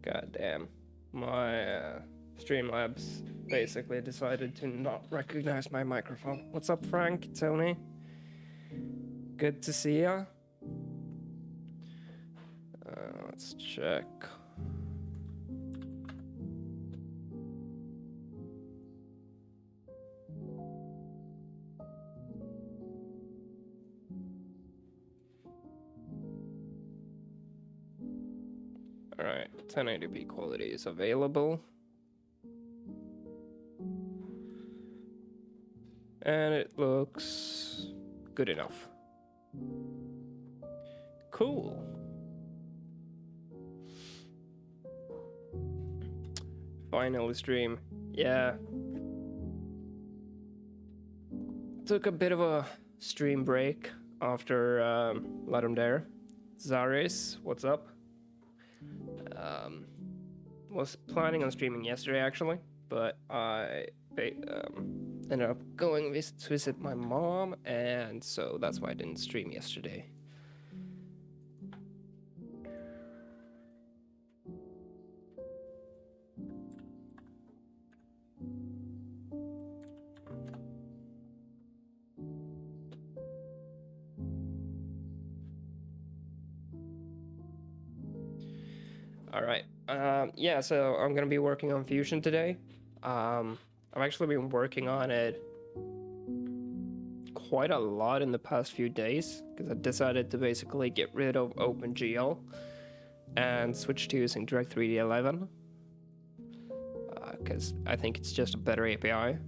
God damn. My Streamlabs basically decided to not recognize my microphone. What's up, Frank? Tony? Good to see ya. Let's check. Alright, 1080p quality is available. And it looks good enough. Cool. Finally stream. Yeah. Took a bit of a stream break after Let 'em Dare. Zaris, what's up? Was planning on streaming yesterday actually, but I ended up going to visit my mom, and so that's why I didn't stream yesterday. All right. Yeah, so I'm gonna be working on Fusion today. I've actually been working on it quite a lot in the past few days because I decided to basically get rid of OpenGL and switch to using Direct3D 11 because I think it's just a better API.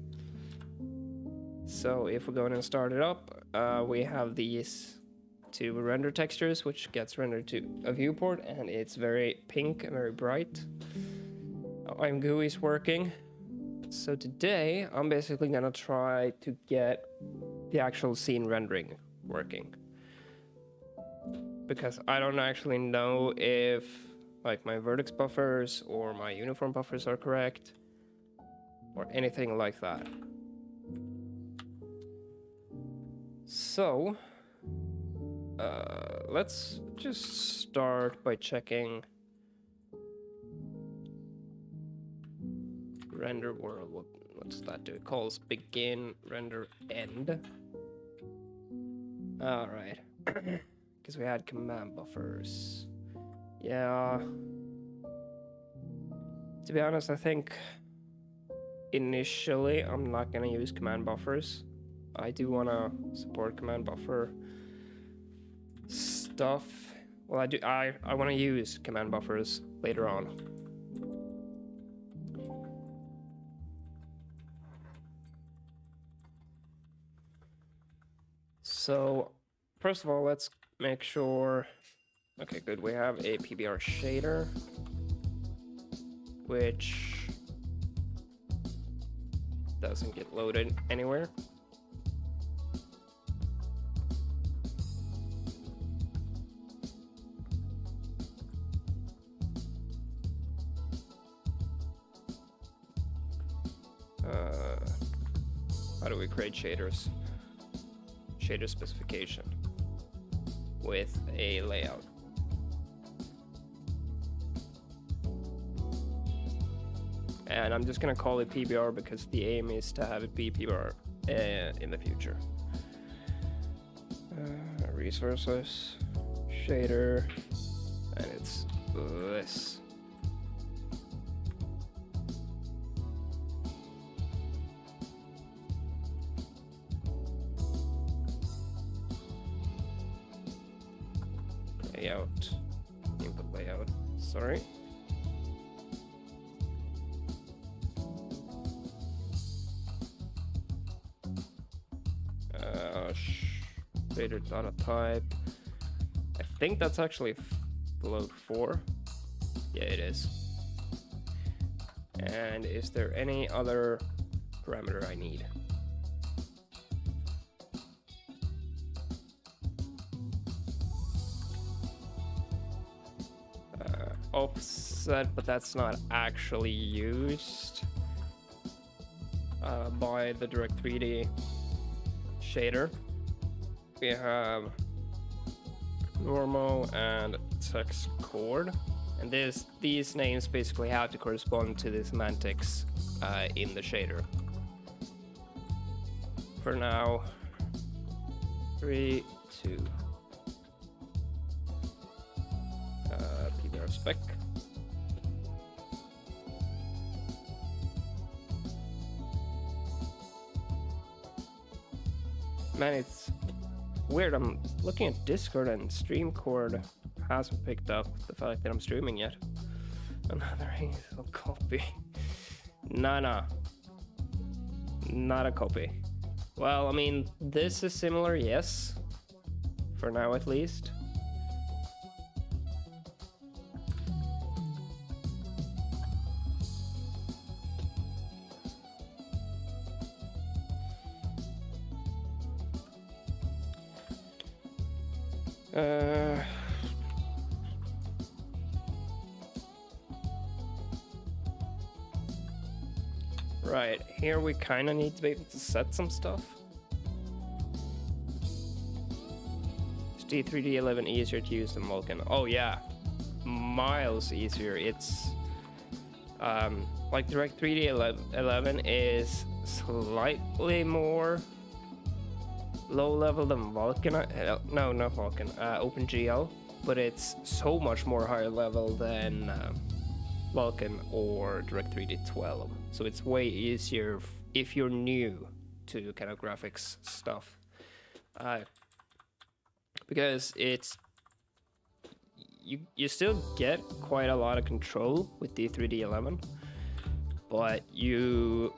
So if we're going to start it up, we have these two render textures, which gets rendered to a viewport, and it's very pink and very bright. I'm GUI's working. So today, I'm basically gonna try to get the actual scene rendering working. Because I don't actually know if like my vertex buffers or my uniform buffers are correct or anything like that. So let's just start by checking render world. What's that do? It calls begin render end. All right, because we had command buffers. Yeah. To be honest, I think initially I'm not gonna use command buffers. I do wanna support command buffer stuff. Well, I want to use command buffers later on. So first of all, let's make sure. Okay, good. We have a PBR shader, which doesn't get loaded anywhere. How do we create shaders? Shader specification with a layout. And I'm just gonna call it PBR because the aim is to have it be PBR in the future. Resources, shader, and it's this. Layout, input layout, sorry. Shader data type. I think that's actually float 4. Yeah, it is. And is there any other parameter I need? Offset, but that's not actually used by the Direct3D shader. We have normal and text chord, And these names basically have to correspond to the semantics in the shader. For now, 3, 2. PBR spec. Man, it's weird. I'm looking at Discord and StreamCord hasn't picked up the fact that I'm streaming yet. Another Hazel copy. Nah. Not a copy. Well, I mean, this is similar, yes. For now, at least. Right, here we kind of need to be able to set some stuff. Is D3D11 easier to use than Vulkan? Oh yeah, miles easier. It's like Direct 3D11 is slightly more low level than Vulkan. No, not Vulkan. OpenGL, but it's so much more higher level than Vulkan or Direct 3D12. So it's way easier if you're new to kind of graphics stuff, because it's you still get quite a lot of control with D3D11, but you're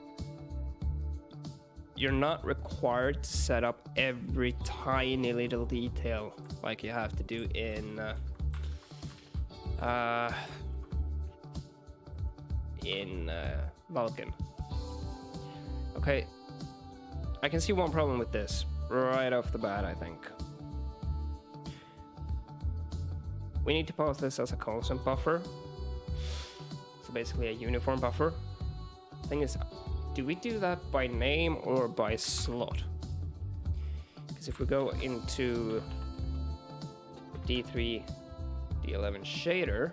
not required to set up every tiny little detail like you have to do in Vulkan. Okay, I can see one problem with this right off the bat, I think. We need to pause this as a constant buffer. So basically a uniform buffer. Thing is, do we do that by name or by slot? Because if we go into D3, D11 shader,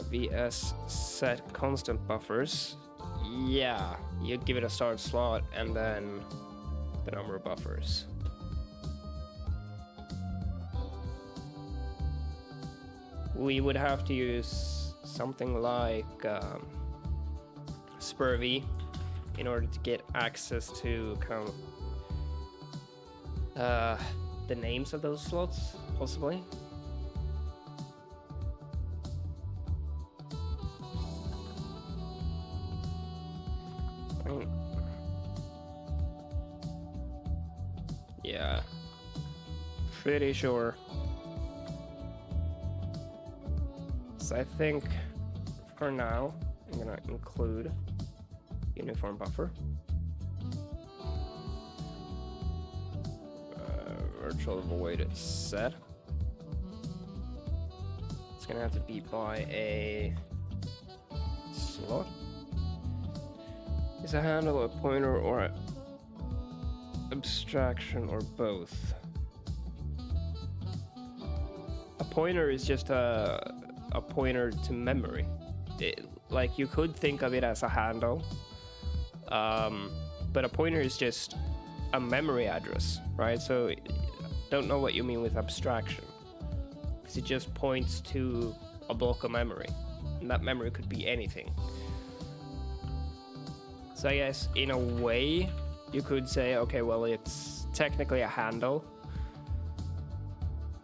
VS set constant buffers. Yeah, you give it a start slot and then the number of buffers. We would have to use something like SPURV in order to get access to kind of the names of those slots, possibly. Yeah, pretty sure. So I think for now, I'm gonna include uniform buffer. Virtual void set. It's gonna have to be by a slot. Is a handle, a pointer, or a abstraction, or both? A pointer is just a pointer to memory. Like you could think of it as a handle, but a pointer is just a memory address, right? So don't know what you mean with abstraction, because it just points to a block of memory, and that memory could be anything. So I guess in a way you could say, okay, well, it's technically a handle,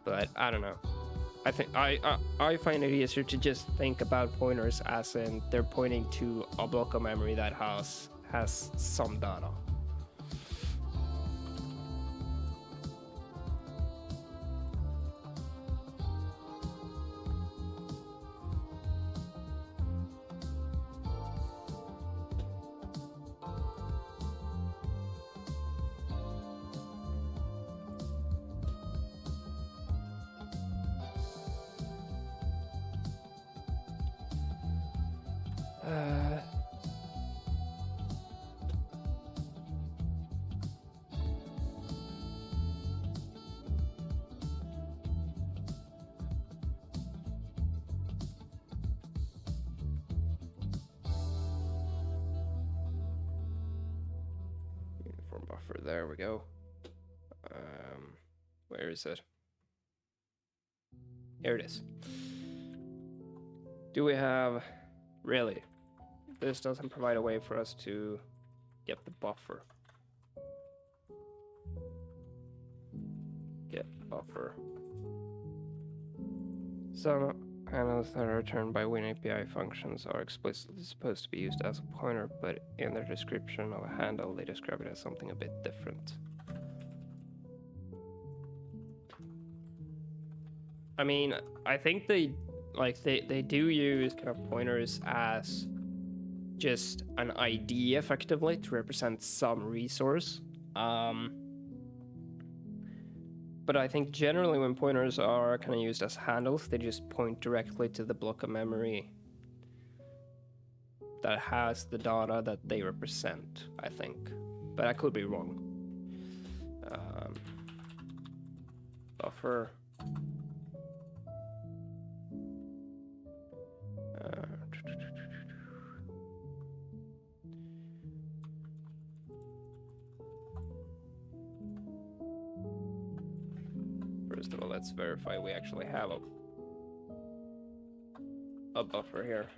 but I don't know. I think I find it easier to just think about pointers as in they're pointing to a block of memory that has some data. buffer. There we go. Where is it? Here it is. Do we have... Really? This doesn't provide a way for us to get the buffer. Get buffer. Some handles that are returned by WinAPI functions are explicitly supposed to be used as a pointer, but in their description of a handle, they describe it as something a bit different. I mean, I think they do use kind of pointers as just an ID effectively to represent some resource. But I think generally when pointers are kind of used as handles, they just point directly to the block of memory that has the data that they represent, I think. But I could be wrong. Buffer. First of all, let's verify we actually have a buffer here.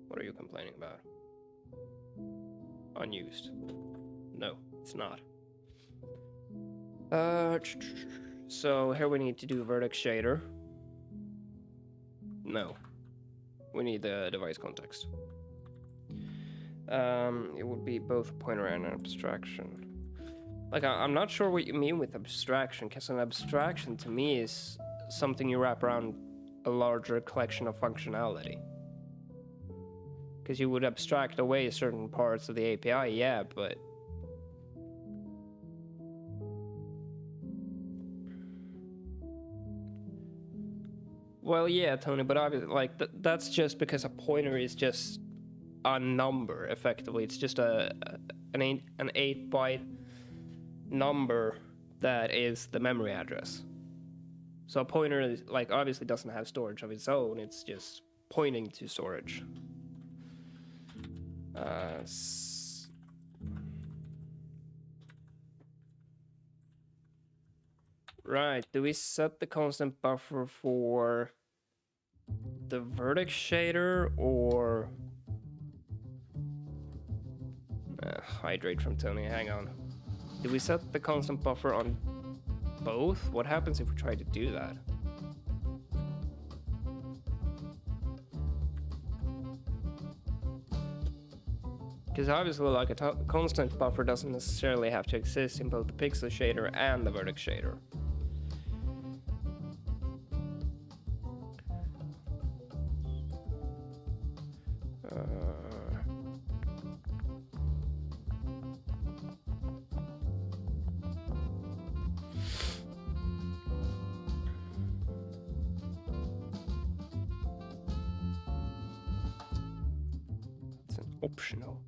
What are you complaining about? Unused. No, it's not. So here we need to do vertex shader. No. We need the device context. It would be both pointer and an abstraction. Like, I'm not sure what you mean with abstraction, because an abstraction to me is something you wrap around a larger collection of functionality. Because you would abstract away certain parts of the API, yeah, but... Well, yeah, Tony, but obviously, like, that's just because a pointer is just a number, effectively. It's just an 8-byte number that is the memory address. So a pointer is, like, obviously doesn't have storage of its own, it's just pointing to storage. Right, do we set the constant buffer for the vertex shader or hydrate from Tony, hang on. Do we set the constant buffer on both? What happens if we try to do that? Because obviously, like, a constant buffer doesn't necessarily have to exist in both the pixel shader and the vertex shader. It's an optional.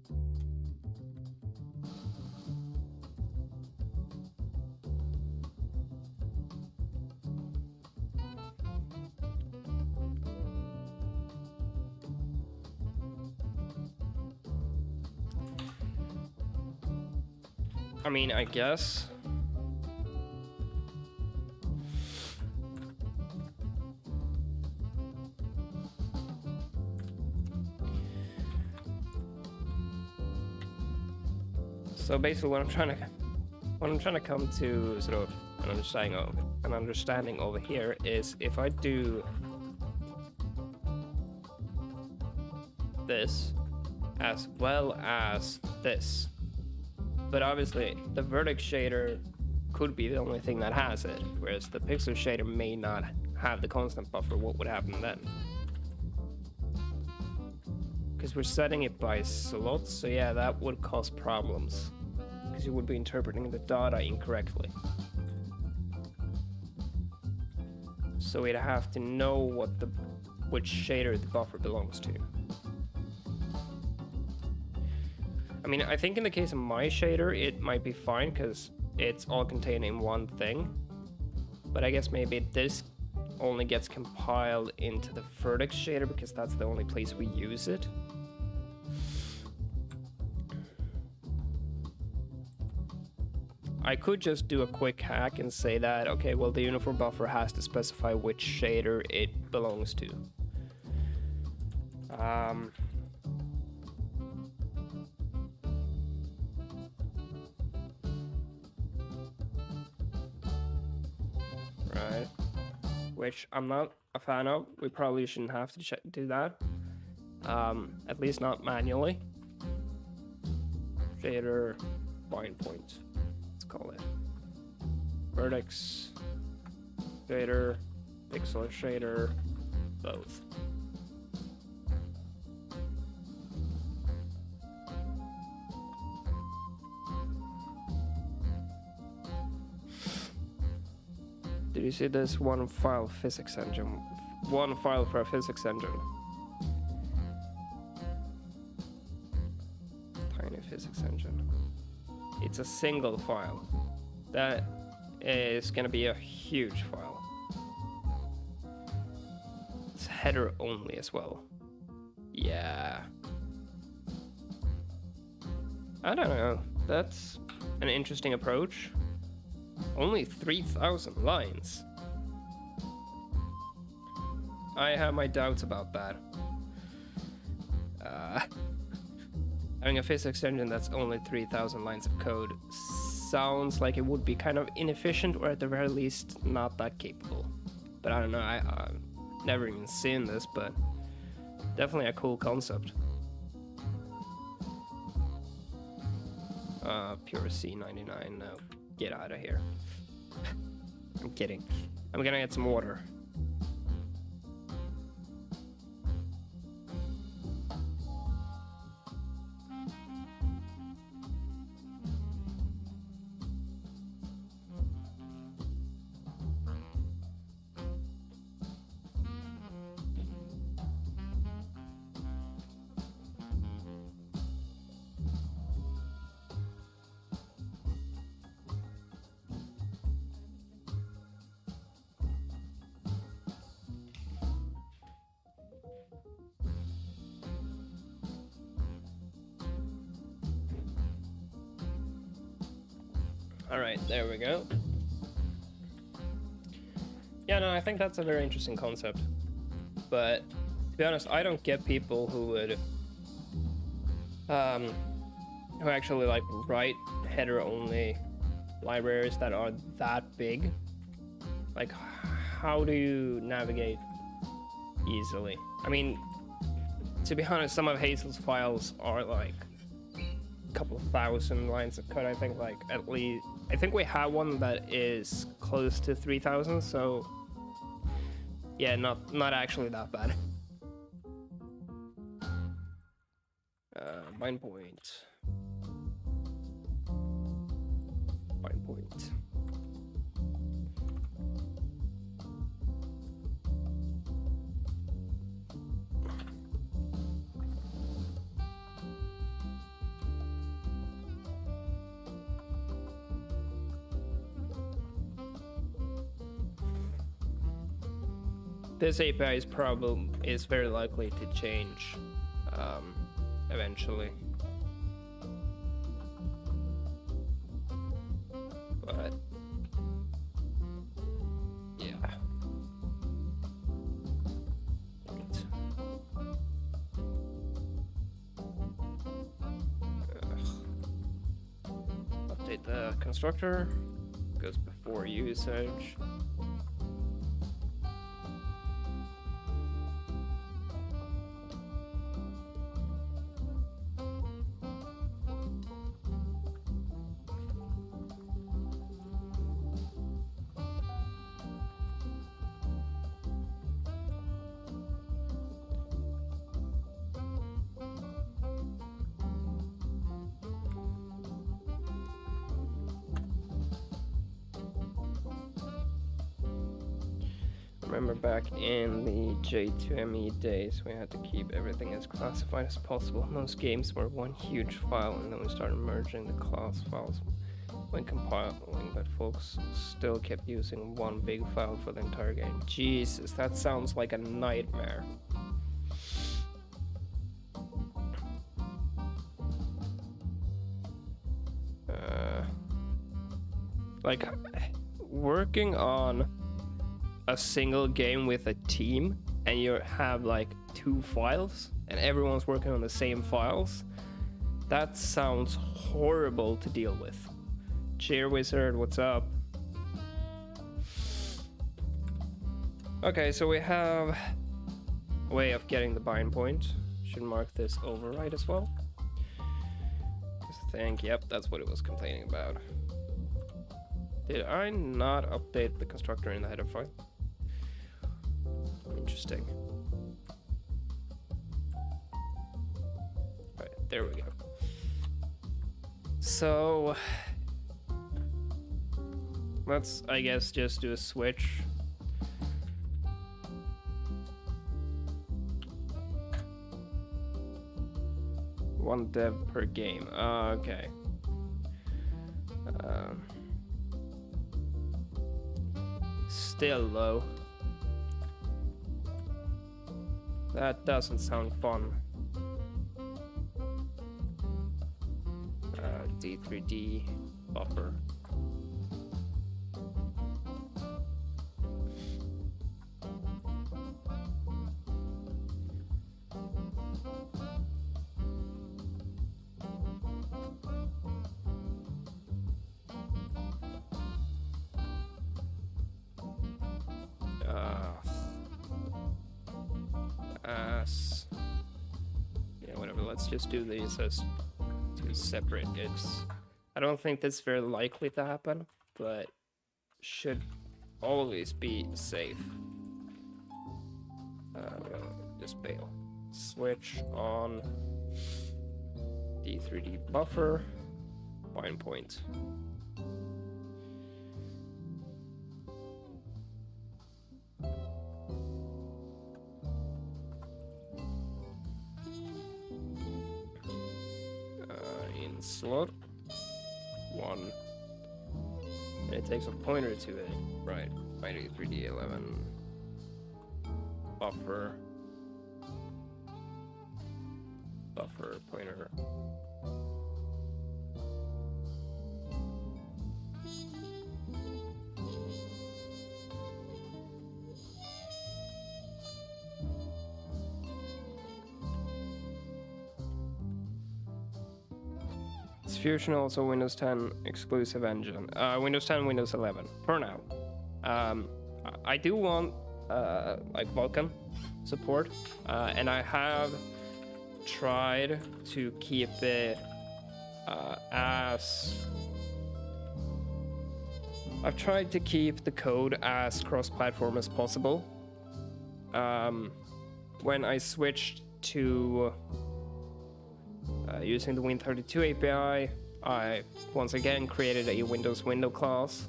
I mean, I guess. So basically, what I'm trying to come to sort of an understanding over here is if I do this as well as this. But obviously, the vertex shader could be the only thing that has it, whereas the pixel shader may not have the constant buffer. What would happen then? Because we're setting it by slots, so yeah, that would cause problems. Because you would be interpreting the data incorrectly. So we'd have to know which shader the buffer belongs to. I mean, I think in the case of my shader, it might be fine because it's all contained in one thing. But I guess maybe this only gets compiled into the vertex shader because that's the only place we use it. I could just do a quick hack and say that, okay, well, the uniform buffer has to specify which shader it belongs to. Right. Which I'm not a fan of. We probably shouldn't have to do that. At least not manually. Shader, bind point. Let's call it. Vertex, shader, pixel shader, both. Did you see this one file physics engine? One file for a physics engine. Tiny physics engine. It's a single file. That is gonna be a huge file. It's header only as well. Yeah. I don't know. That's an interesting approach. Only 3,000 lines. I have my doubts about that. Having a physics engine that's only 3,000 lines of code sounds like it would be kind of inefficient, or at the very least not that capable. But I don't know, I've never even seen this, but definitely a cool concept. Pure C99, no. Get out of here. I'm kidding. I'm gonna get some water. Alright, there we go. Yeah, no, I think that's a very interesting concept. But, to be honest, I don't get people who would... who actually, like, write header-only libraries that are that big. Like, how do you navigate easily? I mean, to be honest, some of Hazel's files are, like, a couple of thousand lines of code. I think, like, at least... I think we have one that is close to 3,000, so yeah, not actually that bad. Bind point. Bind point. This API is very likely to change eventually. But yeah. Update the constructor. Goes before usage. Remember back in the J2ME days, we had to keep everything as classified as possible. Most games were one huge file, and then we started merging the class files when compiling, but folks still kept using one big file for the entire game. Jesus, that sounds like a nightmare. like working on a single game with a team and you have like 2 files and everyone's working on the same files, that sounds horrible to deal with. Cheer Wizard, what's up? Okay, so we have a way of getting the bind point. Should mark this override as well. I think, yep, that's what it was complaining about. Did I not update the constructor in the header file? Interesting. Alright, there we go. So let's, I guess, just do a switch. One dev per game. Okay. Still low. That doesn't sound fun. D3D buffer. Yeah, whatever. Let's just do these as 2 separate gigs. I don't think that's very likely to happen, but should always be safe. Just bail. Switch on D3D buffer, bind point. In slot 1, and it takes a pointer to it, right? Binary 3D11 buffer pointer. Is Fusion also Windows 10 exclusive engine? Windows 10, Windows 11 for now. I do want like Vulkan support, and I have tried to keep it I've tried to keep the code as cross-platform as possible. When I switched to using the Win32 API, I once again created a Windows window class,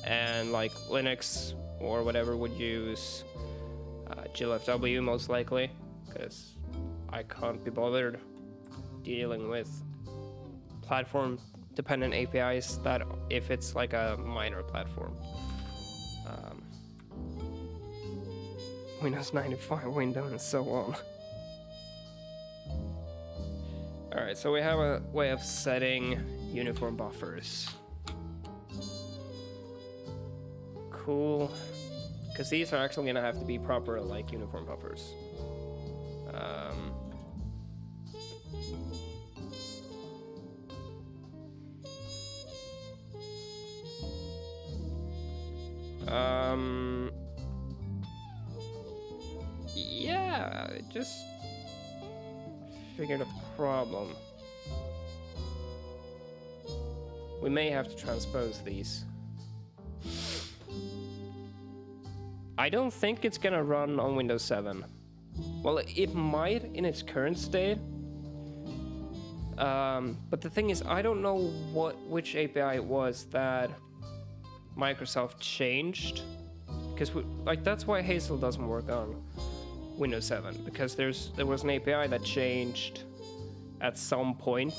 and like Linux or whatever would use GLFW most likely, because I can't be bothered dealing with platform dependent APIs that if it's like a minor platform. Windows 95 window and so on. Alright, so we have a way of setting uniform buffers. Cool. Because these are actually going to have to be proper, like, uniform buffers. Yeah, I just figured a problem. We may have to transpose these. I don't think it's gonna run on Windows 7. Well, it might in its current state. But the thing is, I don't know which API it was that Microsoft changed, because that's why Hazel doesn't work on Windows 7, because there was an API that changed at some point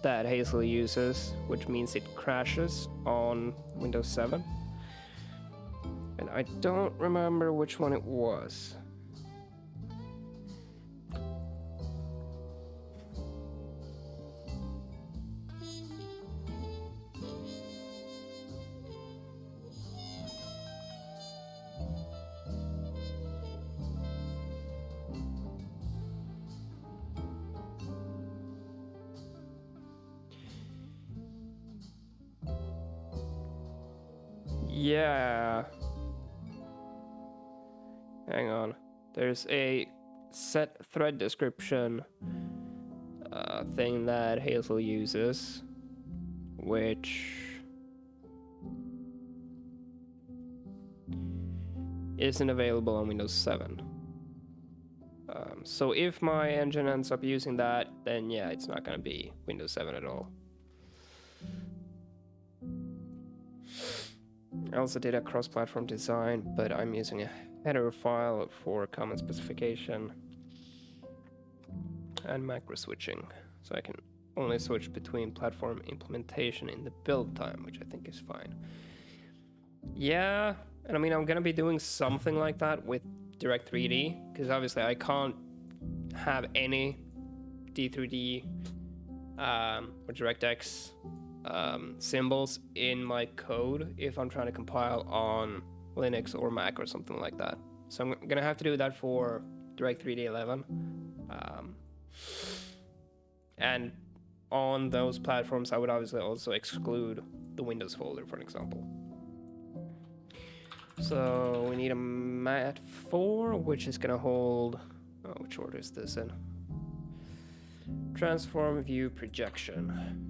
that Hazel uses, which means it crashes on Windows 7. And I don't remember which one it was. Yeah. Hang on. There's a set thread description thing that Hazel uses, which isn't available on Windows 7. So if my engine ends up using that, then yeah, it's not going to be Windows 7 at all. I also did a cross-platform design, but I'm using a header file for common specification and macro switching, so I can only switch between platform implementation in the build time, which I think is fine. Yeah, and I mean, I'm gonna be doing something like that with Direct3D, because obviously I can't have any D3D or DirectX symbols in my code if I'm trying to compile on Linux or Mac or something like that. So I'm gonna have to do that for Direct3D 11. And on those platforms, I would obviously also exclude the Windows folder, for example. So we need a mat4, which is gonna hold, which order is this in? Transform view projection.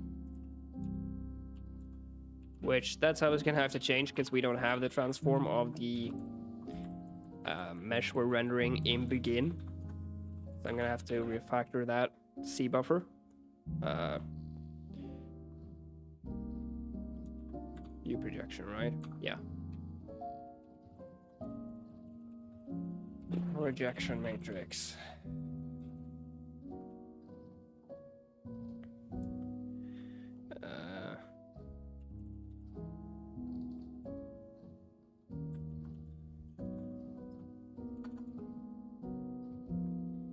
Which that's always gonna have to change because we don't have the transform of the mesh we're rendering in begin. So I'm gonna have to refactor that C buffer. View projection, right? Yeah. Projection matrix.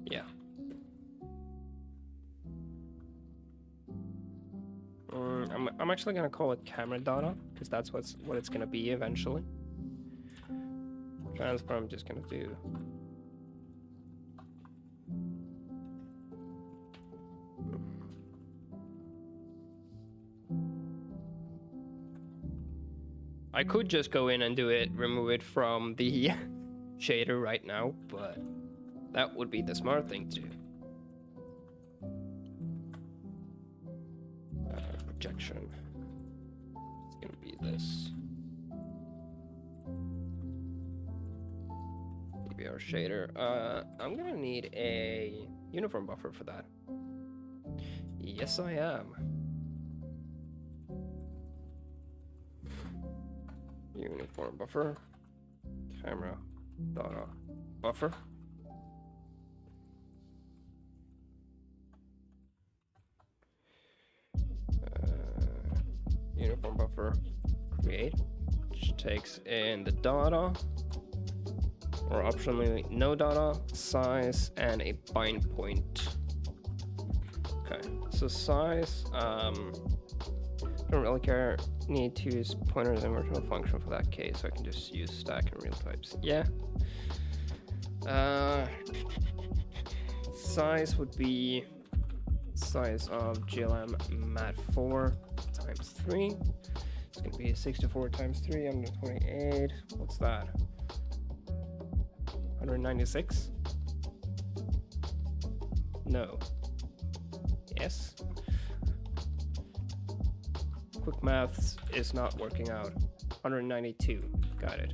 Yeah. I'm actually gonna call it camera data because that's what it's gonna be eventually. Transform, I'm just gonna do. I could just go in and do it, remove it from the shader right now, but that would be the smart thing to do. Projection. It's gonna be this. DBR shader. I'm gonna need a uniform buffer for that. Yes, I am. Uniform buffer. Camera data buffer. Uniform buffer create, which takes in the data, or optionally no data, size, and a bind point. Okay, so size, don't really care. Need to use pointers and virtual function for that case, so I can just use stack and real types. Yeah. Size would be size of GLM mat4 times 3. It's gonna be 64 times 3, 128. What's that? 196? No. Yes. Quick maths is not working out. 192. Got it.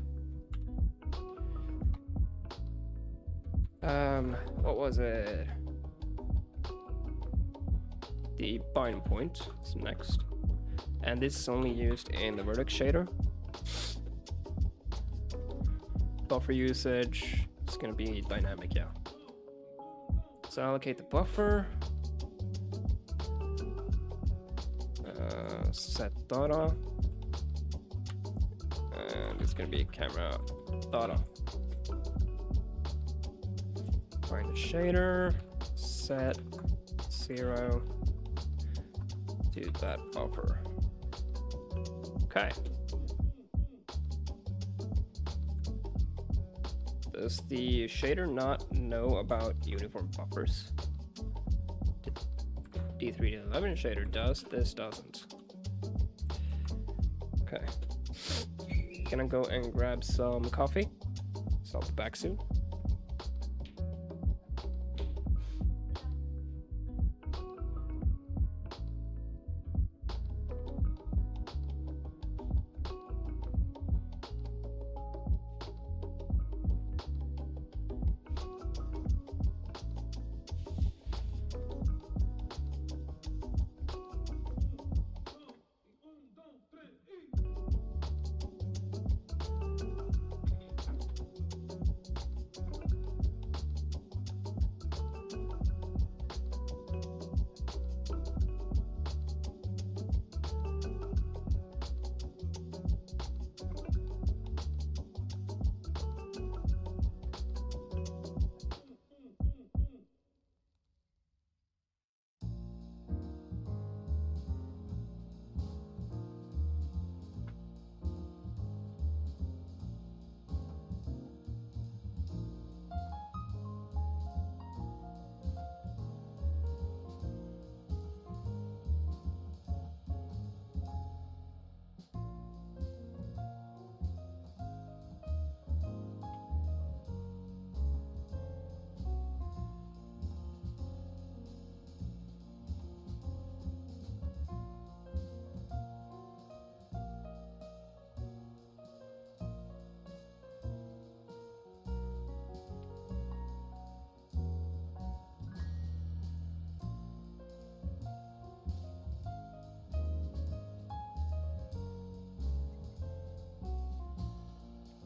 What was it? The bind point is next. And this is only used in the vertex shader. Buffer usage is gonna be dynamic, yeah. So allocate the buffer. Set data. And it's gonna be camera data. Find the shader. Set 0 to that buffer. Okay. Does the shader not know about uniform buffers? D3D11 shader does, this doesn't. Okay. Gonna go and grab some coffee. So I'll be back soon.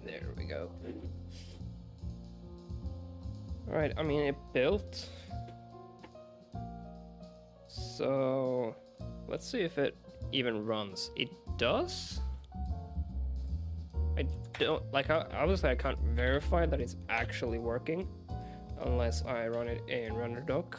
There we go. Alright, I mean, it built. So, let's see if it even runs. It does? I don't, like, obviously I can't verify that it's actually working unless I run it in RenderDoc.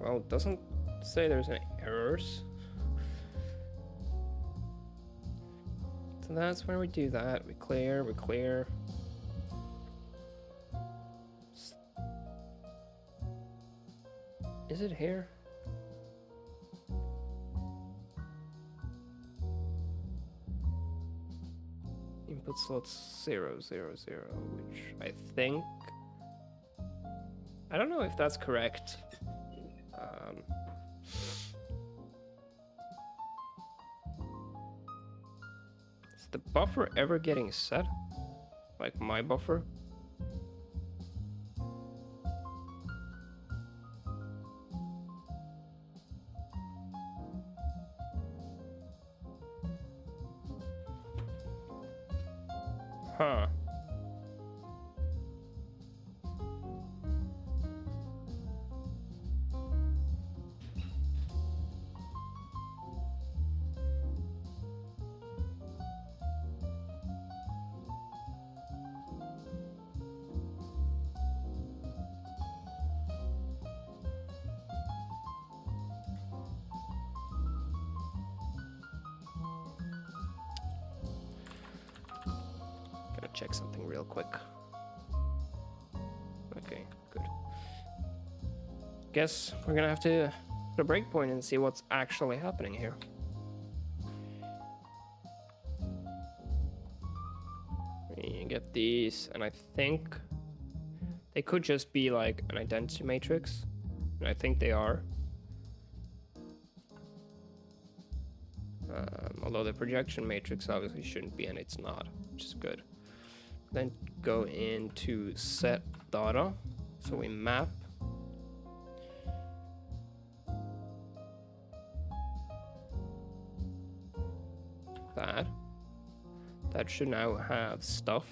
Well, it doesn't say there's any errors. So that's where we do that. We clear, we clear. Is it here? Input slots 0, 0, 0, which I think... I don't know if that's correct. Is the buffer ever getting set? Like my buffer? Huh. Check something real quick. Okay, good. Guess we're gonna have to put a breakpoint and see what's actually happening here. We get these, and I think they could just be like an identity matrix, and I think they are. Although the projection matrix obviously shouldn't be, and it's not, which is good. Then go into set data. So we map that. That should now have stuff.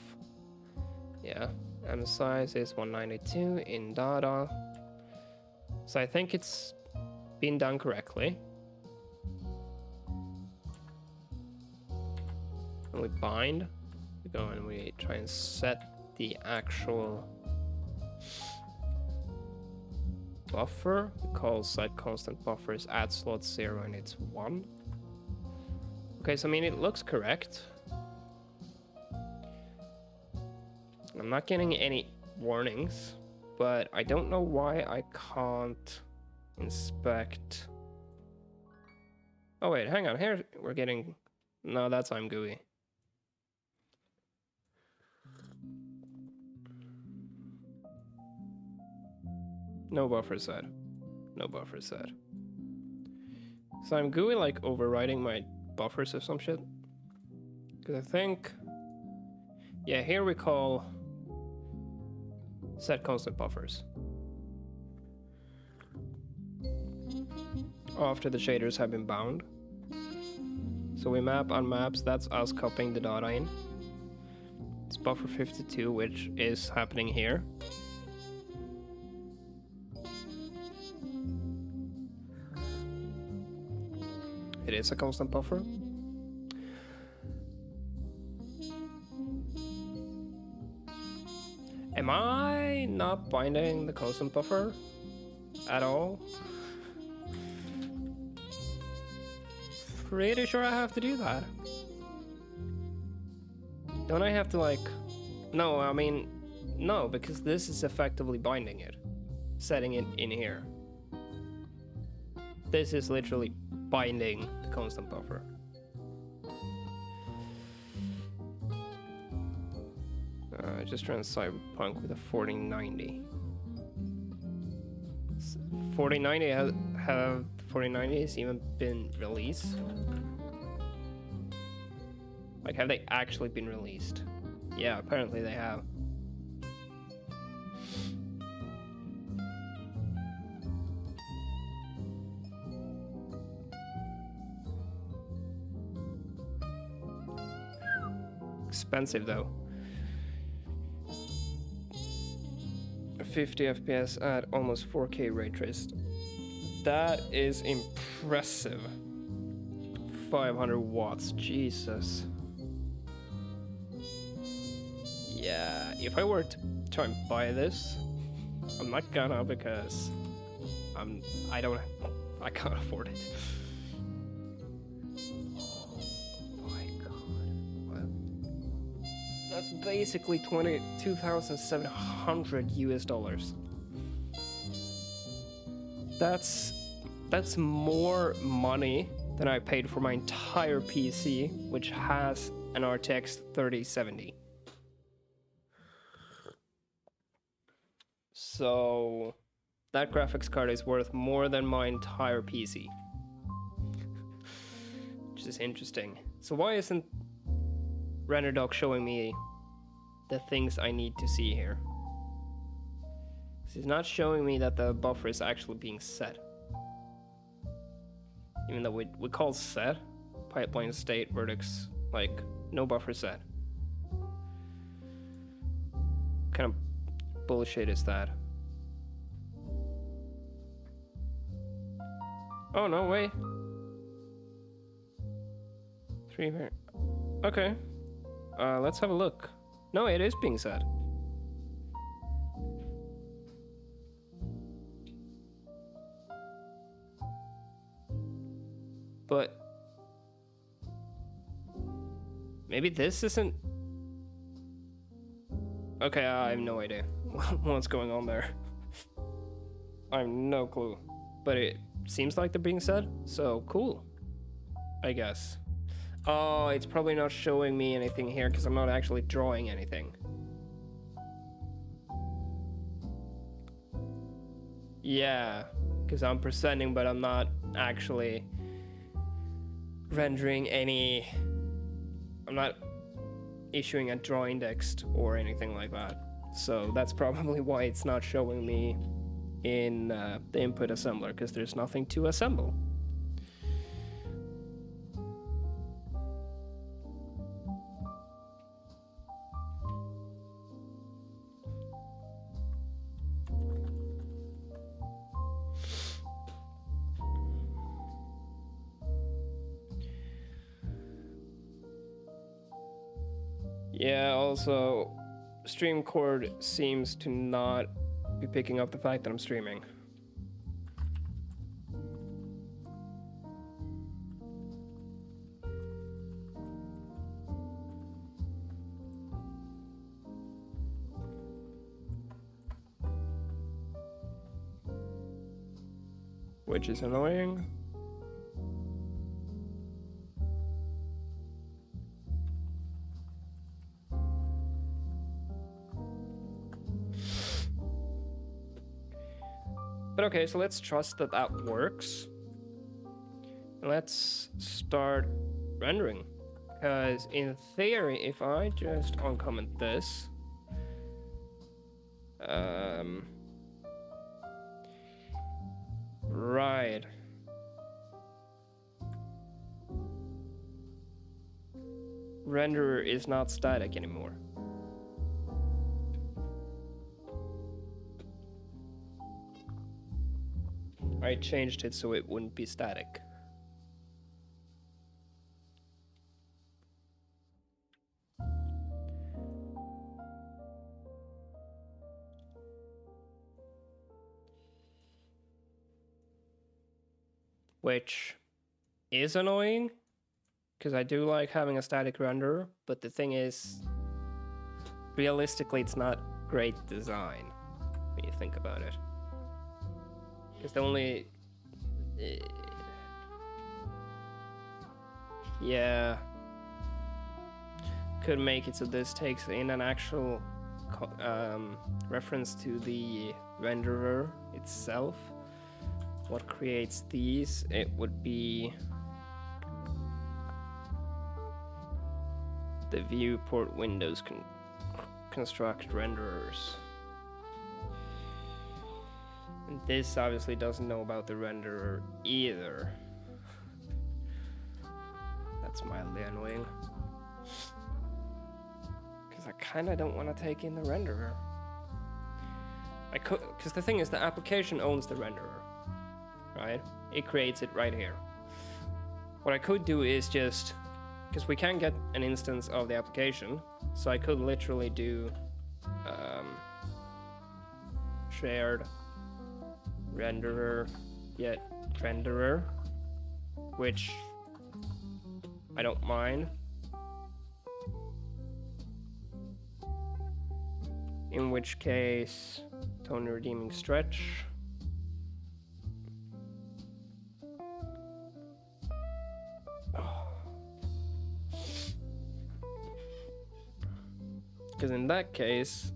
Yeah, and the size is 192 in data. So I think it's been done correctly. And we bind. We go and we try and set the actual buffer. We call site constant buffers add slot 0 and it's 1. Okay, so I mean it looks correct. I'm not getting any warnings, but I don't know why I can't inspect. Oh wait, hang on. Here we're getting. No, that's I'm GUI. No buffer set. No buffer set. So I'm GUI like overriding my buffers or some shit. Because I think. Yeah, here we call set constant buffers. After the shaders have been bound. So we map on maps, that's us copying the data in. It's buffer 52, which is happening here. It is a constant buffer. Am I not binding the constant buffer at all? Pretty sure I have to do that. Don't I have to like... No, I mean, no, because this is effectively binding it. Setting it in here. This is literally binding the constant buffer. Just trying Cyberpunk with a 4090. 4090 have 4090s even been released? Like, have they actually been released? Yeah, apparently they have. Expensive though. 50 FPS at almost 4K ray traced. That is impressive. 500 watts, Jesus. Yeah, if I were to try and buy this, I'm not gonna because I can't afford it. Oh my god. What? That's basically $22,700 US. That's more money than I paid for my entire PC, which has an RTX 3070. So that graphics card is worth more than my entire PC. Which is interesting. So why isn't RenderDoc showing me the things I need to see here? It's not showing me that the buffer is actually being set. Even though we call set pipeline state vertex, like no buffer set. What kind of bullshit is that? Oh no, wait. Okay. Let's have a look. No, it is being set. But maybe this isn't... Okay, I have no idea what's going on there. I have no clue. But it seems like they're being said, so cool, I guess. Oh, it's probably not showing me anything here because I'm not actually drawing anything. Yeah, because I'm presenting, but I'm not actually rendering any... I'm not issuing a draw indexed or anything like that. So that's probably why it's not showing me in the input assembler, because there's nothing to assemble. Yeah, also, StreamCord seems to not be picking up the fact that I'm streaming. which is annoying. But okay, so let's trust that that works. Let's start rendering. Because in theory, if I just uncomment this, right. Renderer is not static anymore. I changed it so it wouldn't be static. Which is annoying, because I do like having a static renderer, but the thing is, realistically, it's not great design when you think about it. Because the only... yeah. Could make it so this takes in an actual reference to the renderer itself. What creates these? It would be the viewport windows construct renderers. And this obviously doesn't know about the renderer either. That's mildly annoying. Because I kind of don't want to take in the renderer. I could, because the thing is, the application owns the renderer. Right? It creates it right here. What I could do is just, because we can get an instance of the application, so I could literally do shared renderer yet renderer, which I don't mind. In which case, tone redeeming stretch. Because in that case,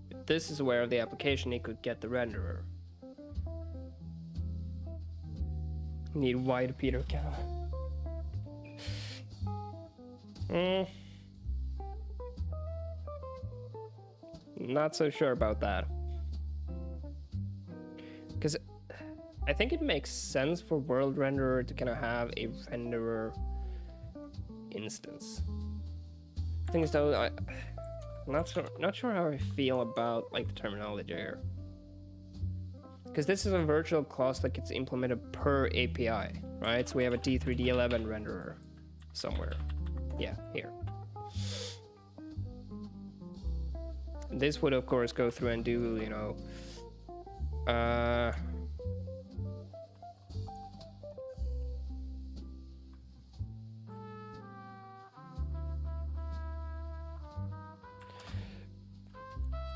if this is where the application, it could get the renderer. Need wide Peter cow. Not so sure about that. Because I think it makes sense for World Renderer to kind of have a renderer instance. Thing is though, I'm not sure how I feel about like the terminology here. Because this is a virtual class that gets implemented per API, right? So we have a D3D11 renderer somewhere. Yeah, here. This would of course go through and do, you know,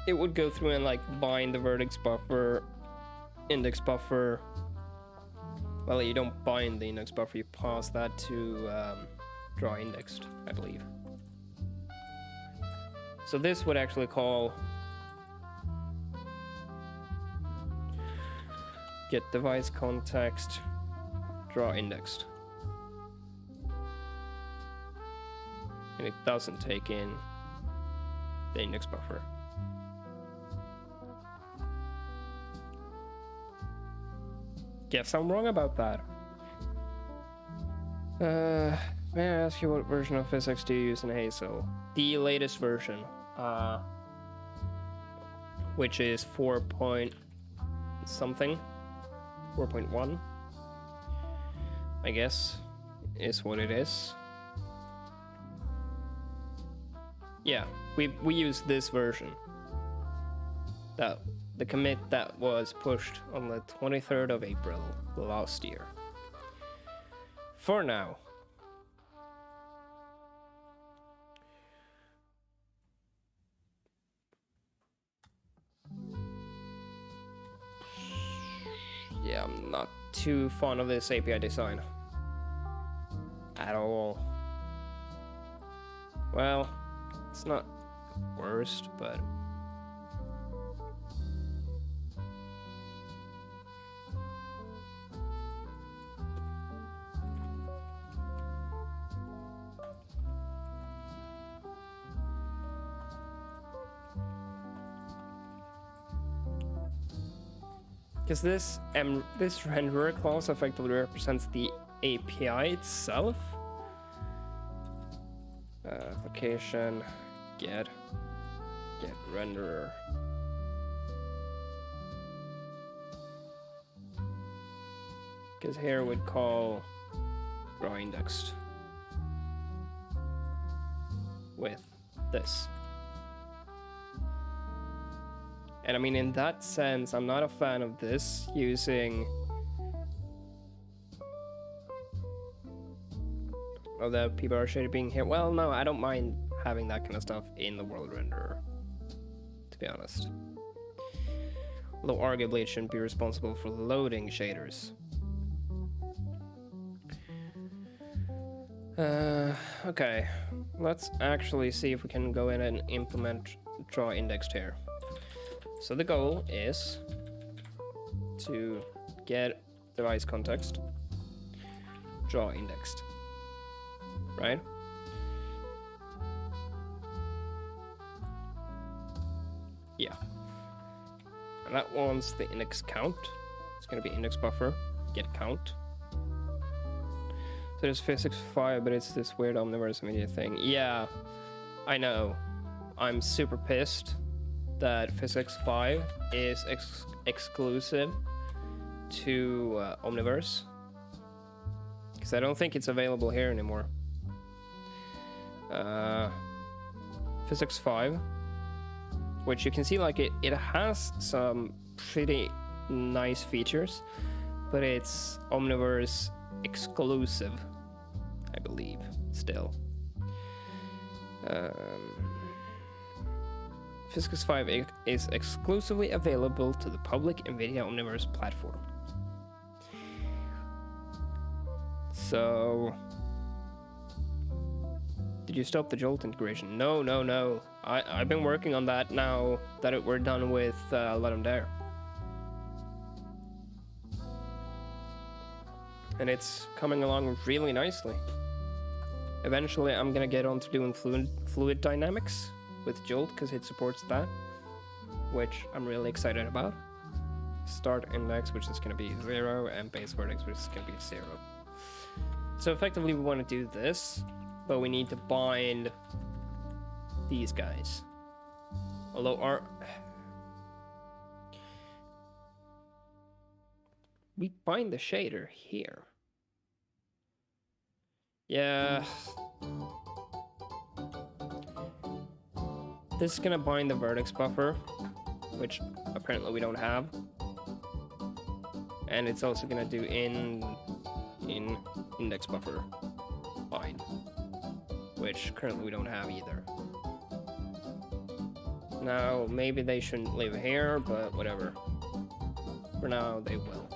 it would go through and like bind the vertex buffer, index buffer. Well, you don't bind the index buffer, you pass that to draw indexed, I believe. So this would actually call get device context, draw indexed. And it doesn't take in the index buffer. Guess I'm wrong about that. May I ask you what version of physics do you use in Hazel? The latest version, which is 4 point something, 4.1, I guess, is what it is. Yeah, we use this version. That the commit that was pushed on the 23rd of April last year. For now. Yeah, I'm not too fond of this API design. At all. Well, it's not worst, but... Because this renderer clause effectively represents the API itself. Application get renderer. Because here we'd call draw indexed with this. And I mean, in that sense, I'm not a fan of this using... Although people are shady being here. Well, no, I don't mind having that kind of stuff in the world renderer, to be honest. Although arguably it shouldn't be responsible for loading shaders. Okay, let's actually see if we can go in and implement draw indexed here. So the goal is to get device context, draw indexed, right? Yeah. And that wants the index count. It's going to be index buffer, get count. So there's physics 5, but it's this weird omniverse media thing. Yeah, I know. I'm super pissed that physics 5 is exclusive to Omniverse, because I don't think it's available here anymore. Physics 5, which you can see like it has some pretty nice features, but it's Omniverse exclusive, I believe, still. Physics 5 is exclusively available to the public NVIDIA Omniverse platform. So... Did you stop the Jolt integration? No. I've been working on that now that we're done with Let 'em Dare. And it's coming along really nicely. Eventually I'm gonna get on to doing fluid dynamics with Jolt, because it supports that, which I'm really excited about. Start index, which is going to be 0, and base vertex, which is going to be 0. So effectively we want to do this, but we need to bind these guys. Although we bind the shader here. Yeah. This is gonna bind the vertex buffer, which apparently we don't have. And it's also gonna do in index buffer bind, which currently we don't have either. Now, maybe they shouldn't live here, but whatever. For now, they will.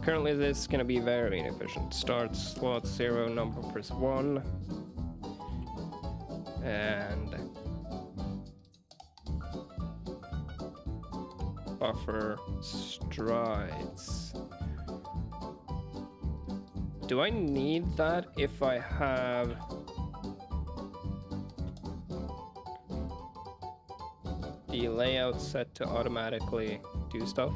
Currently this is going to be very inefficient. Start slot 0, number press 1. And buffer strides. Do I need that if I have the layout set to automatically do stuff?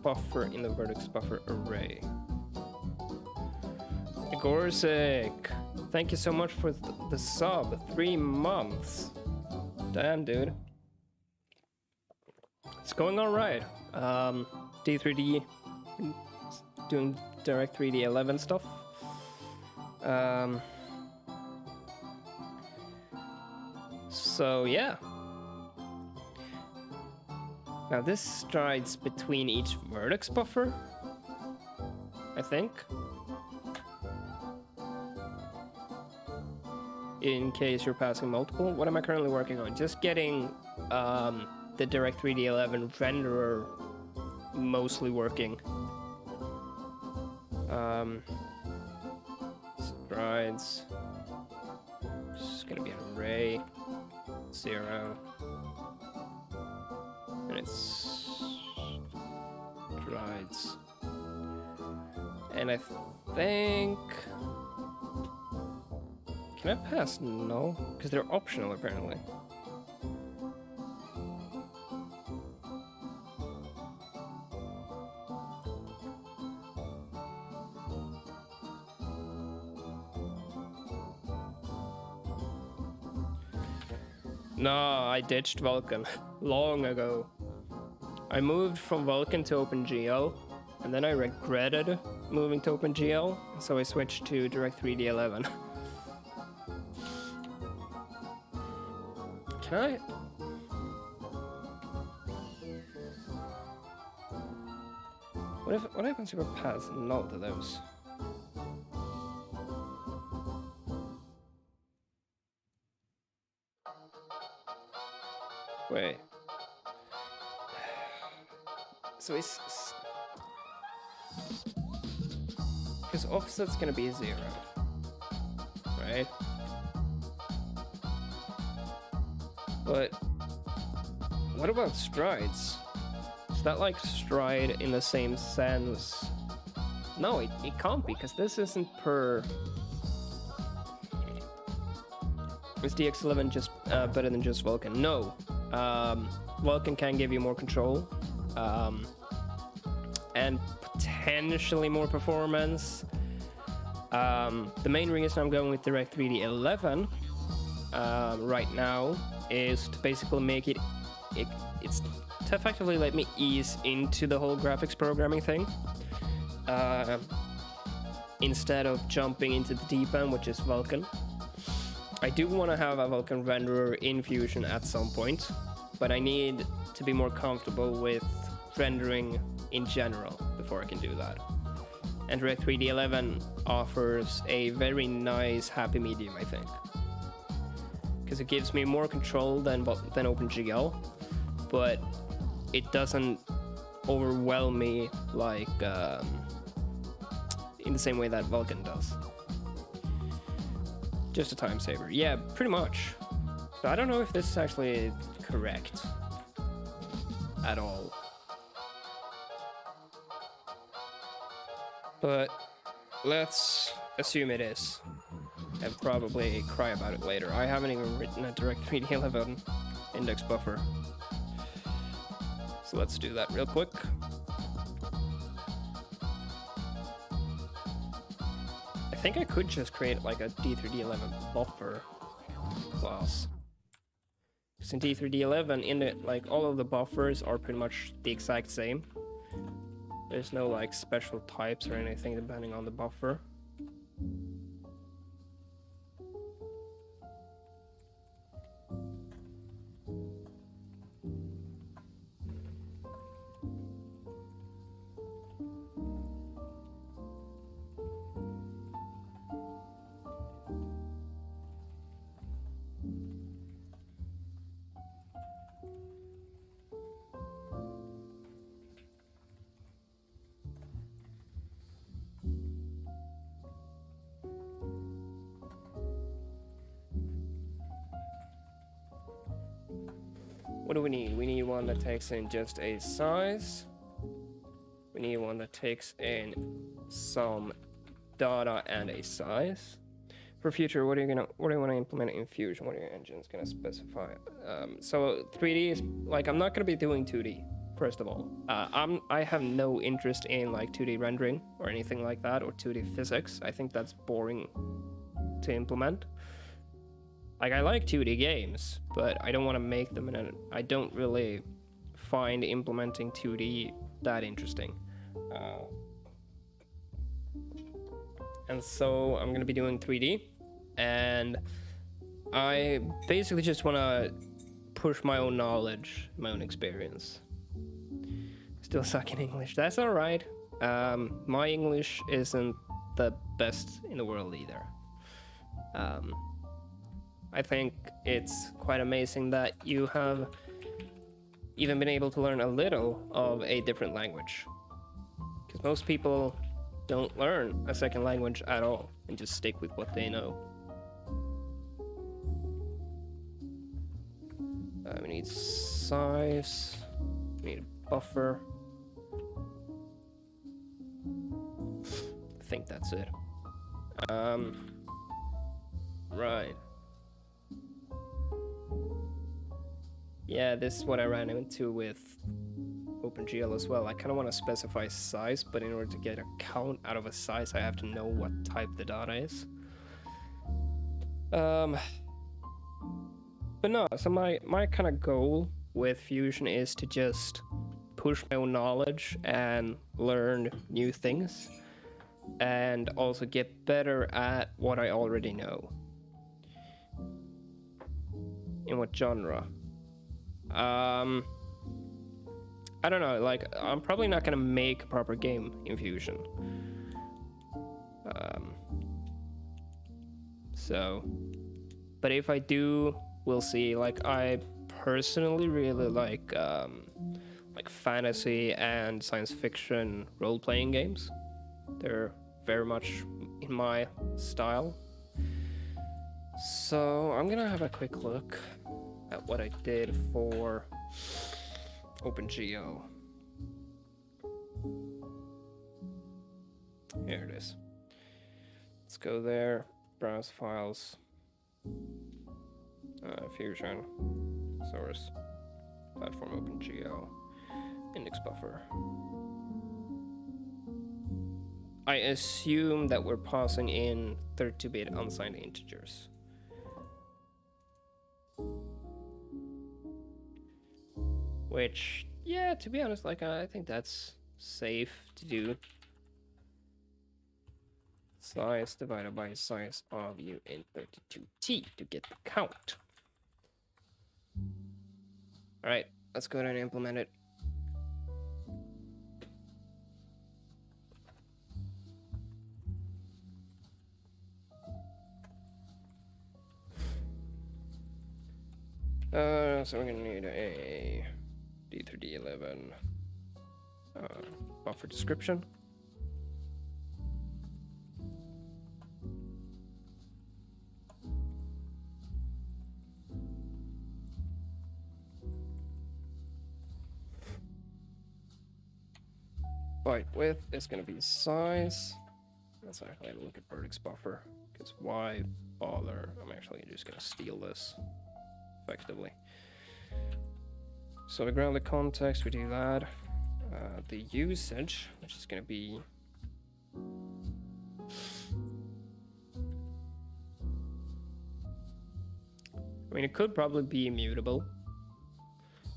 buffer in the vertex buffer array. Gorsic, thank you so much for the sub. 3 months. Damn, dude. It's going all right. D3D, doing Direct 3D 11 stuff. So yeah. Now this strides between each vertex buffer, I think. In case you're passing multiple. What am I currently working on? Just getting the Direct 3D 11 renderer mostly working. Strides. It's gonna be an array. 0. And it's strides. And I think... Can I pass? No, because they're optional apparently. No, I ditched Vulkan long ago. I moved from Vulkan to OpenGL, and then I regretted moving to OpenGL, so I switched to Direct 3D 11. Can I? What happens if I pass no to those? Wait. So it's... Because offset's gonna be 0. Right? But... What about strides? Is that like stride in the same sense? No, it can't be, because this isn't per... Is DX11 just better than just Vulkan? No. Vulkan can give you more control. And potentially more performance. The main reason I'm going with Direct 3D 11 right now is to basically make it's to effectively let me ease into the whole graphics programming thing. Instead of jumping into the deep end, which is Vulkan. I do want to have a Vulkan renderer in Fusion at some point, but I need to be more comfortable with rendering in general before I can do that. And Direct 3D 11 offers a very nice happy medium, I think. Because it gives me more control than OpenGL, but it doesn't overwhelm me like in the same way that Vulkan does. Just a time saver. Yeah, pretty much. So I don't know if this is actually correct at all. But let's assume it is. And probably cry about it later. I haven't even written a Direct 3D 11 index buffer. So let's do that real quick. I think I could just create like a D3D11 buffer class. Because in D3D11, in it, like all of the buffers are pretty much the exact same. There's no like special types or anything depending on the buffer. What do we need? We need one that takes in just a size. We need one that takes in some data and a size. For future, what do you want to implement in Fusion? What are your engines gonna specify? So 3D is like, I'm not gonna be doing 2D first of all. I have no interest in like 2D rendering or anything like that, or 2D physics. I think that's boring to implement. Like, I like 2D games, but I don't want to make them, and I don't really find implementing 2D that interesting. And so I'm gonna be doing 3D, and I basically just want to push my own knowledge, my own experience. Still suck in English. That's all right. My English isn't the best in the world either. I think it's quite amazing that you have even been able to learn a little of a different language. Because most people don't learn a second language at all and just stick with what they know. We need size, we need a buffer. I think that's it. Right. Yeah, this is what I ran into with OpenGL as well. I kind of want to specify size, but in order to get a count out of a size, I have to know what type the data is. But no, so my kind of goal with Fusion is to just push my own knowledge and learn new things, and also get better at what I already know. In what genre? I don't know, like, I'm probably not gonna make a proper game in Fusion. But if I do, we'll see. Like, I personally really like fantasy and science fiction role-playing games. They're very much in my style. So I'm gonna have a quick look at what I did for OpenGL. Here it is. Let's go there, browse files, Fusion, source, platform OpenGL, index buffer. I assume that we're passing in 32-bit unsigned integers. Which, yeah, to be honest, like, I think that's safe to do. Size divided by size of u in 32t to get the count. All right, let's go ahead and implement it. So we're gonna need a D3D11 buffer description. Byte width is gonna be size. Let's actually have a look at vertex buffer, because why bother? I'm actually just gonna steal this effectively. So we ground the context, we do that. The usage, which is going to be I mean, it could probably be immutable.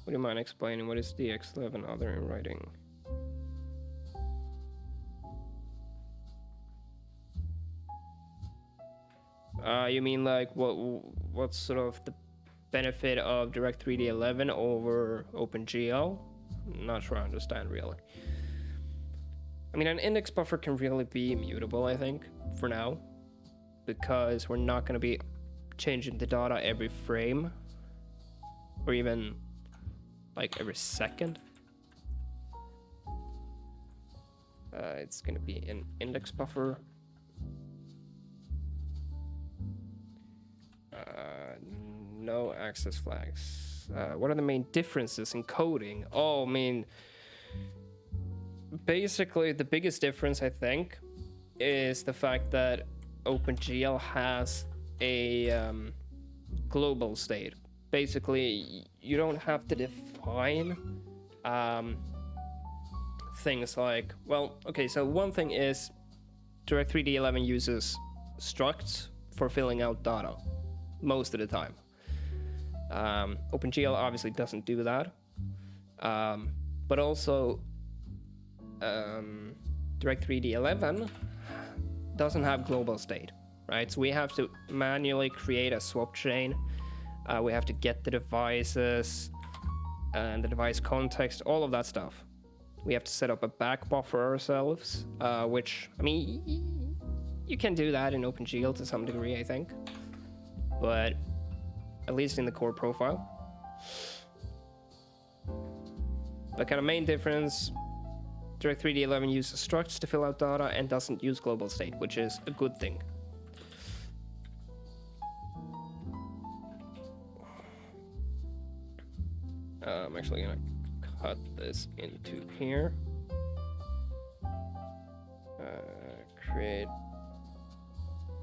Would you mind explaining what is DX11 and other in writing? You mean like what's sort of the benefit of Direct3D 11 over OpenGL? I'm not sure I understand really. I mean, an index buffer can really be immutable, I think, for now, because we're not going to be changing the data every frame, or even like every second. It's going to be an index buffer. No access flags. What are the main differences in coding? Oh, I mean, basically the biggest difference, I think, is the fact that OpenGL has a global state. Basically, you don't have to define things like, well, okay, so one thing is Direct3D 11 uses structs for filling out data most of the time. OpenGL obviously doesn't do that, but also Direct3D 11 doesn't have global state, right? So we have to manually create a swap chain. We have to get the devices and the device context, all of that stuff. We have to set up a back buffer ourselves, which, I mean, you can do that in OpenGL to some degree, I think, but at least in the core profile. The kind of main difference, Direct3D 11 uses structs to fill out data and doesn't use global state, which is a good thing. I'm actually gonna cut this into here. Create.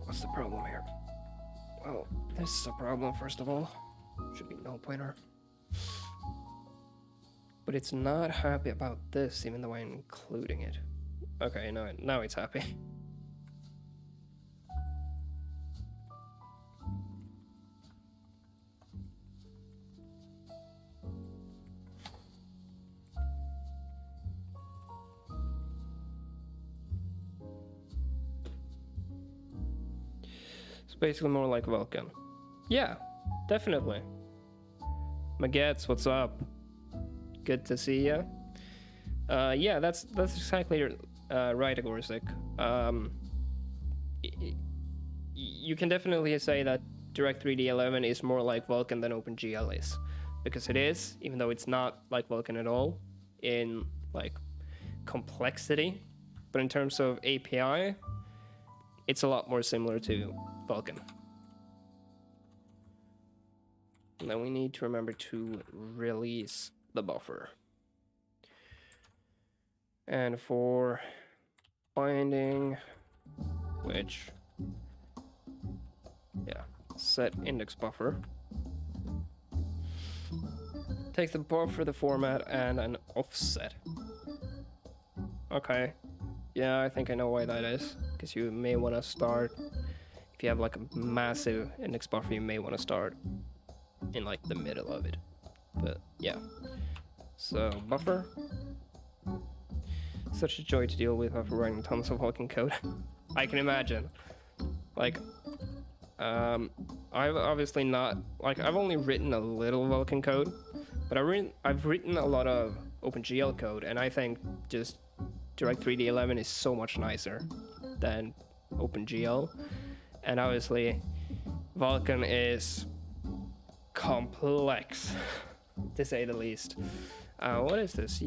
What's the problem here? Well, this is a problem, first of all. Should be null pointer. But it's not happy about this, even though I'm including it. Okay, now it's happy. It's basically more like Vulkan. Yeah, definitely. Magets, what's up? Good to see ya. Yeah, that's exactly right, Agorsik. You can definitely say that Direct3D 11 is more like Vulkan than OpenGL is, because it is, even though it's not like Vulkan at all in like complexity, but in terms of API, it's a lot more similar to Vulkan. And then we need to remember to release the buffer. And for binding, which, yeah, set index buffer. Take the buffer, the format, and an offset. Okay. Yeah, I think I know why that is. Because you may want to start, if you have like a massive index buffer, you may want to start in like the middle of it. But yeah. So buffer. Such a joy to deal with after writing tons of Vulkan code. I can imagine. Like, I've obviously not, like, I've only written a little Vulkan code, but I've written a lot of OpenGL code, and I think just Direct3D 11 is so much nicer than OpenGL. And obviously, Vulkan is complex, to say the least. What is this?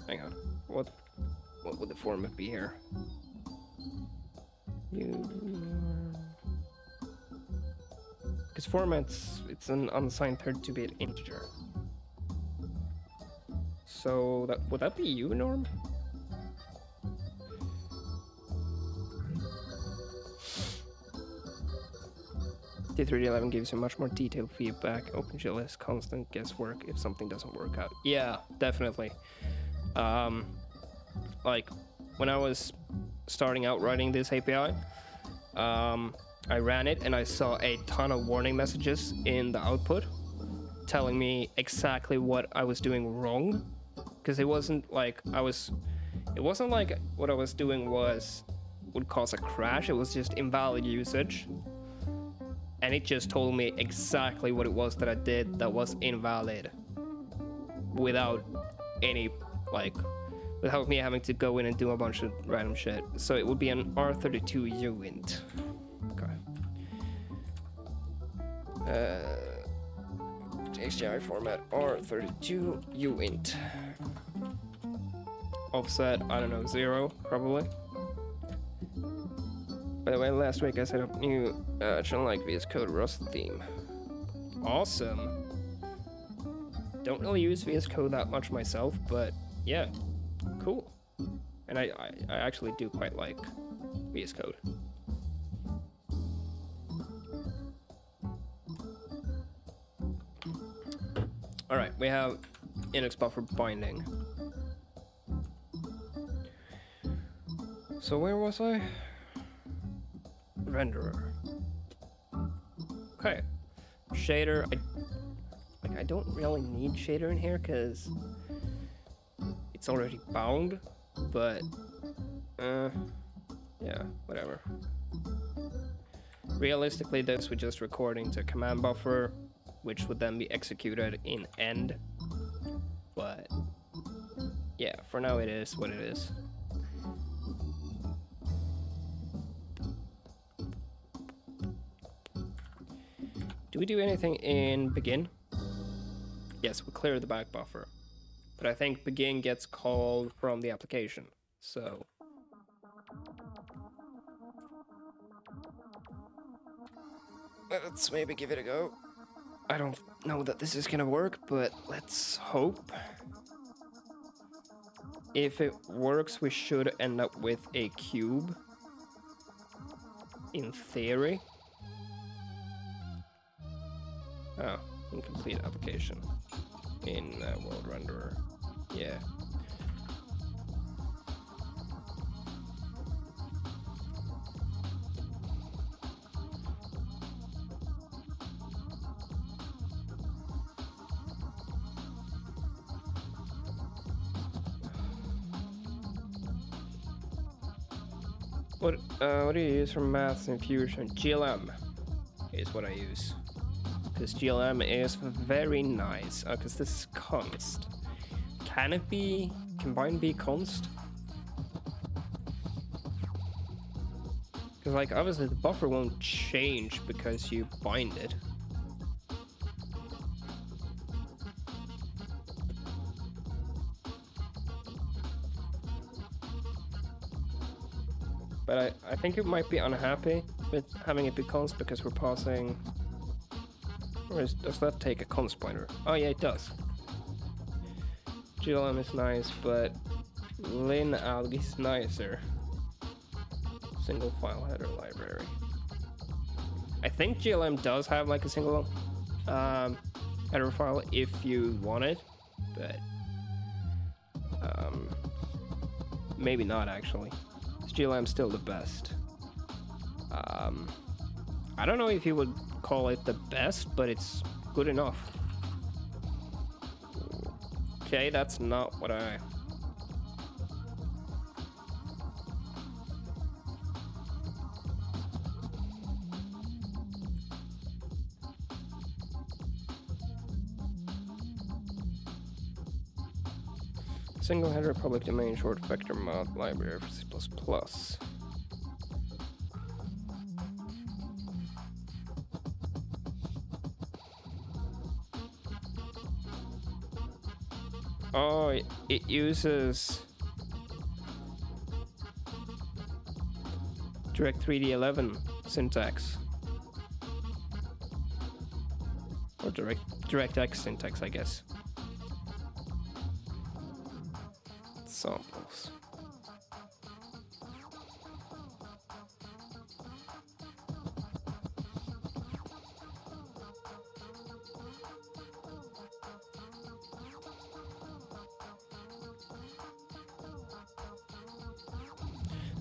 Hang on. What would the format be here? Because formats, it's an unsigned 32-bit integer. So would that be you, Norm? D3D11 gives you much more detailed feedback. OpenGL is constant guesswork if something doesn't work out. Yeah, definitely. Like when I was starting out writing this API, I ran it and I saw a ton of warning messages in the output telling me exactly what I was doing wrong, because it wasn't like what I was doing would cause a crash. It was just invalid usage, and it just told me exactly what it was that I did that was invalid without without me having to go in and do a bunch of random shit. So it would be an R32 uint. Okay. HDI format R32 uint. Offset, I don't know, 0 probably. By the way, last week I set up new channel like VS Code Rust theme. Awesome. Don't really use VS Code that much myself, but yeah, cool. And I actually do quite like VS Code. All right, we have index buffer binding. So where was I? Renderer. Okay. Shader. I don't really need shader in here because it's already bound, but yeah, whatever. Realistically, this would just record into a command buffer, which would then be executed in end. But yeah, for now it is what it is. Do we do anything in begin? Yes, we clear the back buffer. But I think begin gets called from the application, so... Let's maybe give it a go. I don't know that this is gonna work, but let's hope. If it works, we should end up with a cube. In theory. Oh, incomplete application. In World Renderer. Yeah. What do you use for maths and fusion? GLM is what I use. Because GLM is very nice. Because this is const. Can it be combined be const? Because like obviously the buffer won't change because you bind it. But I think it might be unhappy with having it be const because we're passing... Or does that take a const pointer? Oh yeah, it does. GLM is nice, but linalg is nicer. Single file header library. I think GLM does have like a single header file if you want it, but maybe not actually. GLM still the best. I don't know if you would call it the best, but it's good enough. Okay, that's not what I... Single header public domain short vector mod library for C++. Oh, it uses Direct3D11 syntax. Or DirectX syntax, I guess. Samples.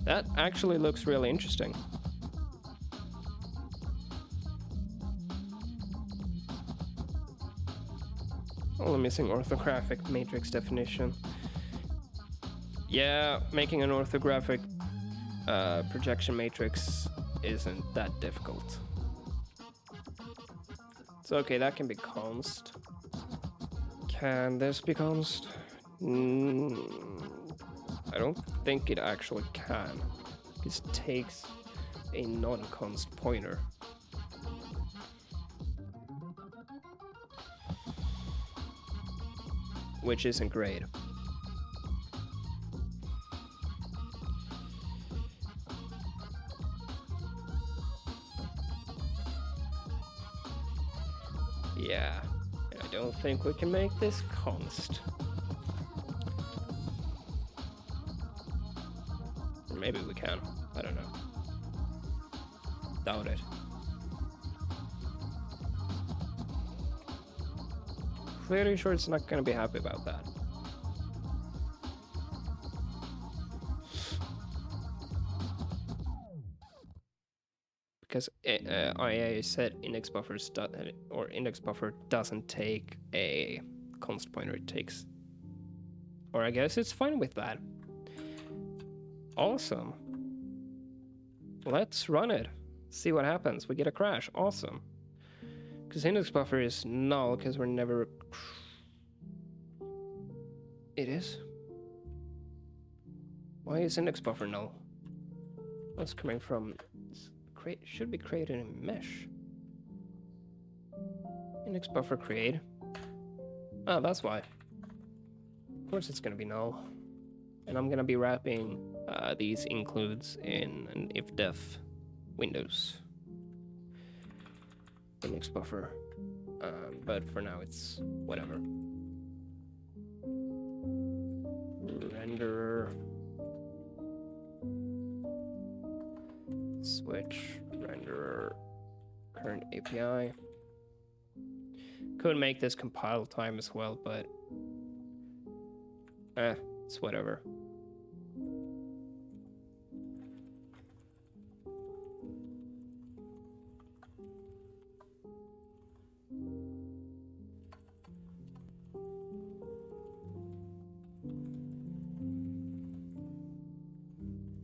That actually looks really interesting. Only missing orthographic matrix definition. Yeah, making an orthographic projection matrix isn't that difficult. So okay, that can be const. Can this be const? I don't think it actually can. This takes a non-const pointer. Which isn't great. Yeah, I don't think we can make this const. Or maybe we can. I don't know. Doubt it. pretty sure it's not gonna be happy about that. Because IA said index buffers or index buffer doesn't take a const pointer, it takes, or I guess it's fine with that. Awesome. Let's run it. See what happens. We get a crash. Awesome. Because index buffer is null because we're never. It is. Why is index buffer null? What's coming from? Should be created in mesh. Index buffer create. Oh, that's why. Of course it's gonna be null. And I'm gonna be wrapping these includes in an if-def windows. Index buffer. But for now it's whatever. Renderer. Switch, renderer, current API. Could make this compile time as well, but it's whatever.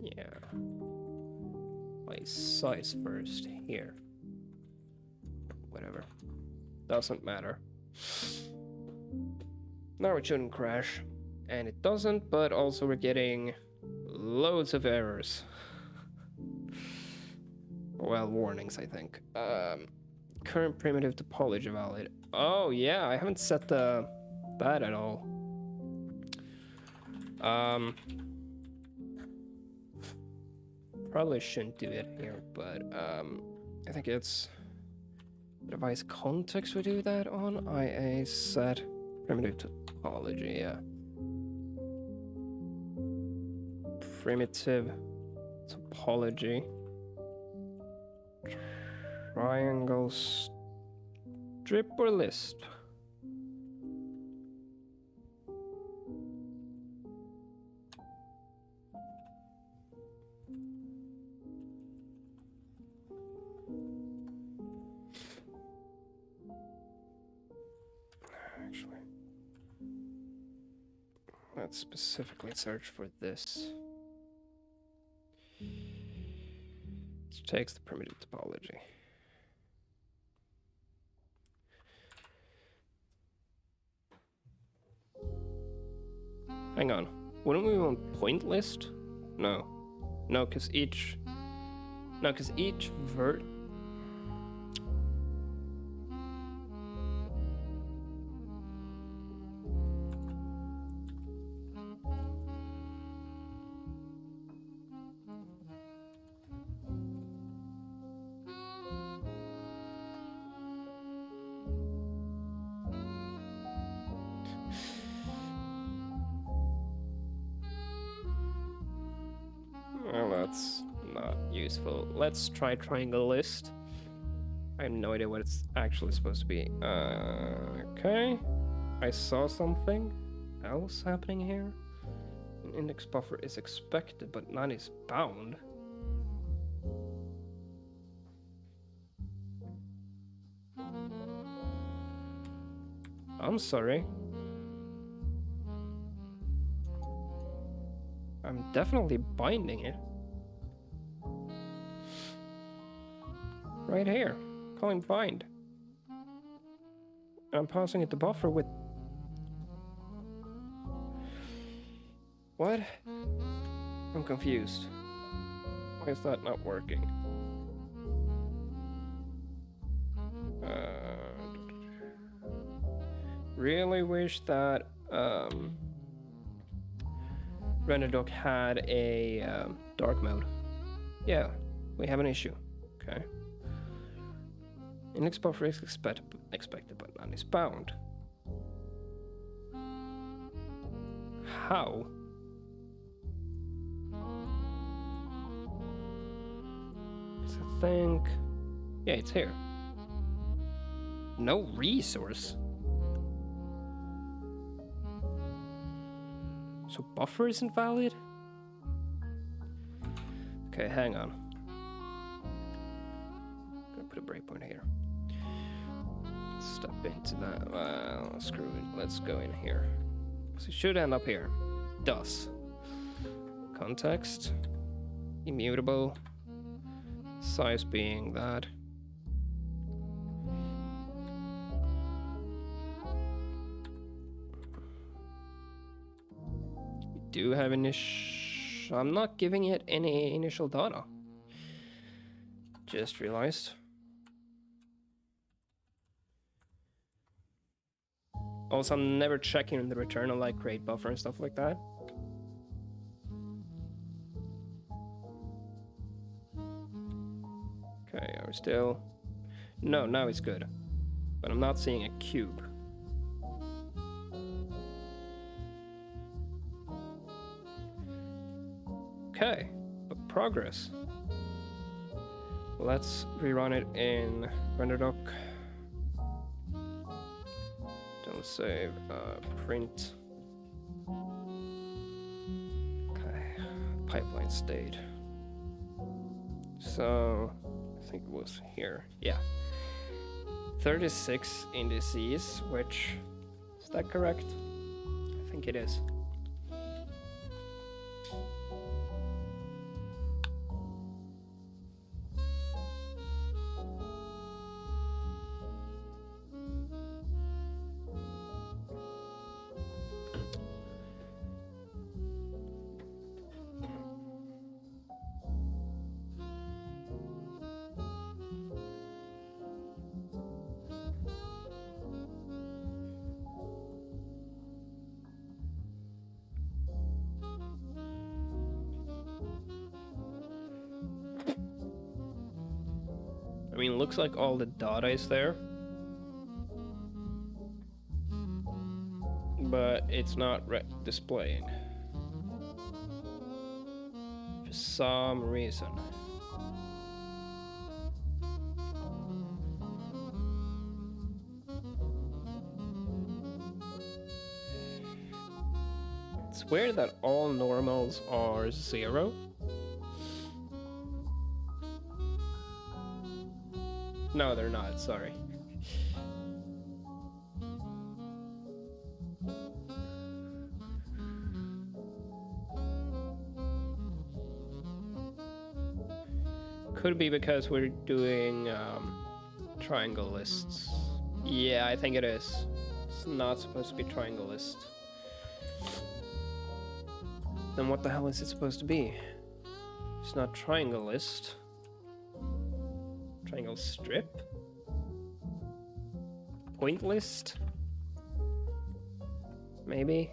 Yeah. Size first here. Whatever. Doesn't matter. Now it shouldn't crash. And it doesn't, but also we're getting loads of errors. Well, warnings, I think. Current primitive topology valid. Oh yeah, I haven't set that at all. Probably shouldn't do it here, but I think it's device context we do that on. IA set primitive topology, yeah. Primitive topology. Triangle strip or list? Actually, let's specifically search for this. This takes the primitive topology. Hang on. Wouldn't we want point list? No. No, because each vert. Well, that's not useful. Let's try triangle list. I have no idea what it's actually supposed to be. Okay. I saw something else happening here. An index buffer is expected, but none is bound. I'm sorry. I'm definitely binding it. Right here. Calling bind. And I'm passing it to buffer with... What? I'm confused. Why is that not working? Really wish that RenderDoc had a dark mode. Yeah, we have an issue. Okay. Index buffer is expected, but none is bound. How? I think... Yeah, it's here. No resource. So buffer isn't valid? Okay, hang on. Gonna put a breakpoint here. Step into that. Well, screw it. Let's go in here. So it should end up here. Does. Context. Immutable. Size being that. We do have I'm not giving it any initial data. Just realized. Also, I'm never checking the return on like create buffer and stuff like that. Okay, are we still? No, now it's good. But I'm not seeing a cube. Okay, but progress. Let's rerun it in RenderDoc. Don't save, print. Okay, pipeline state. So, I think it was here. Yeah. 36 indices, which, is that correct? I think it is. I mean, it looks like all the data is there, but it's not displaying for some reason. It's weird that all normals are 0. No, they're not, sorry. Could be because we're doing triangle lists. Yeah, I think it is. It's not supposed to be triangle list. Then what the hell is it supposed to be? It's not triangle list. Triangle strip? Point list? Maybe?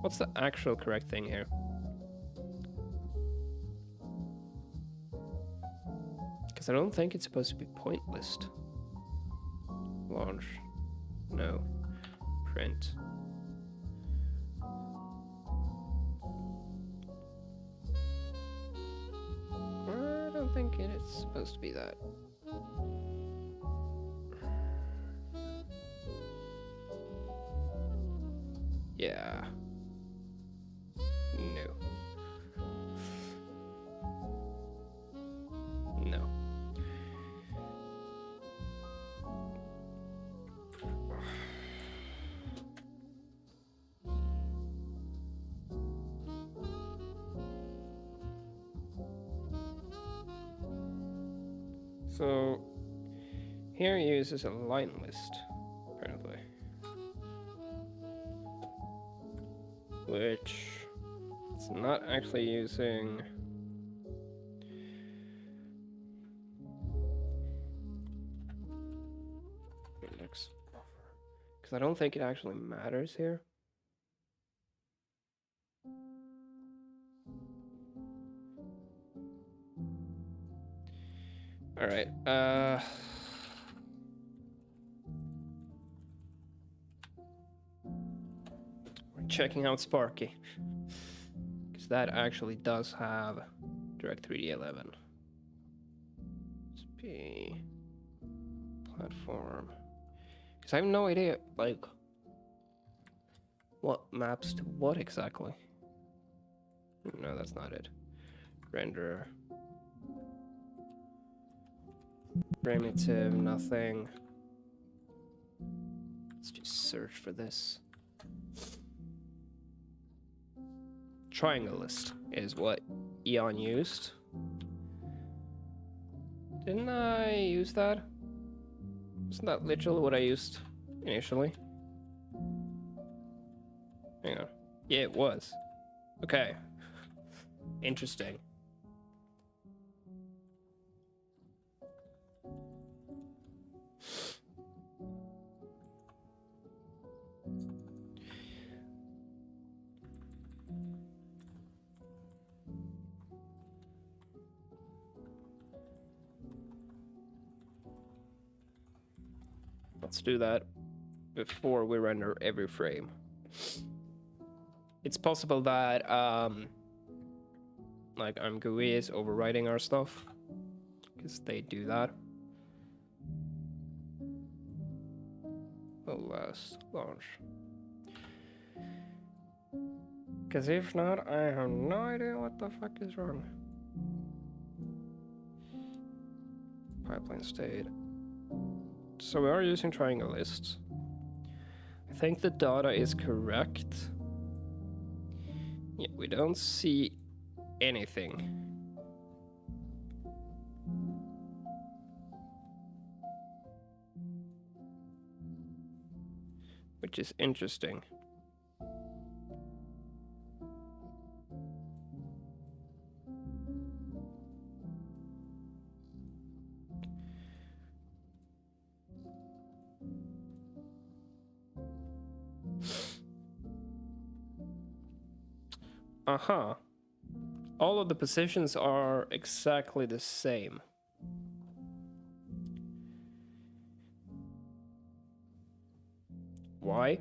What's the actual correct thing here? Because I don't think it's supposed to be point list. Launch. No. Print. I don't think it's supposed to be that. Yeah. No. No. So here it uses a line list, apparently. Which it's not actually using index buffer. Because I don't think it actually matters here. All right. We're checking out Sparky. Because that actually does have Direct3D 11. SP platform. Because I have no idea, like, What maps to what exactly? No, that's not it. Render. Primitive, nothing. Let's just search for this. Triangle list is what Eon used. Didn't I use that? Isn't that literally what I used initially? Hang on. Yeah, it was. Okay. Interesting. Let's do that before we render every frame. It's possible that like GUI is overwriting our stuff, because they do that. The last launch. Because if not, I have no idea what the fuck is wrong. Pipeline state. So we are using triangle lists. I think the data is correct. Yeah, we don't see anything. Which is interesting. Uh-huh. All of the positions are exactly the same. Why?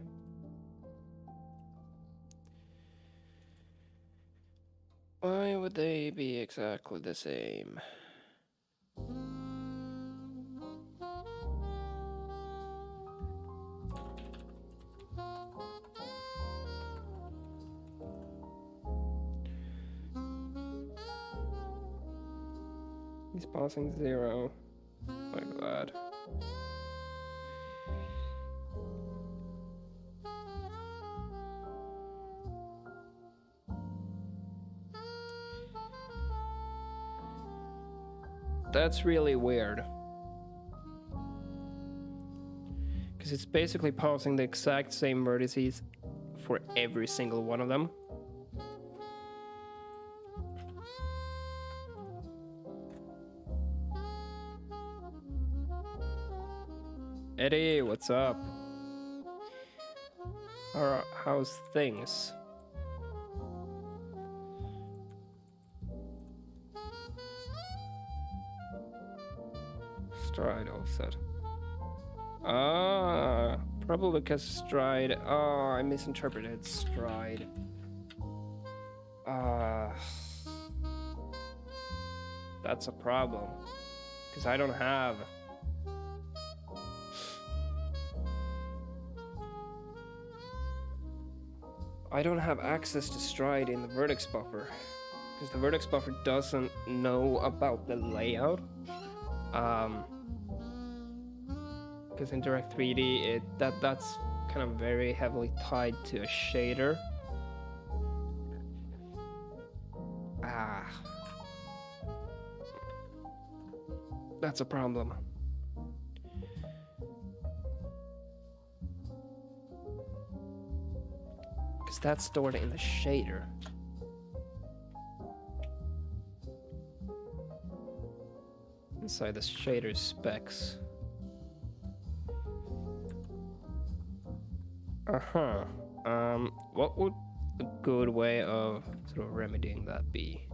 Why would they be exactly the same? He's passing 0. Like that. That's really weird. Because it's basically passing the exact same vertices for every single one of them. Eddie, what's up? How's things? Stride offset. Ah, probably because stride. Oh, I misinterpreted stride. That's a problem. Because I don't have. I don't have access to stride in the vertex buffer. Because the vertex buffer doesn't know about the layout. Because in Direct 3D, that's kind of very heavily tied to a shader. That's a problem. Because that's stored in the shader. Inside the shader specs. What would a good way of sort of remedying that be?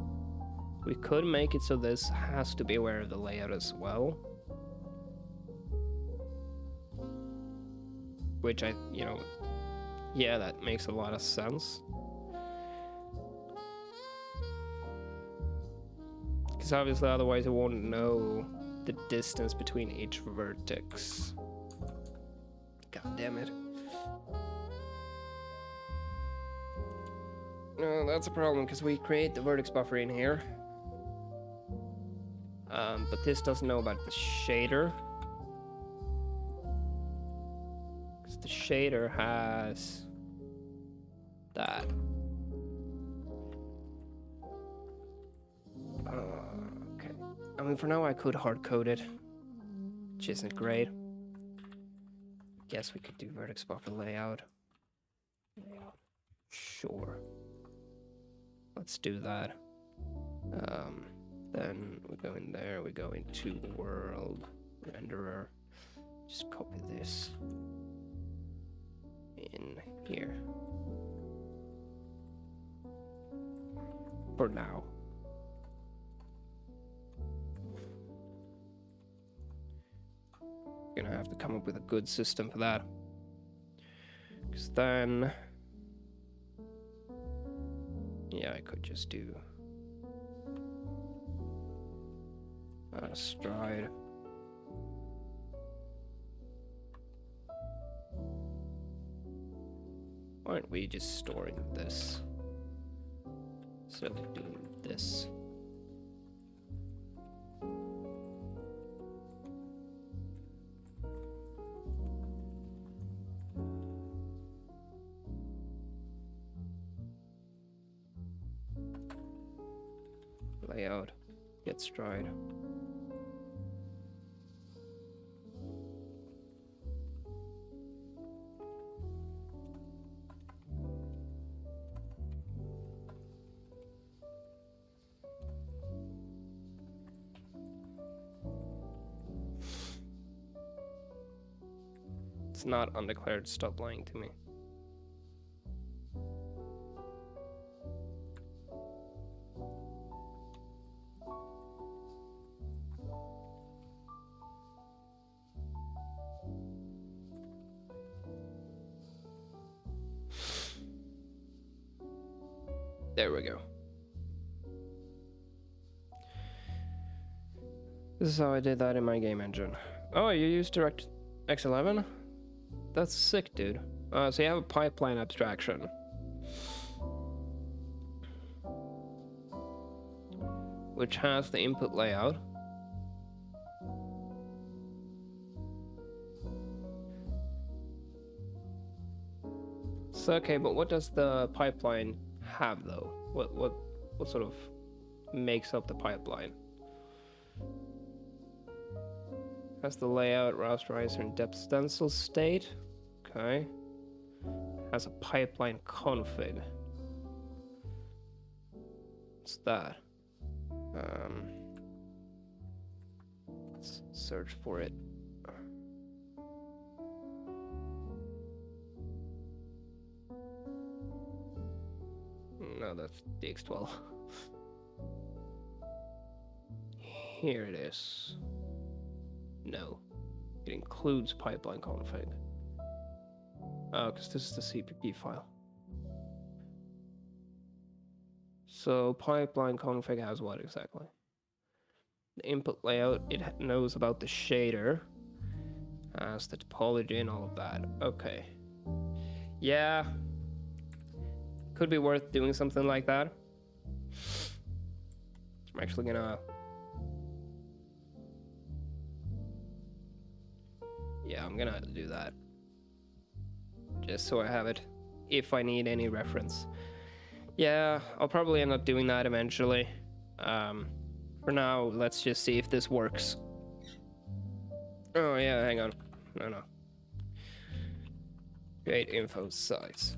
We could make it so this has to be aware of the layout as well. Which yeah, that makes a lot of sense. Because obviously otherwise it won't know the distance between each vertex. God damn it. No, that's a problem because we create the vertex buffer in here. But this doesn't know about the shader. Because the shader has that. Okay. I mean, for now I could hard code it, which isn't great. Guess we could do vertex buffer layout. Sure. Let's do that. Then we go in there, we go into world renderer. Just copy this in here. For now. Gonna have to come up with a good system for that. Because then... yeah, I could just do... stride. Why aren't we just storing this? So we're doing this. Layout, get stride. It's not undeclared, stop lying to me. There we go. This is how I did that in my game engine. Oh, you used DirectX 11? That's sick, dude. So you have a pipeline abstraction. Which has the input layout. So, okay, but what does the pipeline have, though? What sort of makes up the pipeline? Has the layout, rasterizer, and depth stencil state. Okay. Has a pipeline config. What's that? Let's search for it. No, that's DX12. Here it is. No. It includes pipeline config. Oh, because this is the CPP file. So pipeline config has what exactly? The input layout, it knows about the shader, has the topology and all of that. Okay. Yeah. Could be worth doing something like that. I'm actually gonna... yeah, I'm gonna do that. Just so I have it, if I need any reference. Yeah, I'll probably end up doing that eventually. For now, let's just see if this works. Oh yeah, hang on. No. Create info size.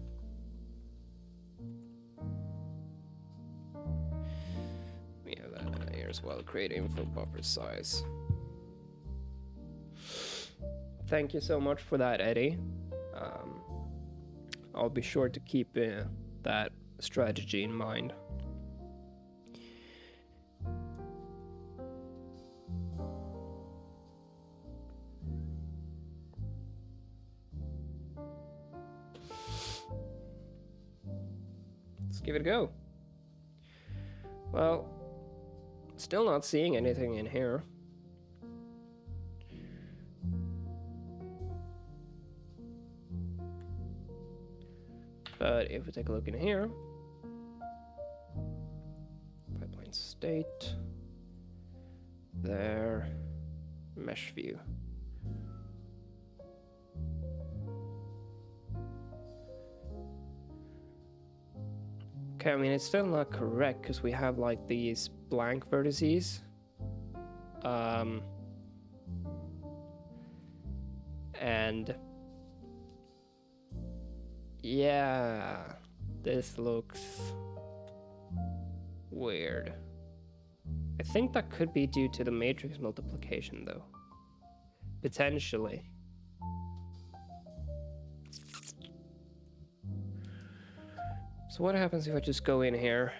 We have that here as well. Create info buffer size. Thank you so much for that, Eddie. I'll be sure to keep that strategy in mind. Let's give it a go. Well, still not seeing anything in here. But if we take a look in here, state. There. Mesh view. Okay, I mean, it's still not correct because we have like these blank vertices. And yeah, this looks weird. I think that could be due to the matrix multiplication though. Potentially. So what happens if I just go in here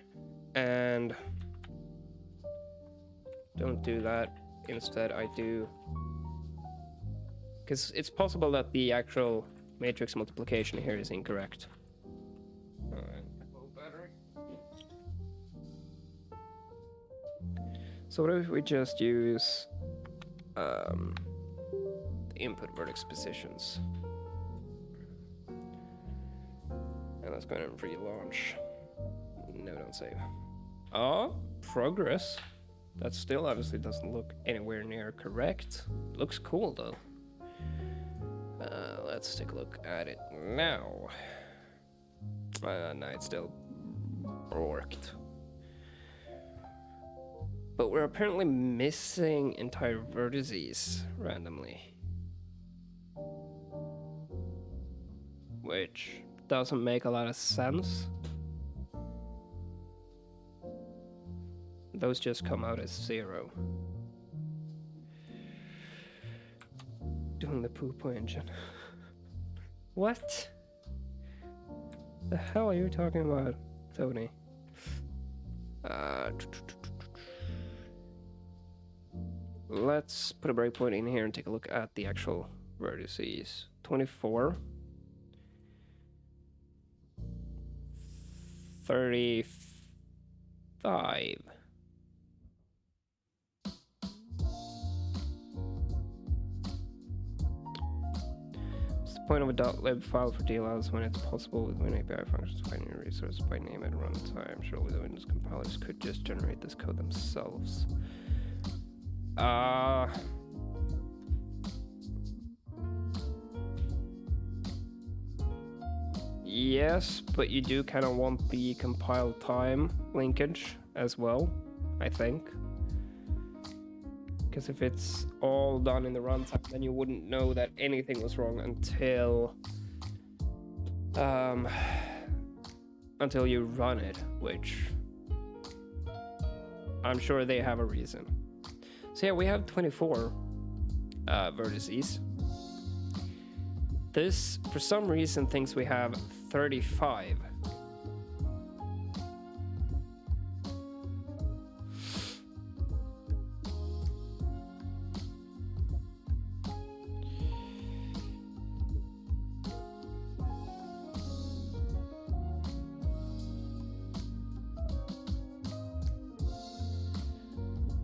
and don't do that? Instead I do, because it's possible that the actual matrix multiplication here is incorrect. So what if we just use the input vertex positions? And let's go ahead and relaunch. No, don't save. Oh, progress. That still obviously doesn't look anywhere near correct. Looks cool though. Let's take a look at it now. No, it's still worked. But we're apparently missing entire vertices randomly. Which doesn't make a lot of sense. Those just come out as 0. Doing the poop engine. What? The hell are you talking about, Tony? Let's put a breakpoint in here and take a look at the actual vertices. 24. 35. What's the point of a .lib file for DLLs when it's possible with Win API functions finding a resource by name at runtime? Surely the Windows compilers could just generate this code themselves. Yes, but you do kind of want the compile time linkage as well, I think. Because if it's all done in the runtime, then you wouldn't know that anything was wrong until you run it, which I'm sure they have a reason. So yeah, we have 24 vertices. This, for some reason, thinks we have 35.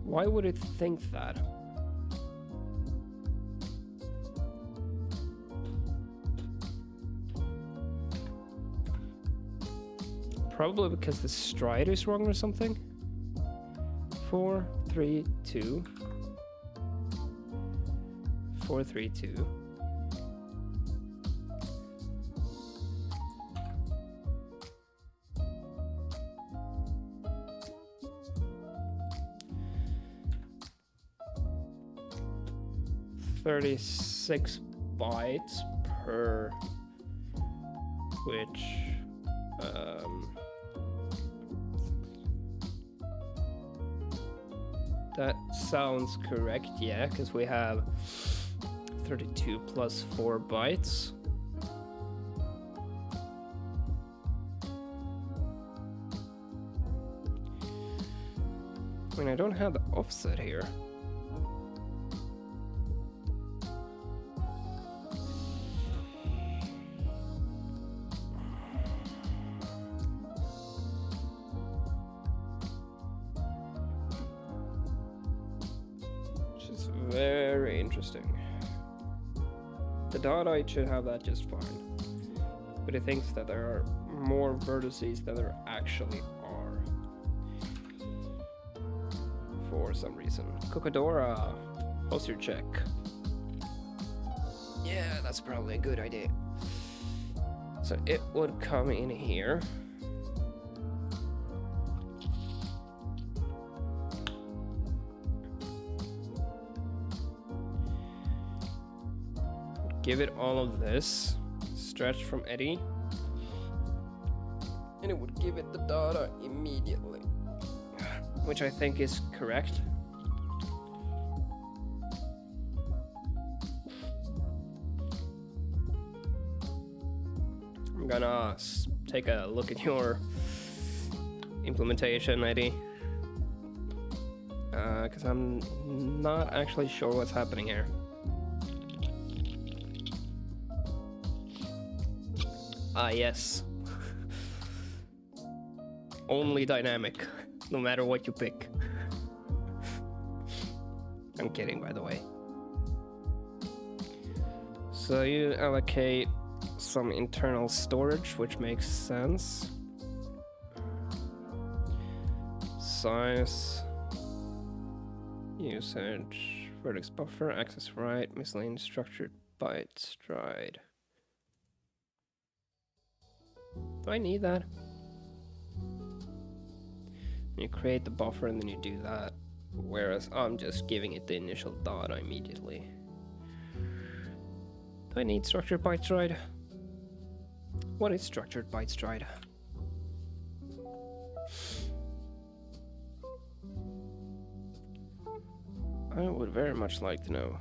Why would it think that? Probably because the stride is wrong or something. 4, 3, 2. 4, 3, 2. $36 per, which that sounds correct, yeah, because we have 32 plus 4 bytes. I mean, I don't have the offset here. Very interesting. The .ite should have that just fine, but it thinks that there are more vertices than there actually are. for some reason. Cocodora, posture check. Yeah, that's probably a good idea. So it would come in here. Give it all of this. Stretch from Eddie. And it would give it the data immediately. Which I think is correct. I'm gonna take a look at your implementation, Eddie. Because I'm not actually sure what's happening here. Ah, yes. Only dynamic, no matter what you pick. I'm kidding, by the way. So you allocate some internal storage, which makes sense. Size, usage, vertex buffer, access right, miscellaneous structured byte stride. Do I need that? You create the buffer and then you do that. Whereas I'm just giving it the initial data immediately. Do I need structured byte stride? What is structured byte stride? I would very much like to know.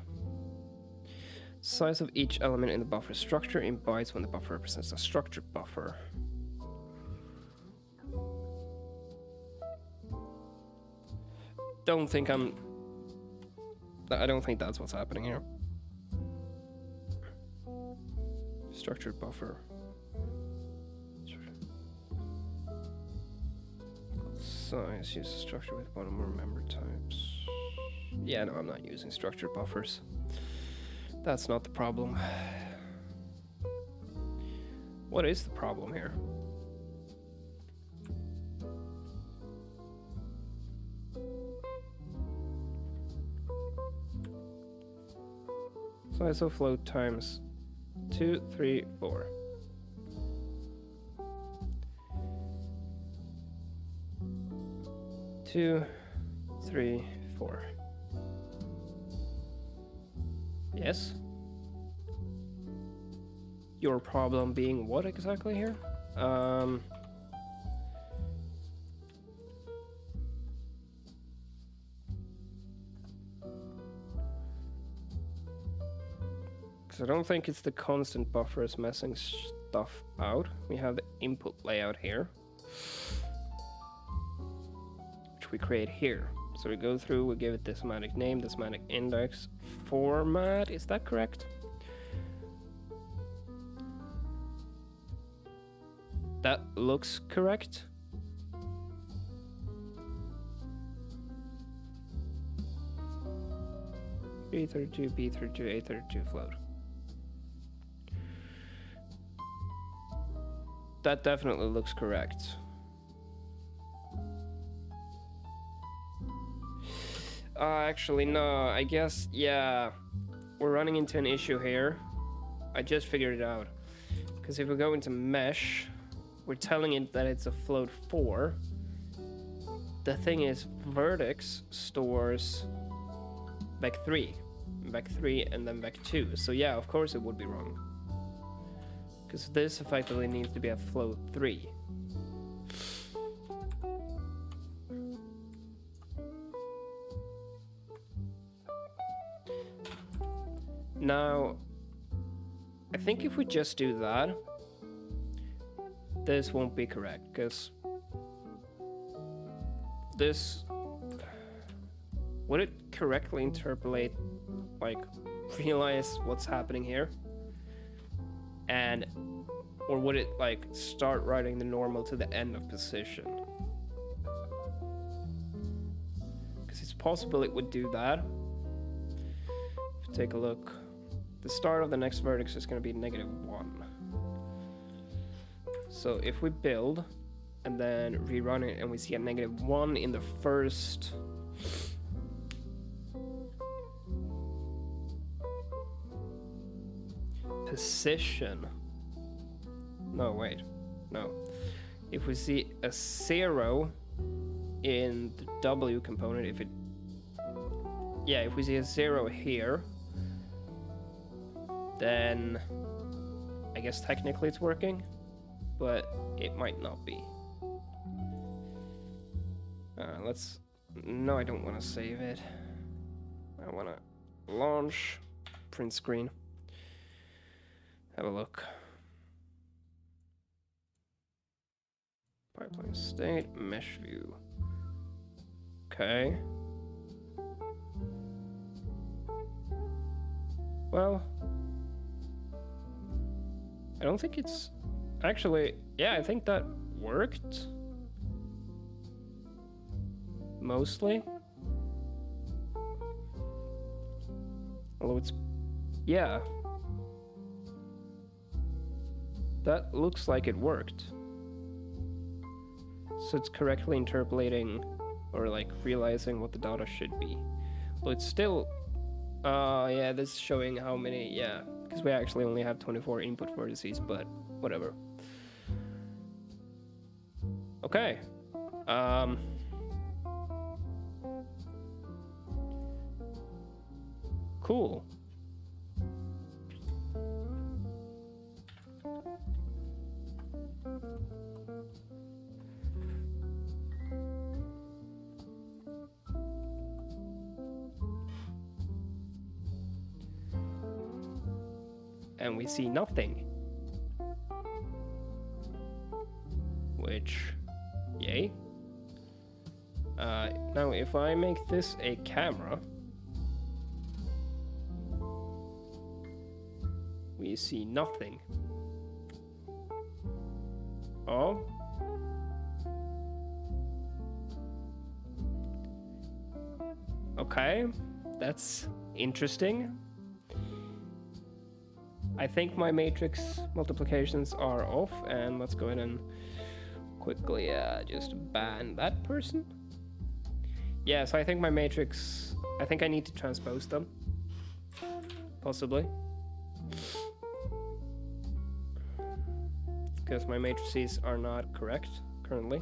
Size of each element in the buffer structure in bytes when the buffer represents a structured buffer. I don't think that's what's happening here. Structured buffer. Size, use the structure with bottom or member types. Yeah, no, I'm not using structured buffers. That's not the problem. What is the problem here? Size of float times 2, 3, 4. Two, 3, 4. Yes. Your problem being what exactly here? Because I don't think it's the constant buffer is messing stuff out. We have the input layout here, which we create here. So we go through, we give it the semantic name, the semantic index format. Is that correct? That looks correct. B32, B32, A32 float. That definitely looks correct. Actually, no, I guess, yeah. We're running into an issue here. I just figured it out. Because if we go into mesh, we're telling it that it's a float 4. The thing is, vertex stores vec 3, and then vec 2. So yeah, of course it would be wrong. Because this effectively needs to be a float 3. Now, I think if we just do that, this won't be correct, because this, would it correctly interpolate, like, realize what's happening here? And, or would it, like, start writing the normal to the end of position? Because it's possible it would do that. If you take a look, the start of the next vertex is going to be -1. So if we build and then rerun it and we see a -1 in the first precision. No, wait. No. If we see a 0 in the W component, if we see a 0 here, then I guess technically it's working, but it might not be. No, I don't want to save it. I want to launch, print screen. Have a look. Pipeline state, mesh view. Okay. Well, I don't think it's actually, yeah, I think that worked. Mostly. Although it's, yeah. That looks like it worked. So it's correctly interpolating or like realizing what the data should be. Well, it's still, yeah, this is showing how many, yeah, because we actually only have 24 input vertices, but whatever. Okay. Cool. And we see nothing. Which, yay. Now if I make this a camera, we see nothing. Oh. Okay, that's interesting. I think my matrix multiplications are off, and let's go ahead and quickly just ban that person. Yeah, so I think my matrix, I think I need to transpose them. Possibly. Because my matrices are not correct currently.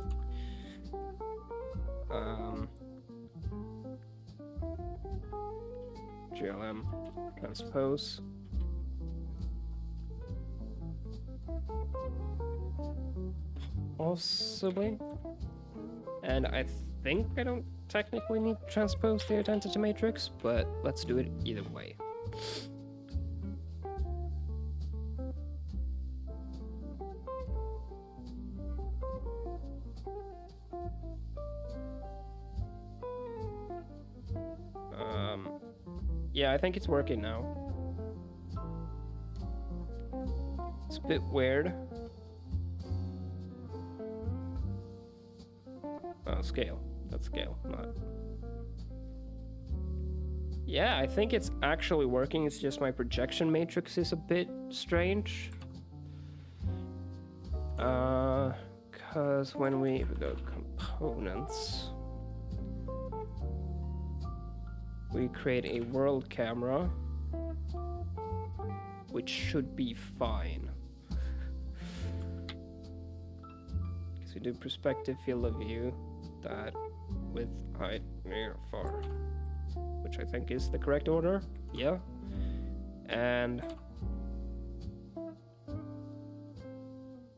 GLM transpose. Possibly. And I think I don't technically need to transpose the identity matrix, but let's do it either way. Yeah, I think it's working now. It's a bit weird. Oh, scale. That's scale, not... Yeah, I think it's actually working. It's just my projection matrix is a bit strange. Because when we go components, we create a world camera, which should be fine. Because we do perspective field of view, that width, height, near, far, which I think is the correct order. Yeah. And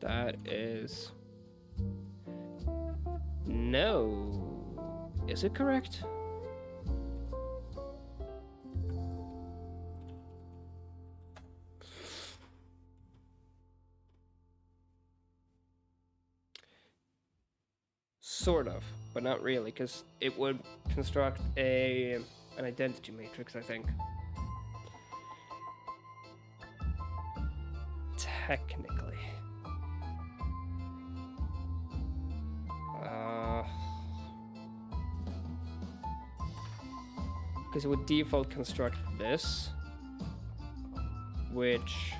that is... No. Is it correct? Sort of, but not really, because it would construct an identity matrix, I think. Technically. Because it would default construct this, which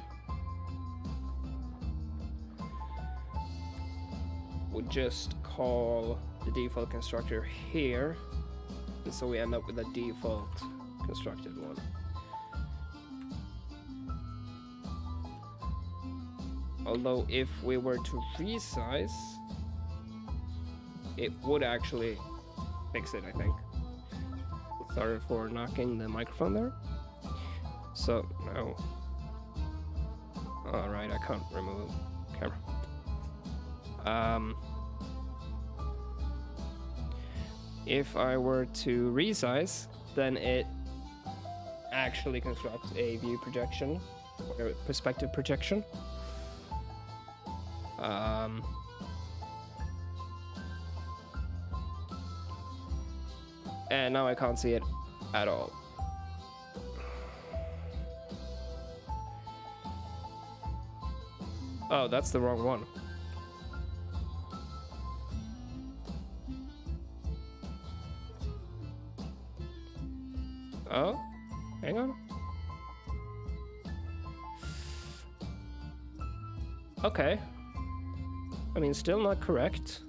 would just call the default constructor here, and so we end up with a default constructed one. Although if we were to resize, it would actually fix it, I think. Sorry for knocking the microphone there. So, no. Alright, I can't remove camera. If I were to resize, then it actually constructs a view projection, or a perspective projection. And now I can't see it at all. Oh, that's the wrong one. Oh, hang on. Okay. I mean, still not correct.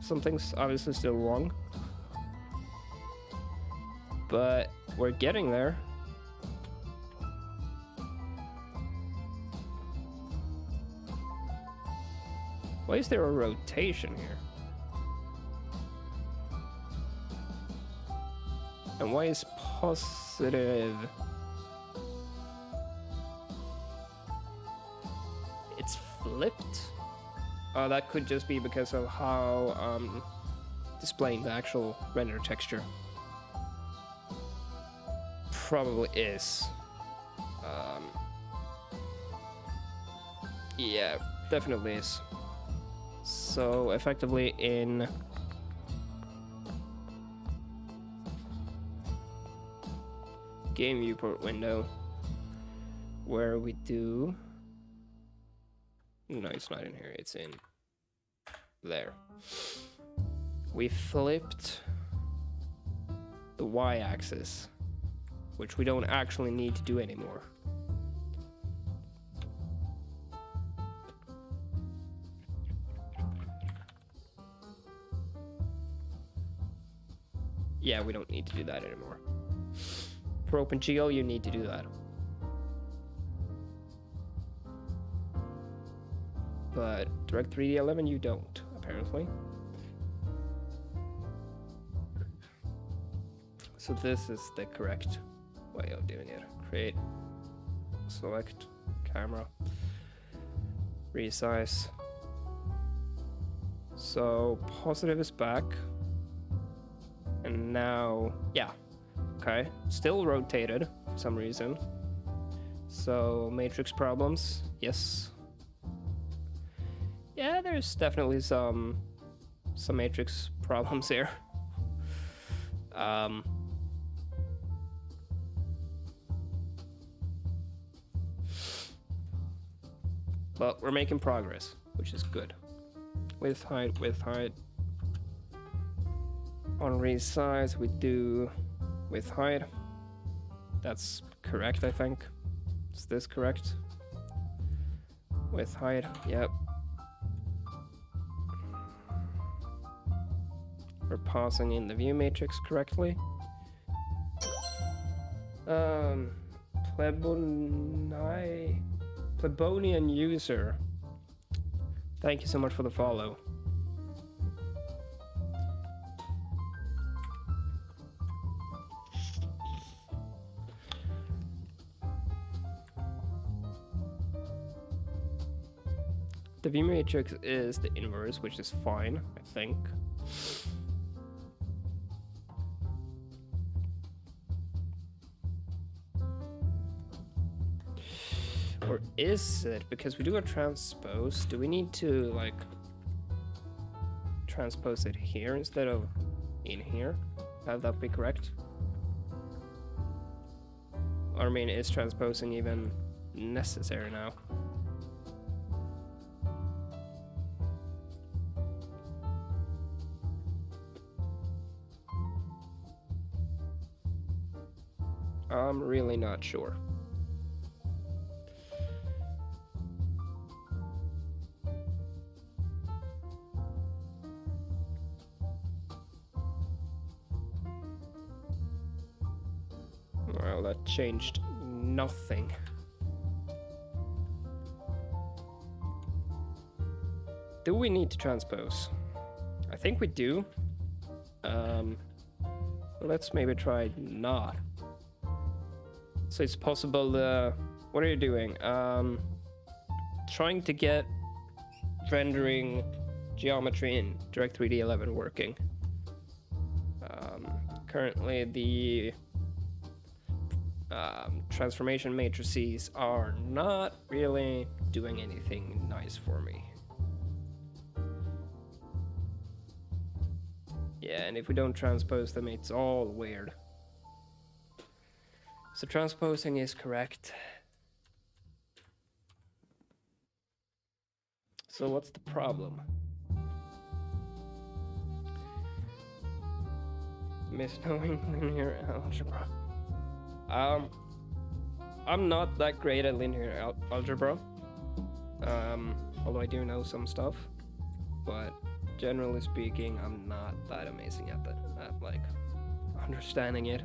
Something's obviously still wrong. But we're getting there. Why is there a rotation here? And why is positive? It's flipped? Oh, that could just be because of how displaying the actual render texture. Probably is. Yeah, definitely is. So effectively in game viewport window, where we do, no, it's not in here, it's in there. We flipped the y-axis, which we don't actually need to do anymore. Yeah, we don't need to do that anymore. For OpenGL, you need to do that. But Direct3D 11, you don't, apparently. So this is the correct way of doing it. Create, select, camera, resize. So positive is back. And now, yeah, okay, still rotated for some reason. So matrix problems, yes. Yeah, there's definitely some matrix problems here. But we're making progress, which is good. Width, height, width, height. On resize, we do width, height. That's correct, I think. Is this correct? Width, height, yep. We're passing in the view matrix correctly. Plebonian user. Thank you so much for the follow. The view matrix is the inverse, which is fine, I think. Or is it? Because we do a transpose. Do we need to, like, transpose it here instead of in here? Have that be correct? Or, I mean, is transposing even necessary now? I'm really not sure. Well, that changed nothing. Do we need to transpose? I think we do. Let's maybe try not. So it's possible. What are you doing? Trying to get rendering geometry in Direct3D 11 working. Currently, the transformation matrices are not really doing anything nice for me. Yeah, and if we don't transpose them, it's all weird. So transposing is correct. So what's the problem? Misknowing linear algebra. I'm not that great at linear algebra. Although I do know some stuff, but generally speaking, I'm not that amazing at like understanding it.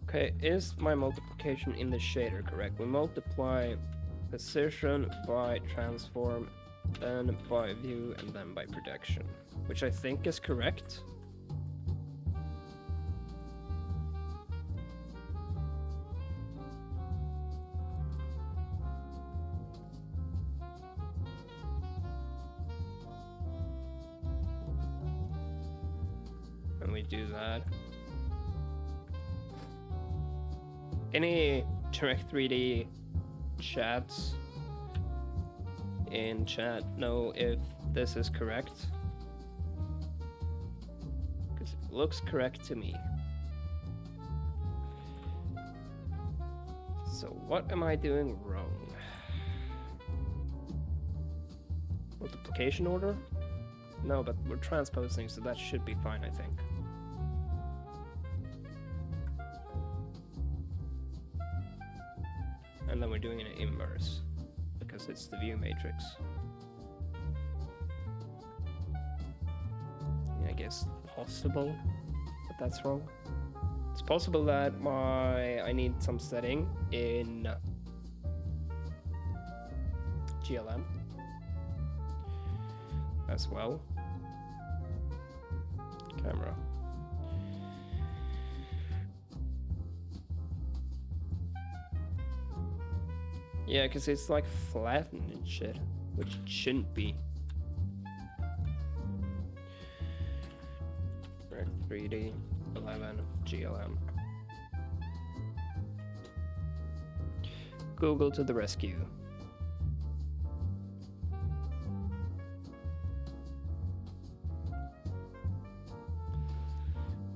Okay, is my multiplication in the shader correct? We multiply position by transform, then by view, and then by projection, which I think is correct. And we do that. Any Direct3D chats in chat know if this is correct? Because it looks correct to me. So what am I doing wrong? Multiplication order? No, but we're transposing, so that should be fine, I think. And then we're doing an inverse because it's the view matrix. I guess possible that that's wrong. It's possible that I need some setting in GLM as well. Camera. Yeah, because it's like flattened and shit, which it shouldn't be. Direct3D 11 GLM. Google to the rescue.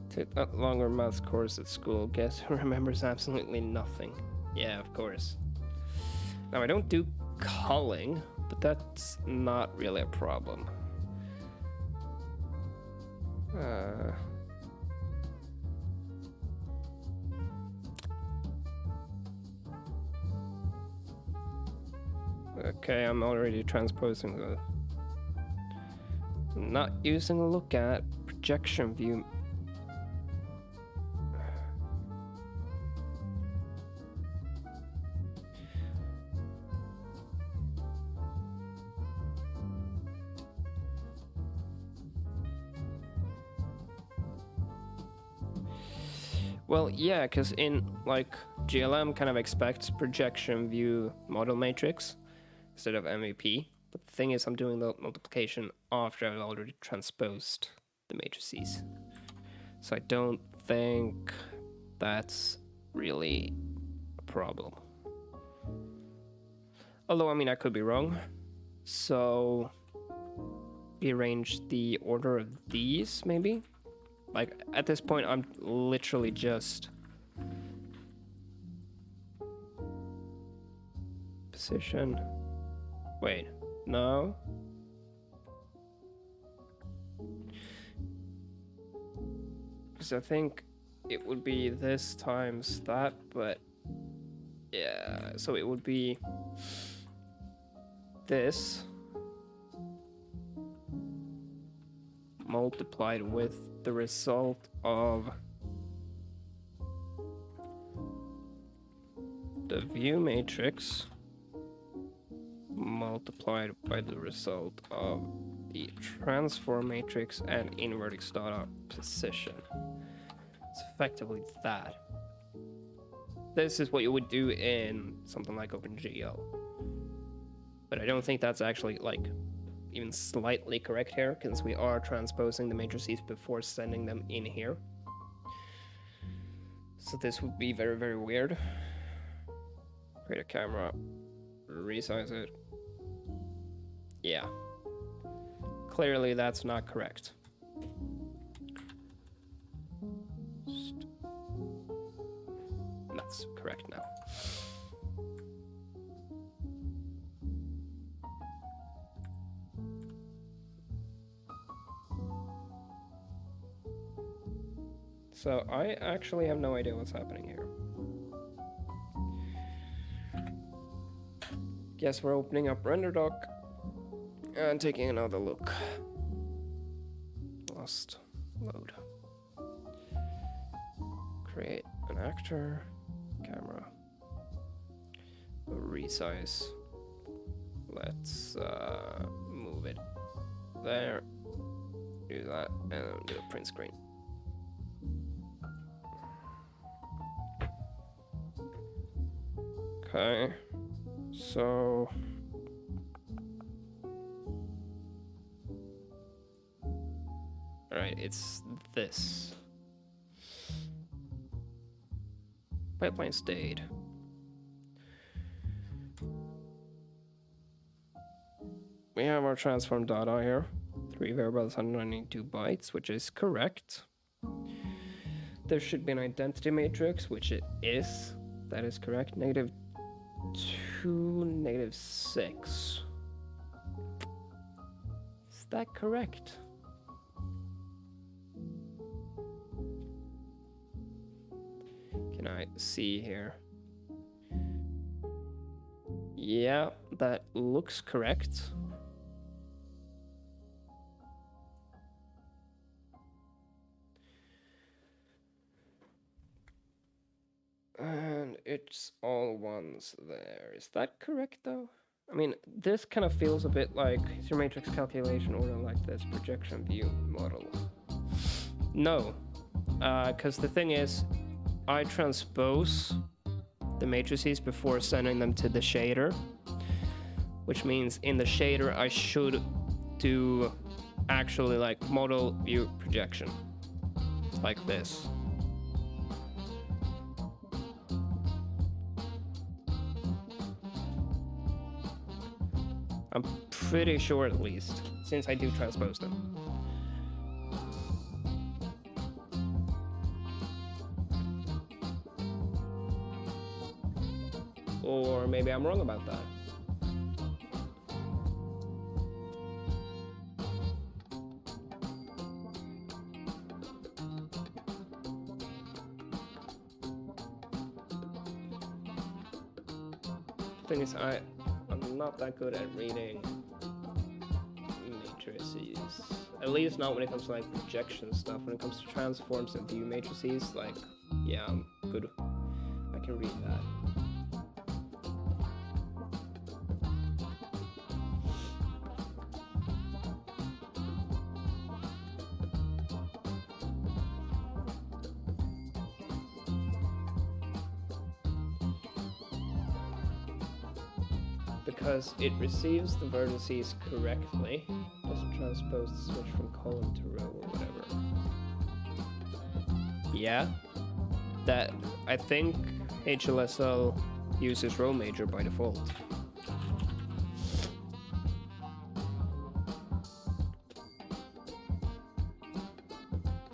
Took that longer math course at school. Guess who remembers absolutely nothing? Yeah, of course. Now, I don't do culling, but that's not really a problem. Okay, I'm already transposing the... Not using a look at projection view. Well, yeah, because in like GLM kind of expects projection view model matrix instead of MEP. But the thing is, I'm doing the multiplication after I've already transposed the matrices. So I don't think that's really a problem. Although, I mean, I could be wrong. So rearrange the order of these, maybe? Like, at this point, I'm literally just... Position... Wait, no? Because I think it would be this times that, but... Yeah, so it would be this multiplied with the result of the view matrix multiplied by the result of the transform matrix and invertex data position. It's effectively that. This is what you would do in something like OpenGL. But I don't think that's actually like even slightly correct here, because we are transposing the matrices before sending them in here. So this would be very, very weird. Create a camera, resize it. Yeah. Clearly that's not correct. That's correct now. So I actually have no idea what's happening here. Guess we're opening up RenderDoc and taking another look. Lost load. Create an actor, camera, resize. Let's move it there. Do that and do a print screen. Okay, so all right, it's this. Pipeline stayed. We have our transform data here. 3 variables, 192 bytes, which is correct. There should be an identity matrix, which it is. That is correct. -2, -6. Is that correct? Can I see here? Yeah, that looks correct. And it's all ones there. Is that correct though? I mean, this kind of feels a bit like your matrix calculation order like this projection view model. No, because the thing is, I transpose the matrices before sending them to the shader, which means in the shader I should do actually like model view projection, like this. I'm pretty sure at least, since I do transpose them. Or maybe I'm wrong about that. The thing is, I'm not that good at reading matrices. At least not when it comes to like projection stuff. When it comes to transforms and view matrices, like, yeah, I'm good. I can read that. Because it receives the vertices correctly, doesn't transpose the switch from column to row or whatever. Yeah, that I think HLSL uses row major by default.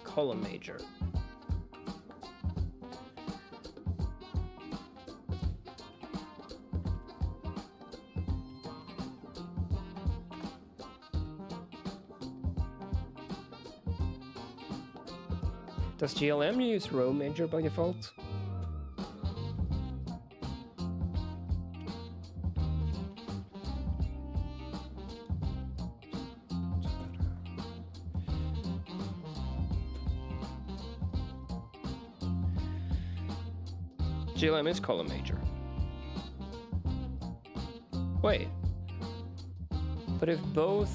Column major. Does GLM use row major by default? GLM is column major. Wait. But if both...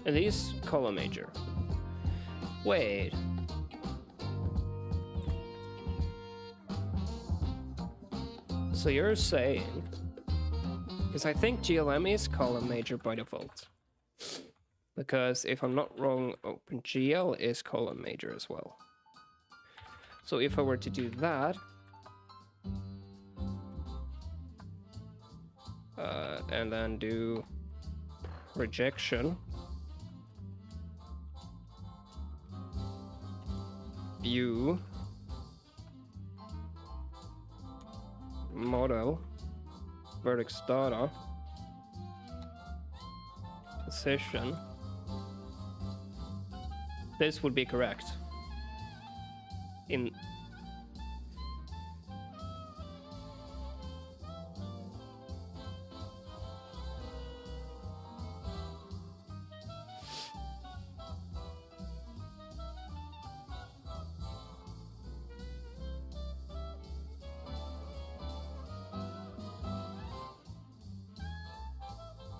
At least column major. Wait. So you're saying... Because I think GLM is column major by default. Because if I'm not wrong, OpenGL is column major as well. So if I were to do that... and then do projection, view, model, vertex data, position, this would be correct. In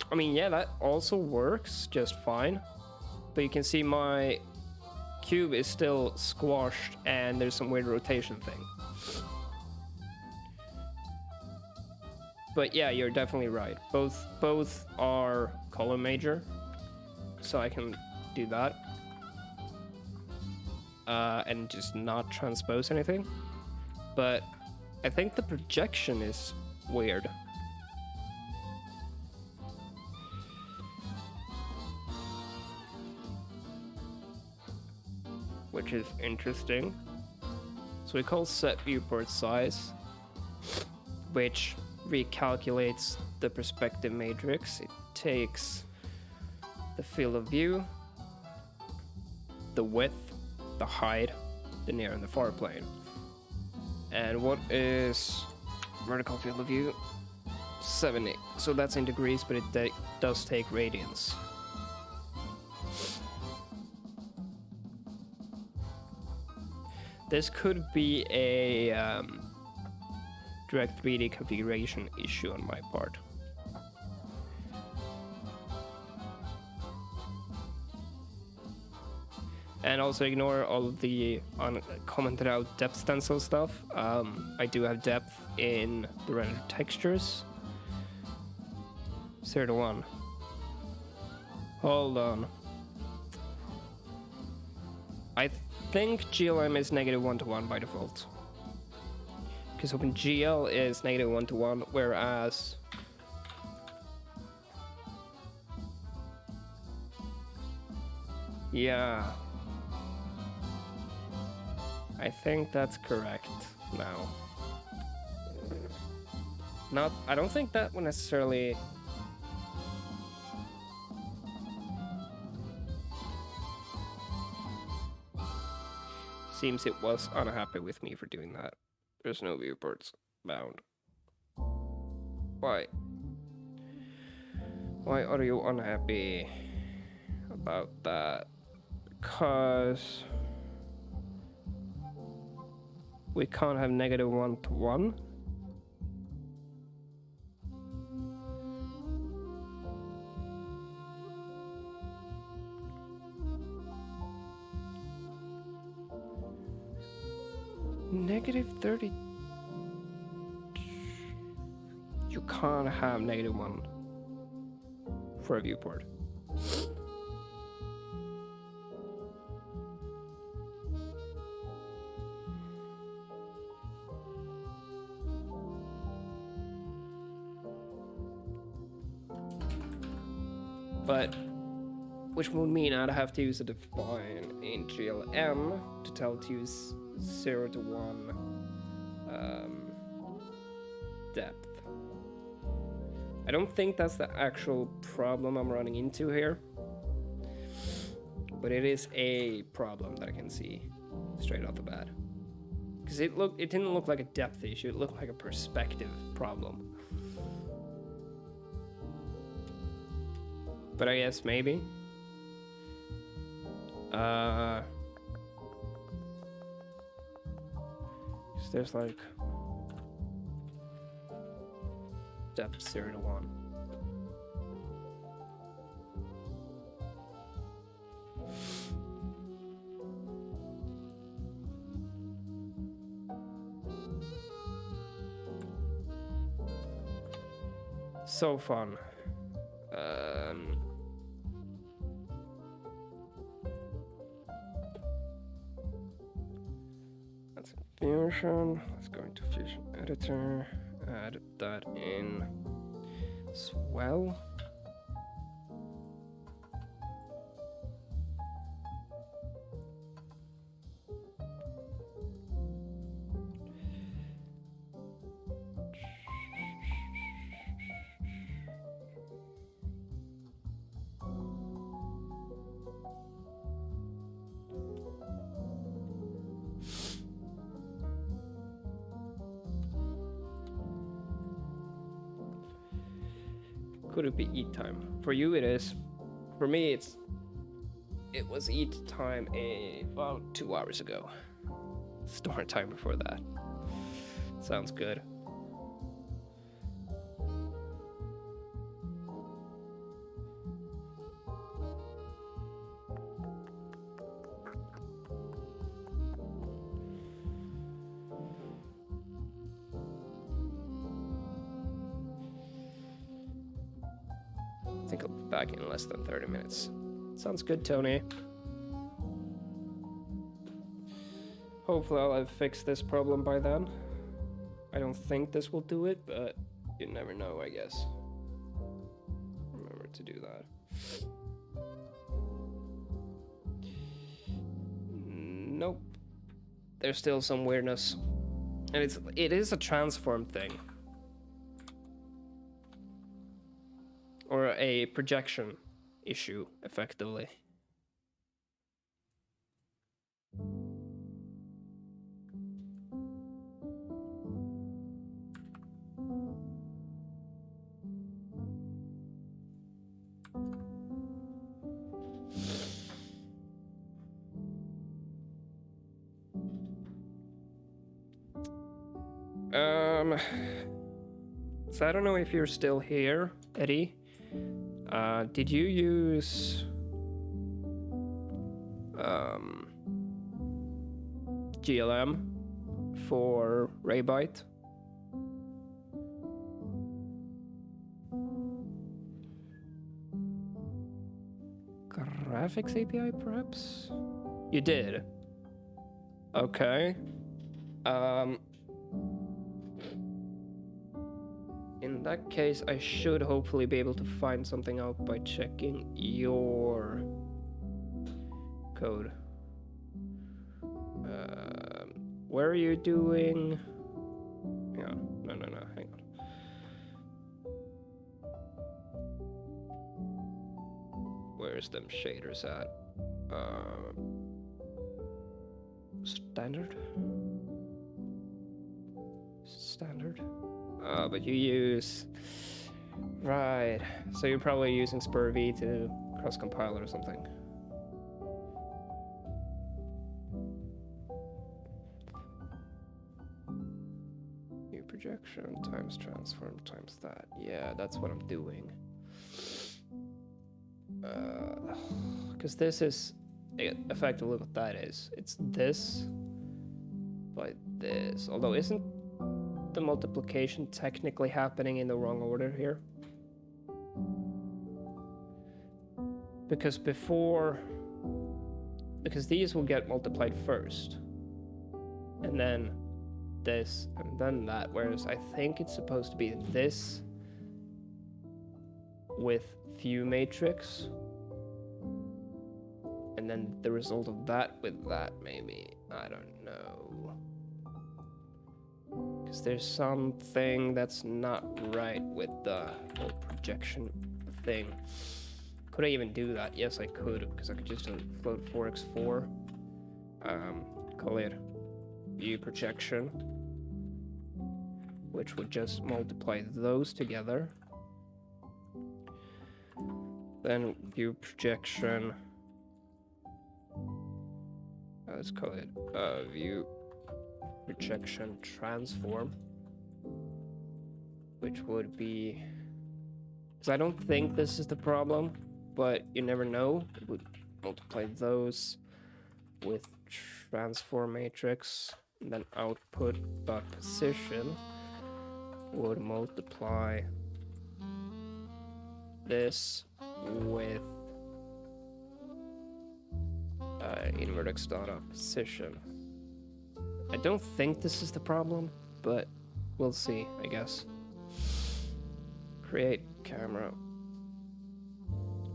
I mean, yeah, that also works just fine. But you can see my cube is still squashed and there's some weird rotation thing. But yeah, you're definitely right. Both are column major. So I can do that. And just not transpose anything. But I think the projection is weird. Which is interesting. So we call set viewport size, which recalculates the perspective matrix. It takes the field of view, the width, the height, the near and the far plane. And what is vertical field of view? 70. So that's in degrees, but it does take radians. This could be a direct 3D configuration issue on my part. And also ignore all of the uncommented out depth stencil stuff. I do have depth in the render textures. 0 to 1. Hold on. I think GLM is -1 to 1 by default. Because OpenGL is -1 to 1, whereas yeah, I think that's correct now. I don't think that would necessarily. Seems it was unhappy with me for doing that. There's no viewports bound. Why? Why are you unhappy about that? Because we can't have -1 to 1. -30. You can't have -1 for a viewport. But which would mean I'd have to use a define in GLM to tell it to use 0 to 1 depth. I don't think that's the actual problem I'm running into here, but it is a problem that I can see straight off the bat. Because it didn't look like a depth issue, it looked like a perspective problem. But I guess maybe. 'Cause there's like step 0 to 1. So fun. That's Fusion. Let's go into Fusion Editor. Add that in as well. Could it be eat time? For you it is. For me it was eat time about 2 hours ago. Start time before that. Sounds good. I think I'll be back in less than 30 minutes. Sounds good, Tony. Hopefully I'll have fixed this problem by then. I don't think this will do it, but you never know, I guess. Remember to do that. Nope. There's still some weirdness. And it is a transform thing. Or a projection issue, effectively. So I don't know if you're still here, Eddie. Did you use GLM for Raybyte? Graphics API, perhaps? You did? Okay. In that case, I should hopefully be able to find something out by checking your code. Where are you doing? Yeah, no, hang on. Where's them shaders at? Standard? Standard? But you use... Right. So you're probably using SpurV to cross-compile or something. New projection times transform times that. Yeah, that's what I'm doing. Because this is effectively what that is. It's this by this. Although isn't the multiplication technically happening in the wrong order here? Because these will get multiplied first, and then this, and then that, whereas I think it's supposed to be this with few matrix, and then the result of that with that, maybe. I don't know. Because there's something that's not right with the whole projection thing. Could I even do that? Yes, I could, because I could just float 4x4. Call it view projection, which would just multiply those together. Then view projection let's call it view projection transform, which would be, because I don't think this is the problem, but you never know. It would multiply those with transform matrix, and then output dot position would multiply this with invertex dot position. I don't think this is the problem, but we'll see, I guess. Create camera.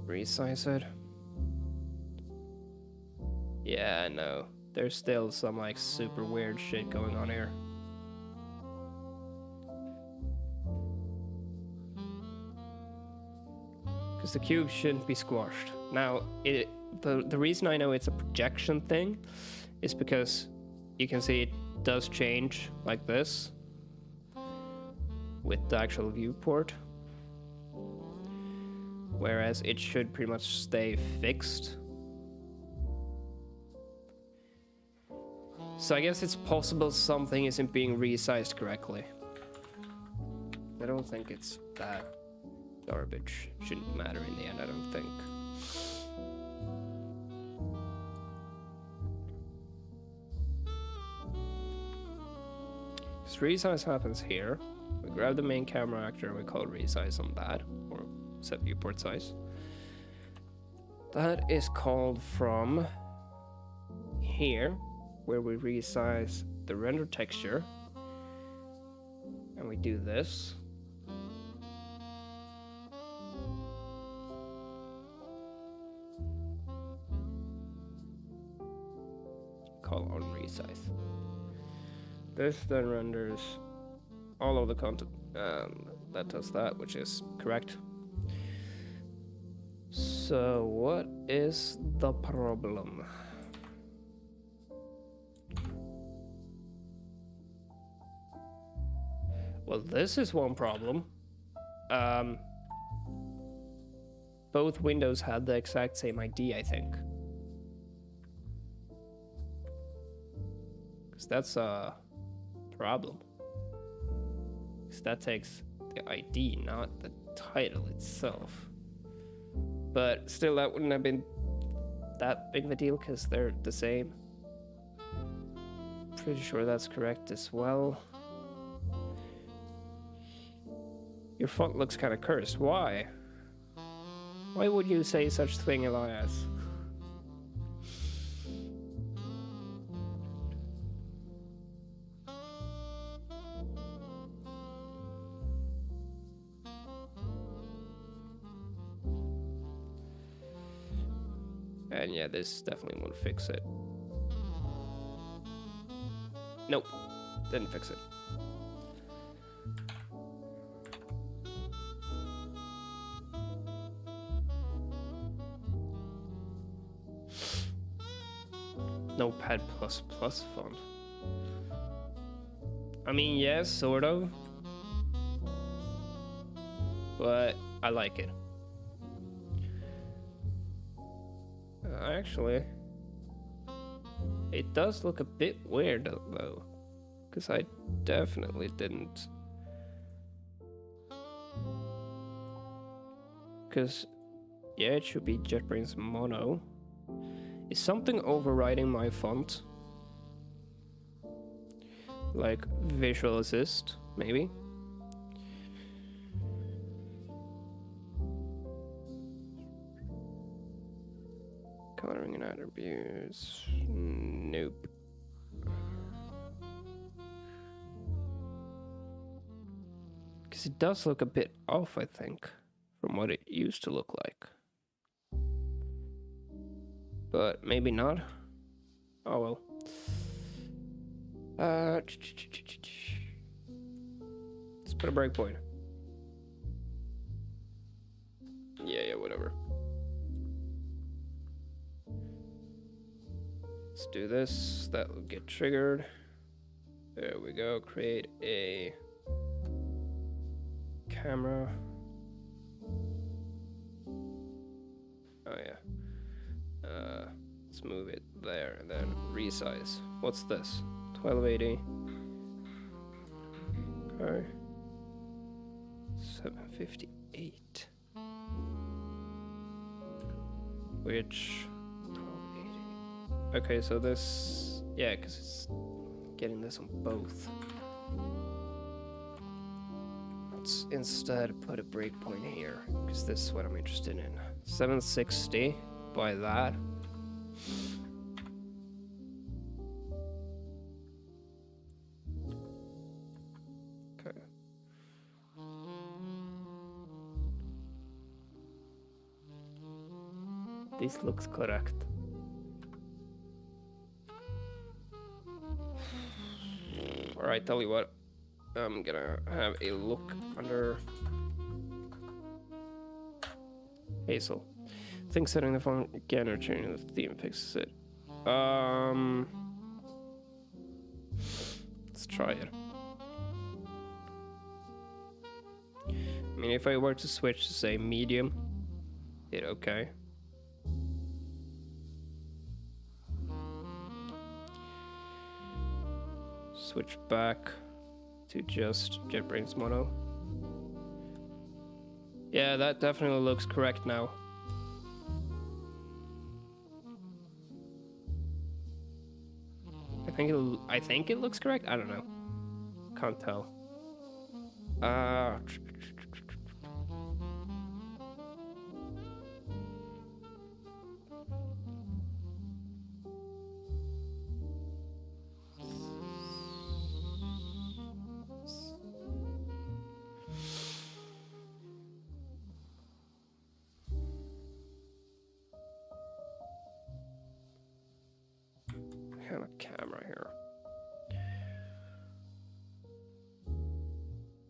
Resize it. Yeah, no. There's still some like super weird shit going on here. Because the cube shouldn't be squashed. Now, the reason I know it's a projection thing is because you can see it does change like this with the actual viewport, whereas it should pretty much stay fixed. So I guess it's possible something isn't being resized correctly. I don't think it's that garbage. Shouldn't matter in the end, I don't think. This resize happens here. We grab the main camera actor and we call resize on that, or set viewport size. That is called from here, where we resize the render texture, and we do this. Call on resize. This then renders all of the content, that does that, which is correct. So what is the problem? Well, this is one problem. Both windows had the exact same ID, I think. Because that's a problem. Because that takes the ID, not the title itself. But still, that wouldn't have been that big of a deal because they're the same. Pretty sure that's correct as well. Your font looks kind of cursed. Why? Why would you say such thing, Elias? And yeah, this definitely won't fix it. Nope, didn't fix it. Notepad++ font. I mean, yes, sort of. But I like it. Actually, it does look a bit weird though, because I definitely didn't. Because, yeah, it should be JetBrains Mono. Is something overriding my font? Like Visual Assist, maybe? Coloring and attributes. Nope. Because it does look a bit off, I think, from what it used to look like. But maybe not. Oh well. Let's put a breakpoint. Yeah, whatever. Let's do this. That will get triggered. There we go. Create a camera. Oh yeah. Let's move it there, and then resize. What's this? 1280. Okay. 758. Which 1280. Okay, so this, yeah, because it's getting this on both. Let's instead put a breakpoint here, because this is what I'm interested in. 760 by that. Okay. This looks correct. Alright, tell you what. I'm gonna have a look under Hazel. I think setting the phone again or changing the theme fixes it. Let's try it. I mean, if I were to switch to say medium, hit OK. Switch back to just JetBrains Mono. Yeah, that definitely looks correct now. I think it looks correct. I don't know. Can't tell. I have a camera here.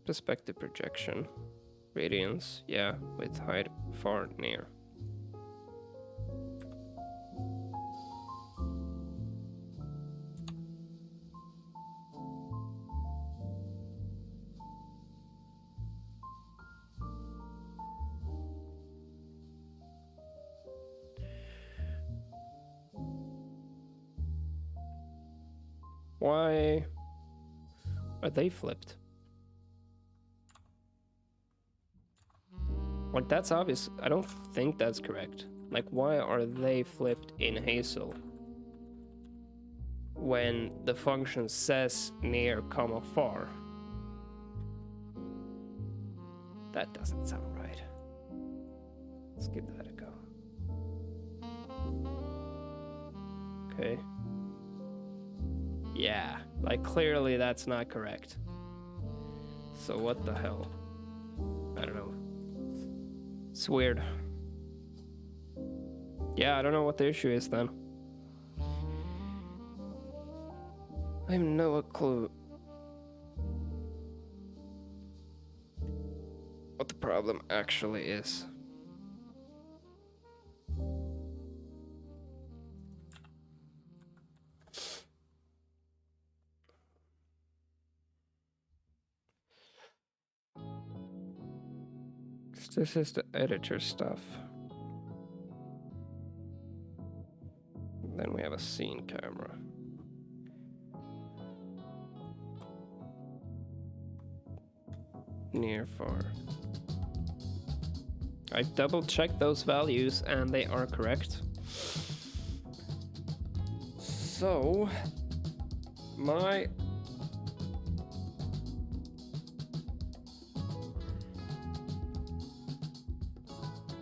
Perspective projection. Radiance, yeah, with height far near. Why are they flipped? Like, that's obvious. I don't think that's correct. Like, why are they flipped in Hazel when the function says near, comma, far? That doesn't sound right. Let's give that a go. Okay. Yeah, like clearly that's not correct. So what the hell? I don't know. It's weird. Yeah, I don't know what the issue is then. I have no clue what the problem actually is. This is the editor stuff. Then we have a scene camera. Near, far. I double checked those values and they are correct. So, my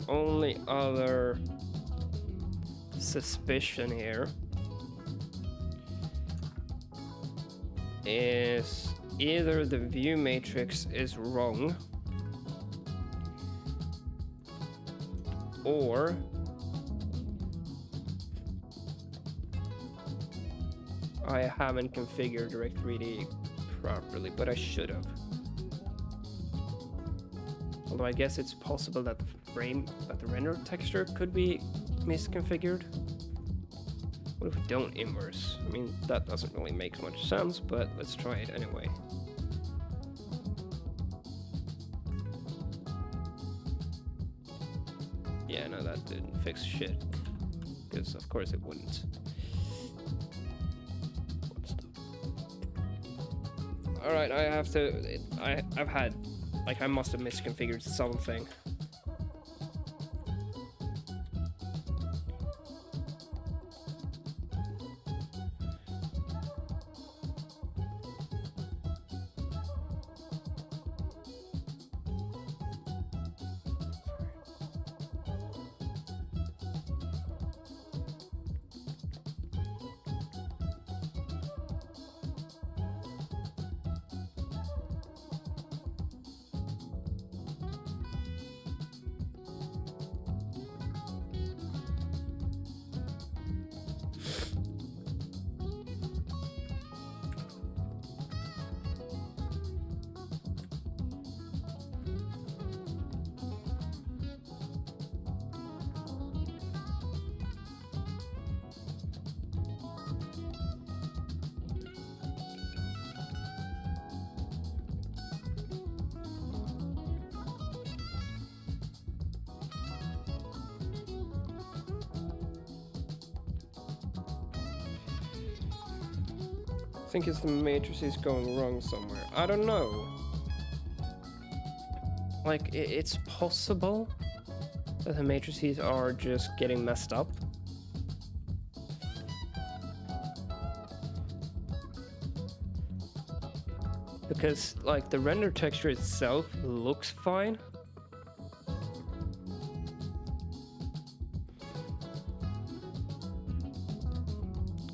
only other suspicion here is either the view matrix is wrong or I haven't configured Direct3D properly, but I should have. Although I guess it's possible that the render texture could be misconfigured. What if we don't inverse? I mean, that doesn't really make much sense, but let's try it anyway. Yeah, no, that didn't fix shit. Because of course it wouldn't. All right, I have to. I've had, like, I must have misconfigured something. I think it's the matrices going wrong somewhere. I don't know. Like, it's possible that the matrices are just getting messed up. Because, like, the render texture itself looks fine.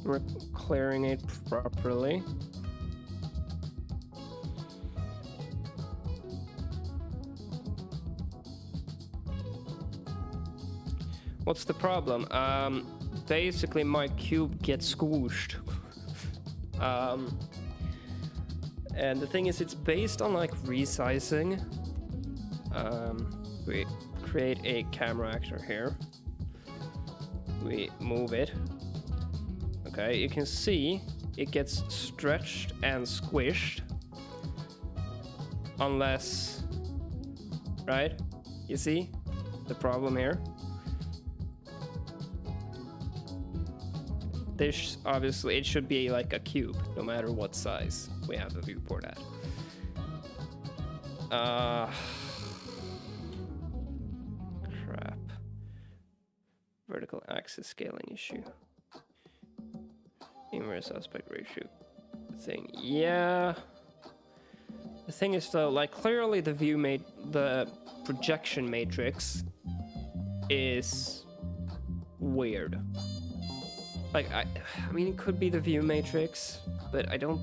We're clearing it properly. What's the problem? Basically my cube gets squished. And the thing is, it's based on like resizing. We create a camera actor here. We move it. Okay, you can see it gets stretched and squished. Unless, right? You see the problem here? This obviously, it should be like a cube, no matter what size we have the viewport at. Crap. Vertical axis scaling issue. Inverse aspect ratio thing. Yeah. The thing is though, like clearly the projection matrix is weird. Like I mean it could be the view matrix, but I don't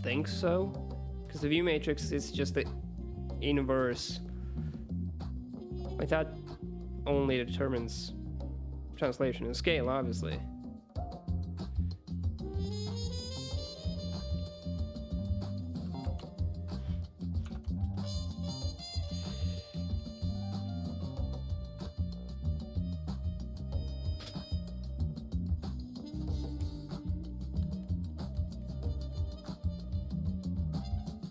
think so. Because the view matrix is just the inverse. Like that only determines translation and scale, obviously.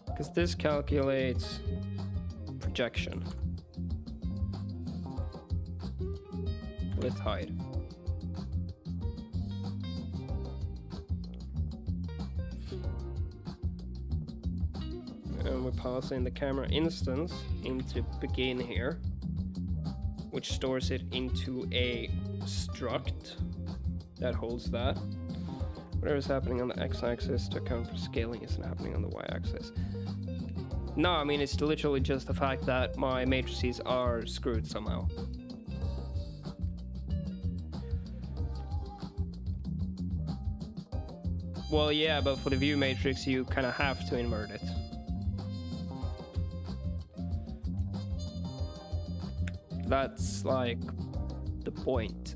Because this calculates projection with height. And we're passing the camera instance into begin here, which stores it into a struct that holds that. Whatever's happening on the x-axis to account for scaling isn't happening on the y-axis. No, I mean, it's literally just the fact that my matrices are screwed somehow. Well, yeah, but for the view matrix, you kind of have to invert it. That's like the point.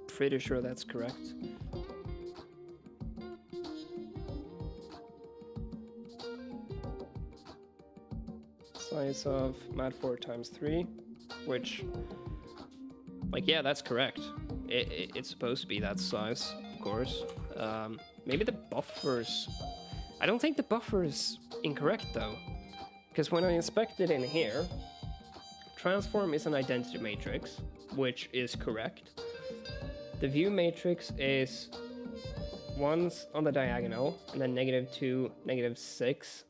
Pretty sure that's correct. size of mat4 times 3, which, like, yeah, that's correct. It's supposed to be that size, of course. Maybe the buffers. I don't think the buffer is incorrect though, because when I inspect it in here, transform is an identity matrix, which is correct. The view matrix is ones on the diagonal, and then -2, -6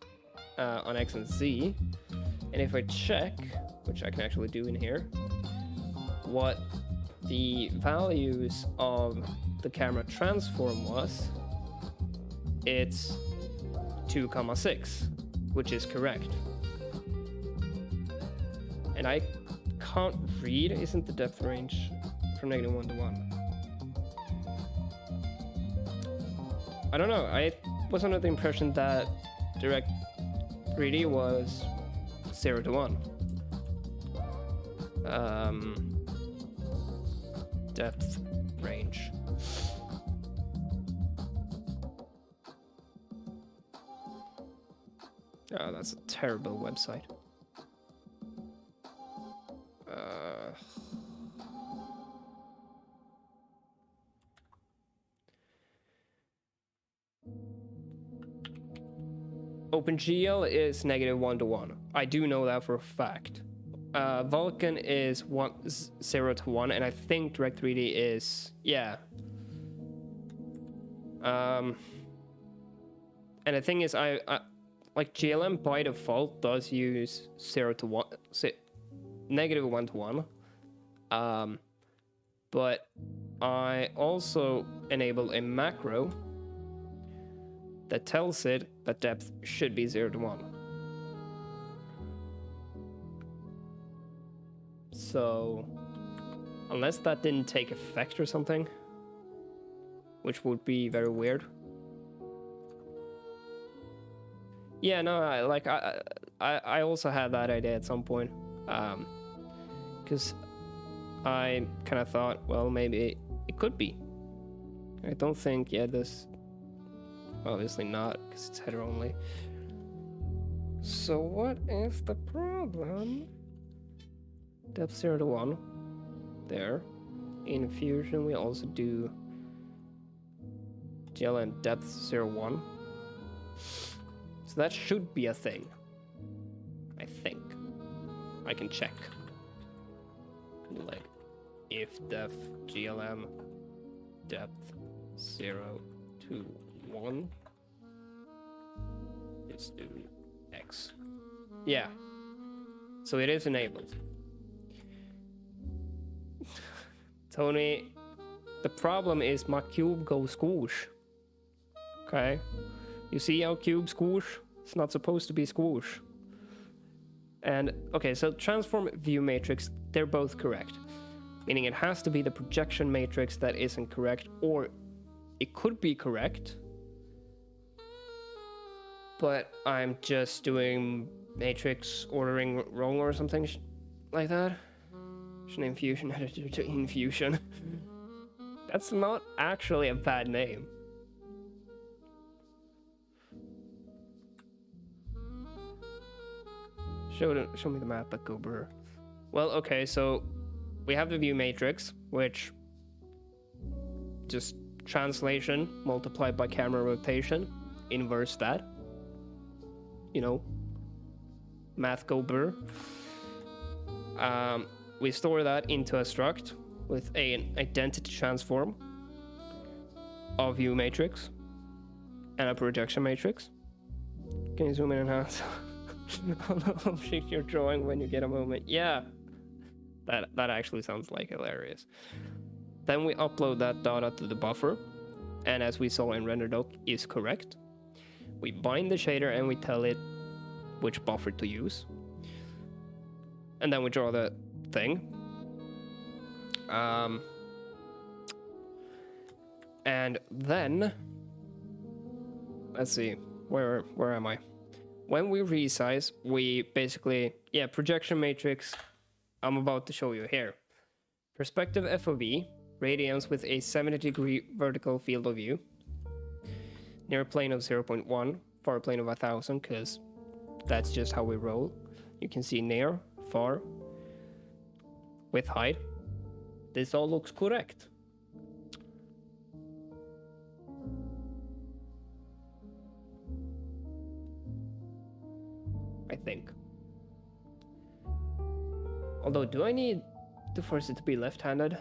on X and Z. And if I check, which I can actually do in here, what the values of the camera transform was, it's 2,6, which is correct. And I can't read, isn't the depth range from -1 to 1? I don't know, I was under the impression that Direct 3D was 0 to 1. Depth range. Oh, that's a terrible website. OpenGL is -1 to 1. I do know that for a fact. Vulkan is 0 to 1, and I think Direct3D is, yeah. And the thing is, I like GLM by default does use 0 to 1, -1 to 1. But I also enable a macro that tells it that depth should be 0 to 1. So, unless that didn't take effect or something, which would be very weird. Yeah, no, I also had that idea at some point, because I kind of thought, well, maybe it could be. I don't think, yeah, this, obviously not, because it's header only. So what is the problem? Depth 0 to 1, there. In Fusion, we also do GLM depth 0, 1. So that should be a thing, I think. I can check. Like, if def GLM depth 0 to 1 is do X. Yeah. So it is enabled. Tony, the problem is my cube goes squoosh. Okay? You see how cube squoosh? It's not supposed to be squoosh. And, okay, so transform view matrix, they're both correct. Meaning it has to be the projection matrix that isn't correct, or it could be correct, but I'm just doing matrix ordering wrong or something like that. Should name Fusion editor to Infusion. That's not actually a bad name. Show me the map at Gober. Well, okay, so we have the view matrix, which just translation multiplied by camera rotation, inverse that. You know, math Gober. We store that into a struct with an identity transform of view matrix and a projection matrix. Can you zoom in and out? Object you're drawing when you get a moment. Yeah, that actually sounds like hilarious. Then we upload that data to the buffer, and as we saw in RenderDoc is correct. We bind the shader and we tell it which buffer to use, and then we draw the thing. And then let's see, where am I? When we resize, we basically, yeah, projection matrix I'm about to show you here. Perspective FOV, radians with a 70-degree vertical field of view. Near plane of 0.1, far plane of 1000, because that's just how we roll. You can see near, far, with height. This all looks correct. I think. Although, do I need to force it to be left-handed?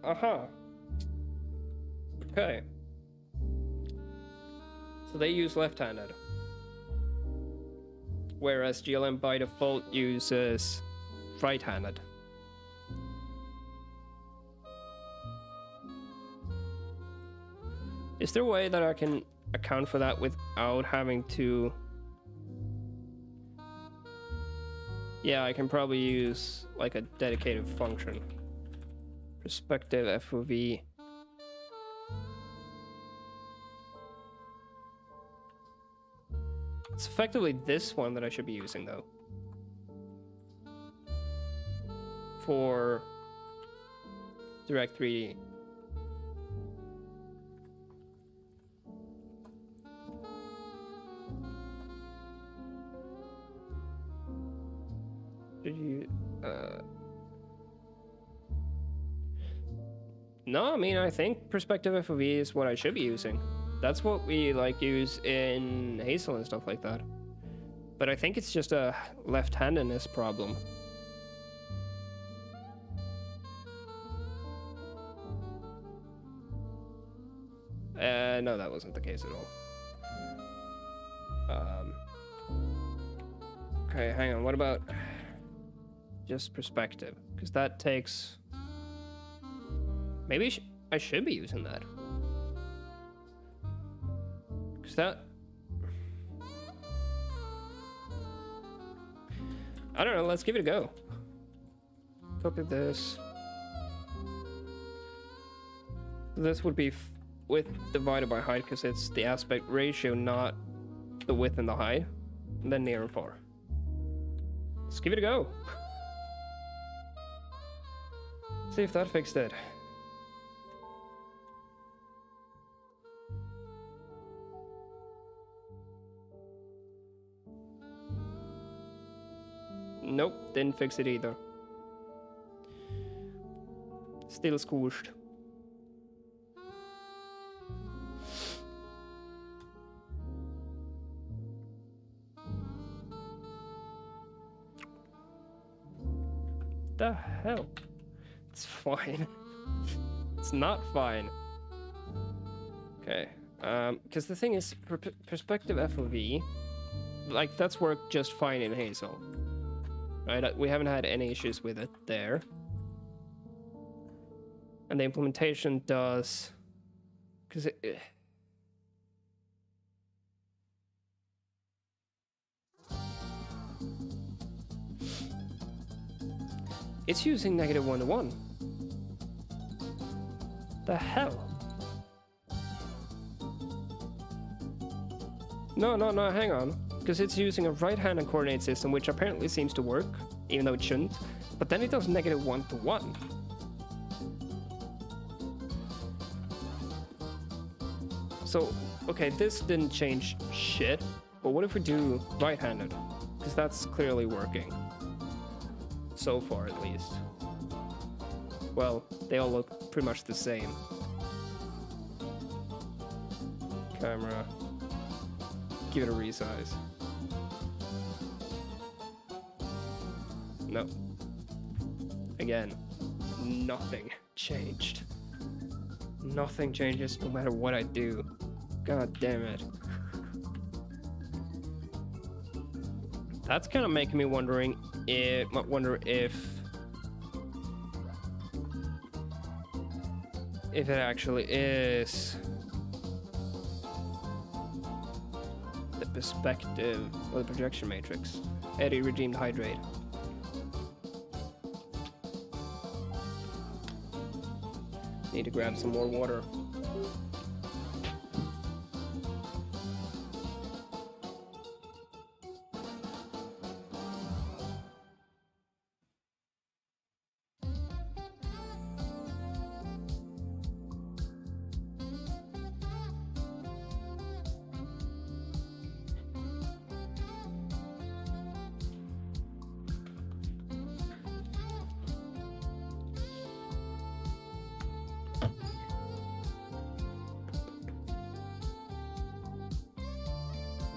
Aha. Okay. So they use left-handed. Whereas GLM by default uses right-handed. Is there a way that I can account for that without having to... Yeah, I can probably use like a dedicated function. Perspective FOV. It's effectively this one that I should be using though. For Direct 3D. Did you No, I mean, I think Perspective FOV is what I should be using. That's what we like use in Hazel and stuff like that. But I think it's just a left-handedness problem. No, that wasn't the case at all. Okay, hang on. What about just perspective? Because that takes... Maybe I should be using that. Because that... I don't know, let's give it a go. Copy this. This would be width divided by height because it's the aspect ratio, not the width and the height. And then near and far. Let's give it a go. See if that fixed it. Nope, didn't fix it either. Still squished. The hell? It's fine. It's not fine. Okay. Because the thing is, Perspective FOV, like, that's worked just fine in Hazel. Right? We haven't had any issues with it there. And the implementation does... Because it... It's using -1 to 1. The hell? No, hang on. Because it's using a right-handed coordinate system, which apparently seems to work, even though it shouldn't. But then it does -1 to 1. So, okay, this didn't change shit. But what if we do right-handed? Because that's clearly working. So far, at least. Well, they all look pretty much the same. Camera. Give it a resize. No. Again, nothing changed. Nothing changes no matter what I do. God damn it. That's kind of making me wonder if it actually is the perspective or the projection matrix. Eddy redeemed hydrate. Need to grab some more water.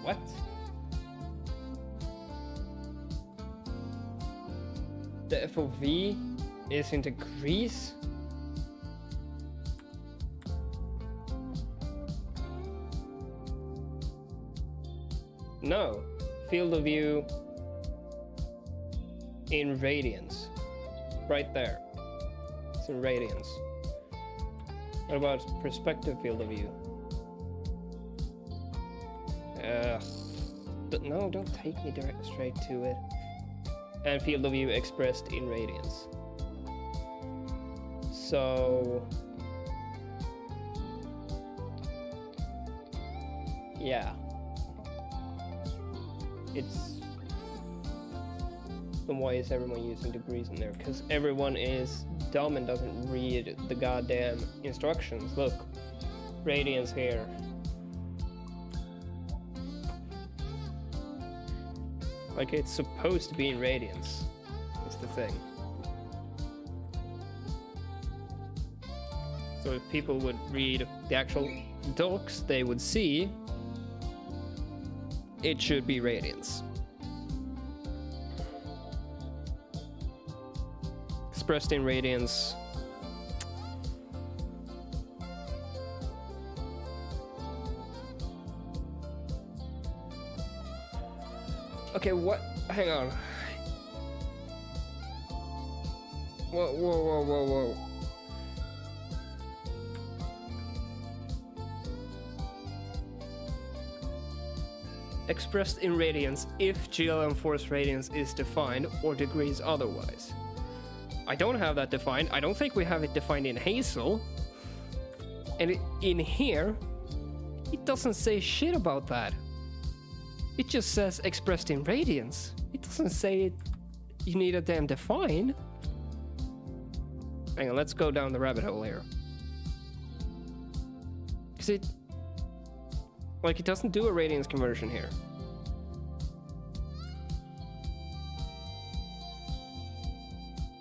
What? The FOV is in degrees? No. Field of view in radians. Right there. It's in radians. What about perspective field of view? No, don't take me straight to it. And field of view expressed in radians. So yeah, it's then why is everyone using degrees in there? Because everyone is dumb and doesn't read the goddamn instructions. Look, radians here. Like, it's supposed to be in radians, is the thing. So if people would read the actual docs, they would see it should be radians. Expressed in radians. Okay, what? Hang on. Whoa. Expressed in radians if GLM force radians is defined or degrees otherwise. I don't have that defined. I don't think we have it defined in Hazel. And in here, it doesn't say shit about that. It just says expressed in radians. It doesn't say it. You need a damn define. Hang on, let's go down the rabbit hole here. Cause it doesn't do a radians conversion here.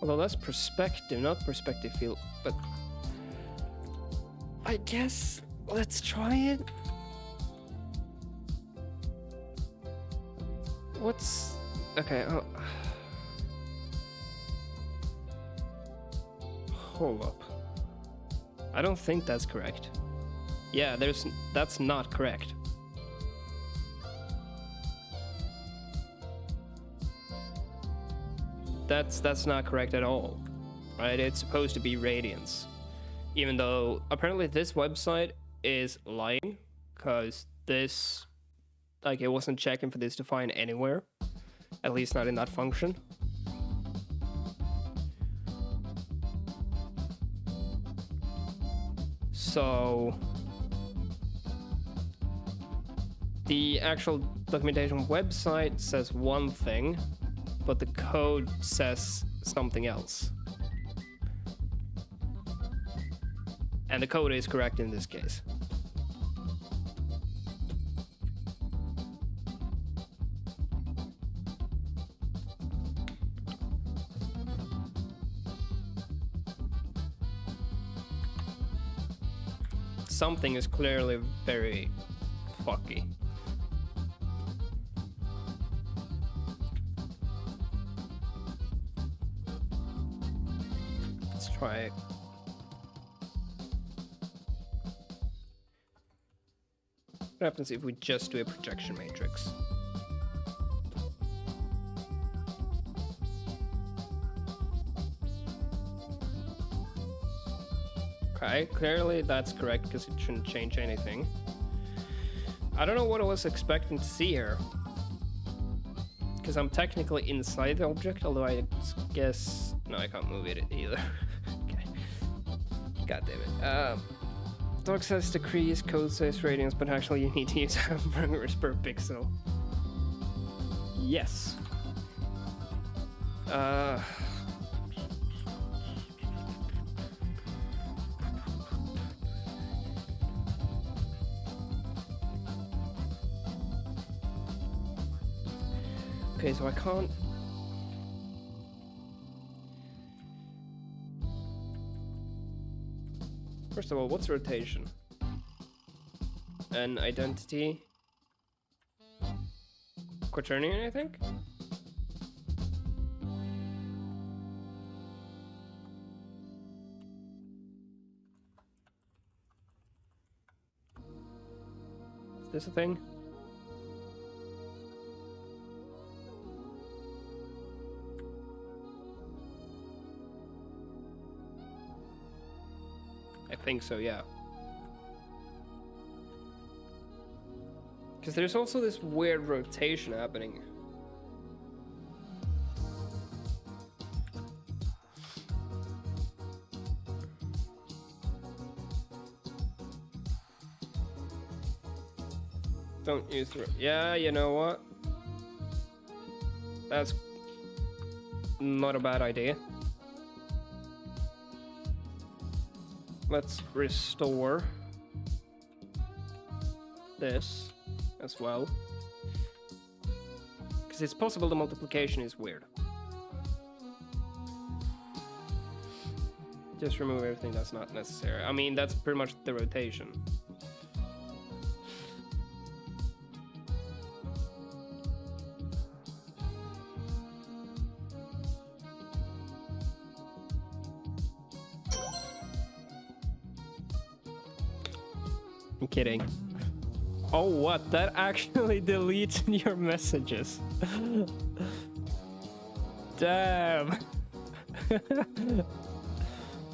Although that's perspective, not perspective field, but I guess let's try it. What's okay? Hold up. I don't think that's correct. Yeah, that's not correct. That's not correct at all. Right? It's supposed to be radians. Even though apparently this website is lying, because this, like, it wasn't checking for this define anywhere, at least not in that function. So the actual documentation website says one thing, but the code says something else. And the code is correct in this case. Something is clearly very fucky. Let's try it. What happens if we just do a projection matrix? Okay, clearly that's correct because it shouldn't change anything. I don't know what I was expecting to see here. Because I'm technically inside the object, although I guess... No, I can't move it either. Okay. God damn it. Dog says decrease, code says radians, but actually you need to use hamburgers per pixel. Yes. Okay, so I can't... First of all, what's rotation? An identity? Quaternion, I think? Is this a thing? I think so, yeah. Because there's also this weird rotation happening. Don't use the... Yeah, you know what? That's not a bad idea. Let's restore this as well. Because it's possible the multiplication is weird. Just remove everything that's not necessary. I mean, that's pretty much the rotation. I'm kidding. Oh, what? That actually deletes your messages. Damn.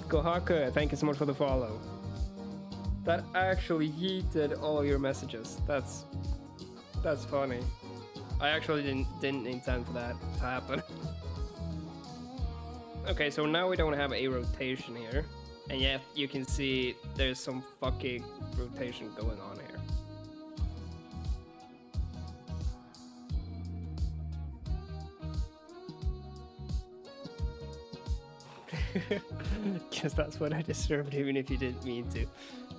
Kohaku, thank you so much for the follow. That actually yeeted all your messages. That's funny. I actually didn't intend for that to happen. Okay, so now we don't have a rotation here. And yet you can see there's some fucking rotation going on here. Guess that's what I disturbed even if you didn't mean to.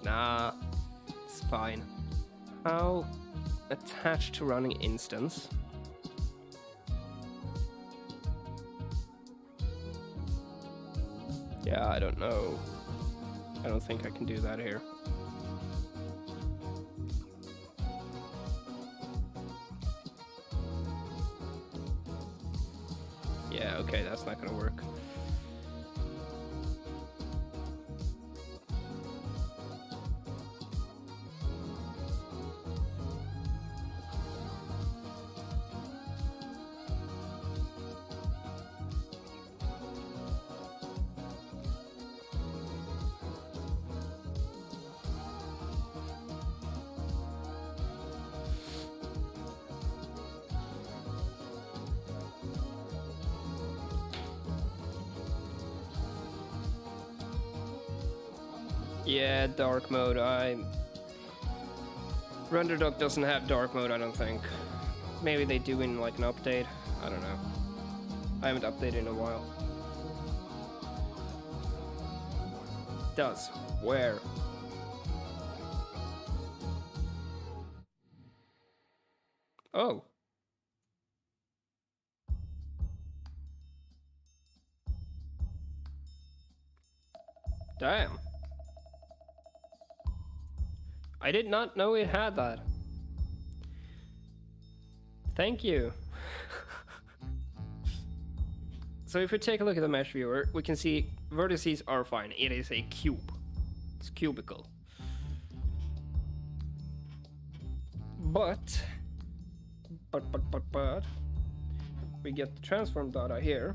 Nah, it's fine. How attached to running instance? Yeah, I don't know. I don't think I can do that here. Yeah, okay, that's not gonna work. Yeah, dark mode. RenderDoc doesn't have dark mode, I don't think. Maybe they do in like an update. I don't know. I haven't updated in a while. Does. Where? Oh. Damn. I did not know it had that. Thank you. So if we take a look at the mesh viewer, we can see vertices are fine. It is a cube. It's cubical. But we get the transform data here.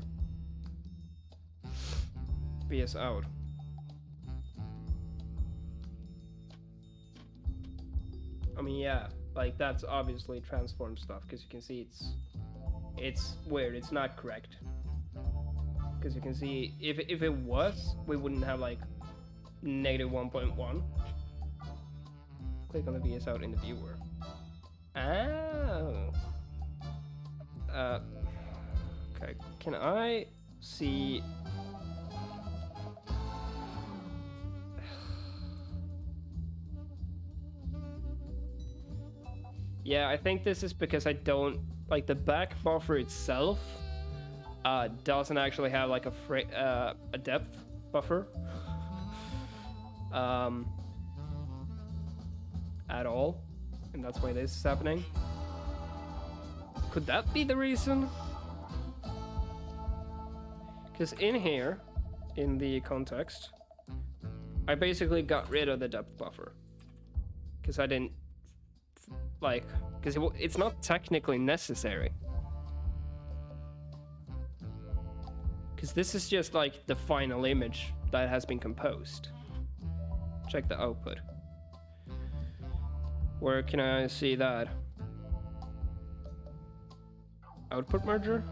BS out. I mean, yeah, like that's obviously transform stuff because you can see it's weird. It's not correct. Because you can see if it was, we wouldn't have like -1.1. Click on the VS out in the viewer. Oh. Okay, can I see? Yeah, I think this is because I don't like the back buffer itself. Doesn't actually have like a depth buffer. At all, and that's why this is happening. Could that be the reason? Because in here, in the context, I basically got rid of the depth buffer. Because I didn't, like, because it's not technically necessary. Because this is just like the final image that has been composed. Check the output. Where can I see that? Output merger?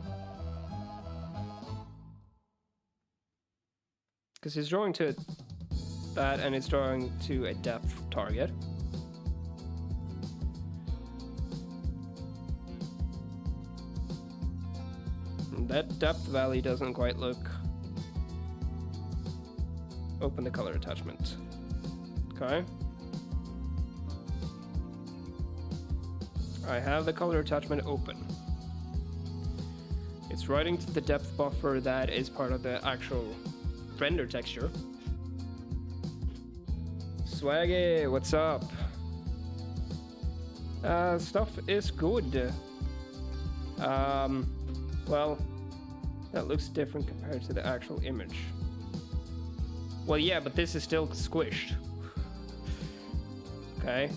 Because it's drawing to that and it's drawing to a depth target. And that depth value doesn't quite look. Open the color attachment. Okay. I have the color attachment open. It's writing to the depth buffer that is part of the actual render texture. Swaggy, what's up? Stuff is good. Well, that looks different compared to the actual image. Well, yeah, but this is still squished. Okay,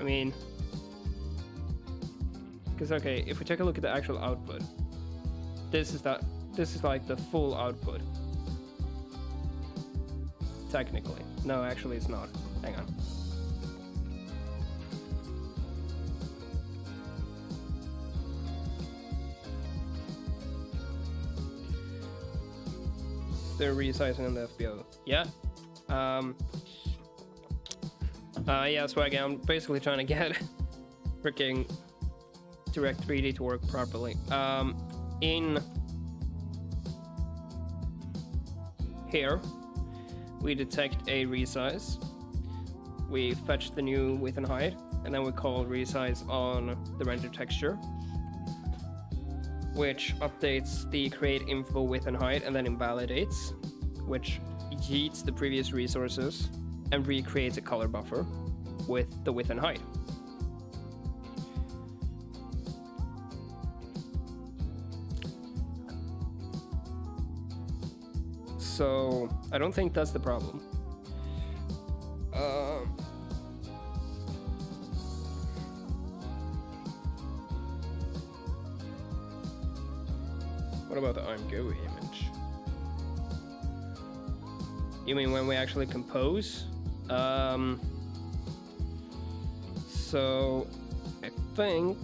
I mean, because okay, if we take a look at the actual output, this is like the full output. Technically, no, actually, it's not. Hang on. They're resizing on the FBO. Yeah. Yeah, Swaggy, I'm basically trying to get freaking Direct 3D to work properly. In here, we detect a resize. We fetch the new width and height, and then we call resize on the render texture, which updates the create info width and height and then invalidates, which yeets the previous resources and recreates a color buffer with the width and height. So I don't think that's the problem. What about the I'm GUI image? You mean when we actually compose? So I think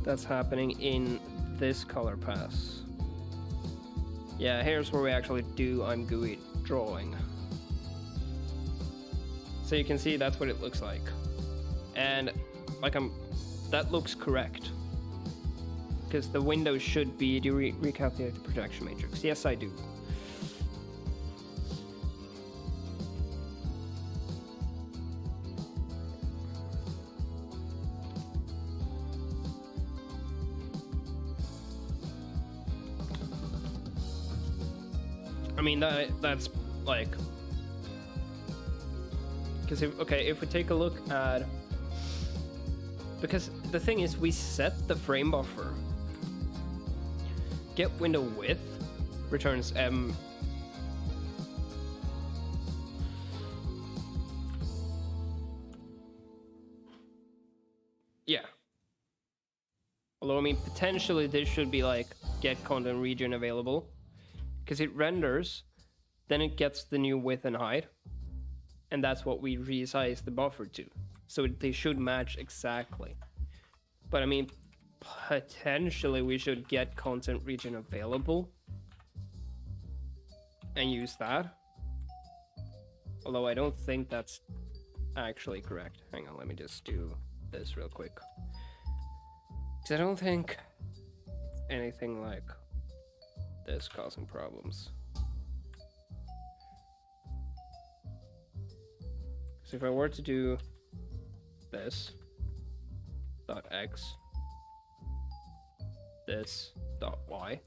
that's happening in this color pass. Yeah, here's where we actually do I'm GUI drawing. So you can see that's what it looks like. And like that looks correct. Because the window should be, do you recalculate the projection matrix? Yes, I do. I mean, that's like, because if we take a look at, because the thing is we set the frame buffer. Get window width returns M. Yeah. Although I mean potentially this should be like get content region available, because it renders, then it gets the new width and height, and that's what we resize the buffer to. So they should match exactly. But I mean, potentially we should get content region available and use that. Although I don't think that's actually correct. Hang on, let me just do this real quick. Because I don't think anything like this causing problems. So if I were to do this dot x, this dot y,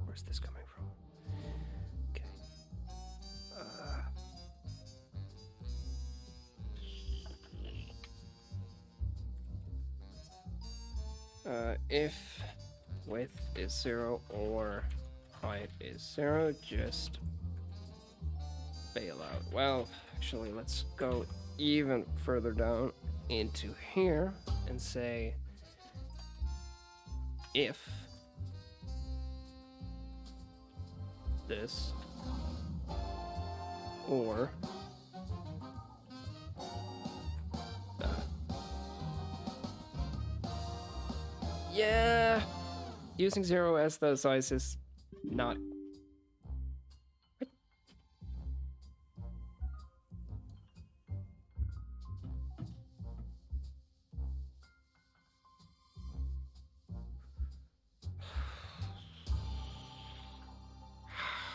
where's this coming from? Okay. If width is 0 or height is 0, just bail out. Well, actually, let's go even further down into here and say if this or that. Yeah, using 0 as the size is not. What?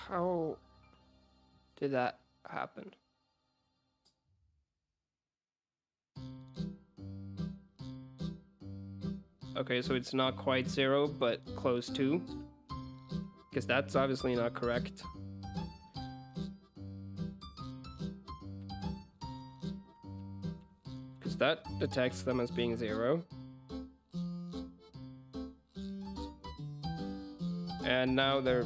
How did that happen? Okay, so it's not quite 0, but close to. Because that's obviously not correct. Because that detects them as being 0. And now they're...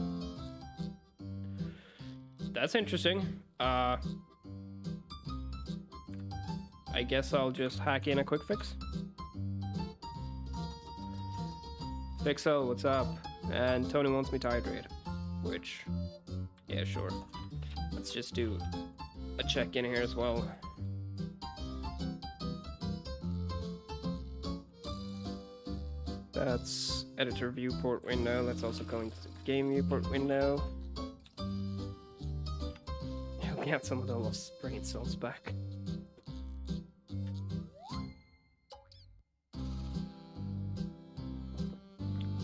That's interesting. I guess I'll just hack in a quick fix. Pixel, what's up? And Tony wants me to hydrate. Which, yeah, sure. Let's just do a check in here as well. That's editor viewport window. Let's also go into the game viewport window. We got some of the lost brain cells back.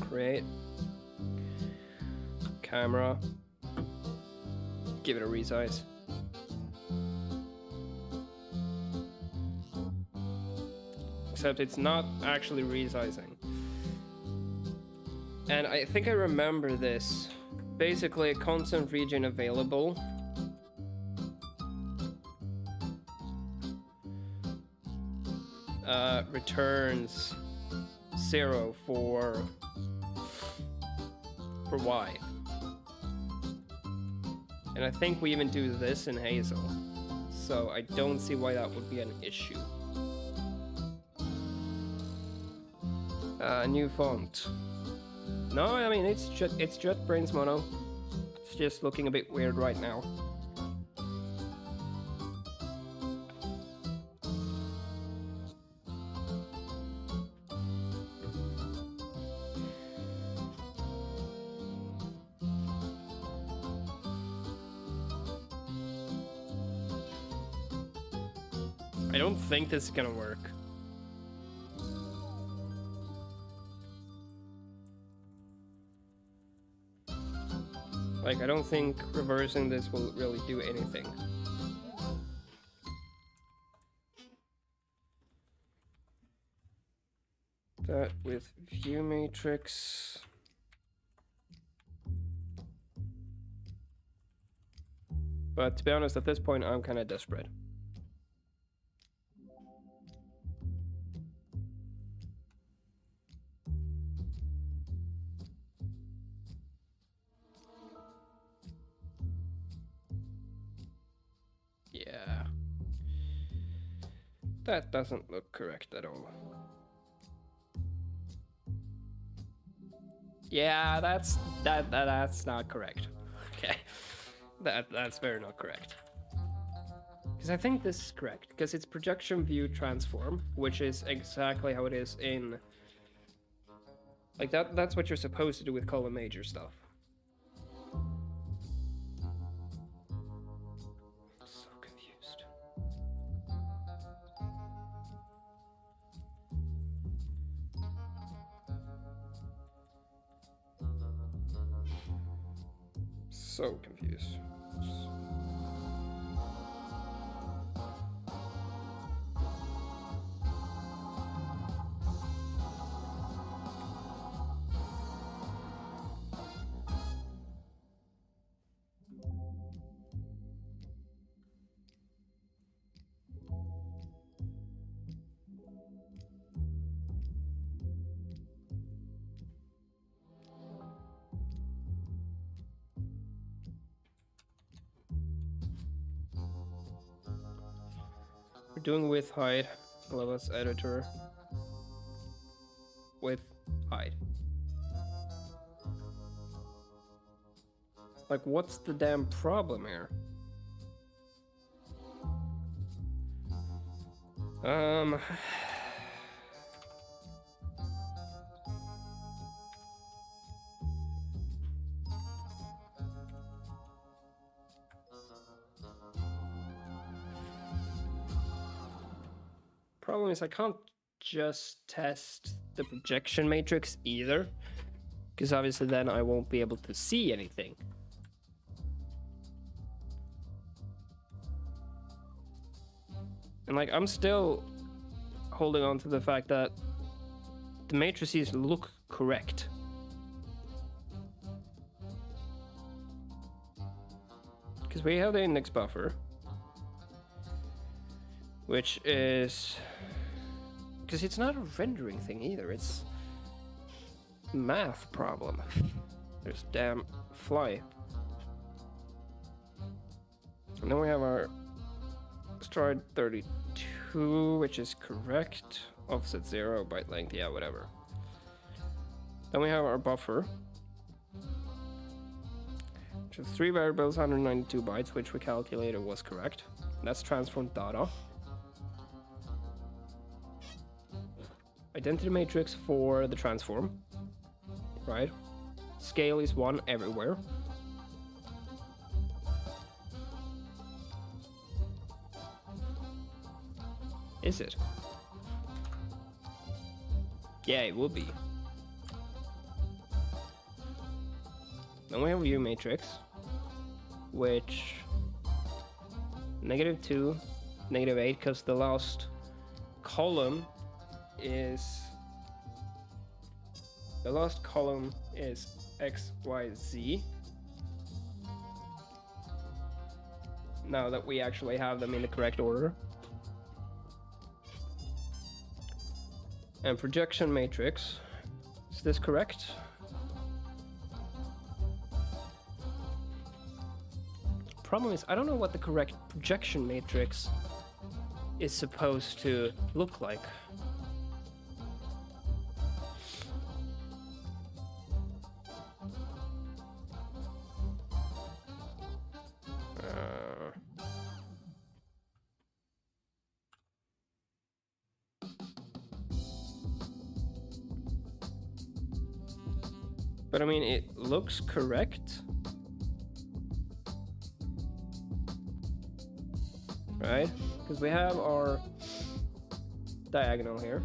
Create. Camera. Give it a resize. Except it's not actually resizing. And I think I remember this. Basically, a constant region available. Returns 0 for Y. And I think we even do this in Hazel. So I don't see why that would be an issue. New font. No, I mean, it's JetBrains Mono. It's just looking a bit weird right now. I don't think this is gonna work. Like, I don't think reversing this will really do anything. That with view matrix. But to be honest, at this point, I'm kind of desperate. Yeah. That doesn't look correct at all. Yeah, that's not correct. Okay, that's very not correct. Because I think this is correct, because it's projection view transform, which is exactly how it is in... Like, that's what you're supposed to do with column major stuff. So confused. So confused. We're doing with hide, Levels editor. With hide. Like, what's the damn problem here? Problem is I can't just test the projection matrix either, because obviously then I won't be able to see anything. And like, I'm still holding on to the fact that the matrices look correct. Because we have the index buffer, which is... Because it's not a rendering thing either, it's a math problem. There's damn fly. And then we have our stride 32, which is correct. Offset 0, byte length, yeah, whatever. Then we have our buffer, which is 3 variables, 192 bytes, which we calculated was correct. That's transformed data. Identity matrix for the transform, right? Scale is 1 everywhere. Is it? Yeah, it will be. Then we have view matrix, which -2, -8, because the last column is X, Y, Z. Now that we actually have them in the correct order. And projection matrix, is this correct? Problem is, I don't know what the correct projection matrix is supposed to look like. But I mean, it looks correct. Right? Because we have our diagonal here.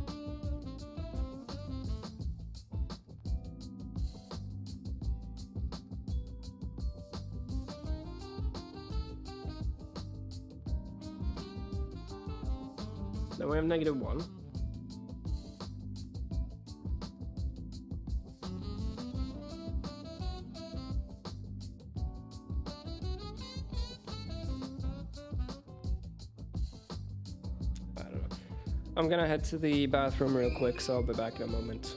Then we have -1. I'm gonna head to the bathroom real quick, so I'll be back in a moment.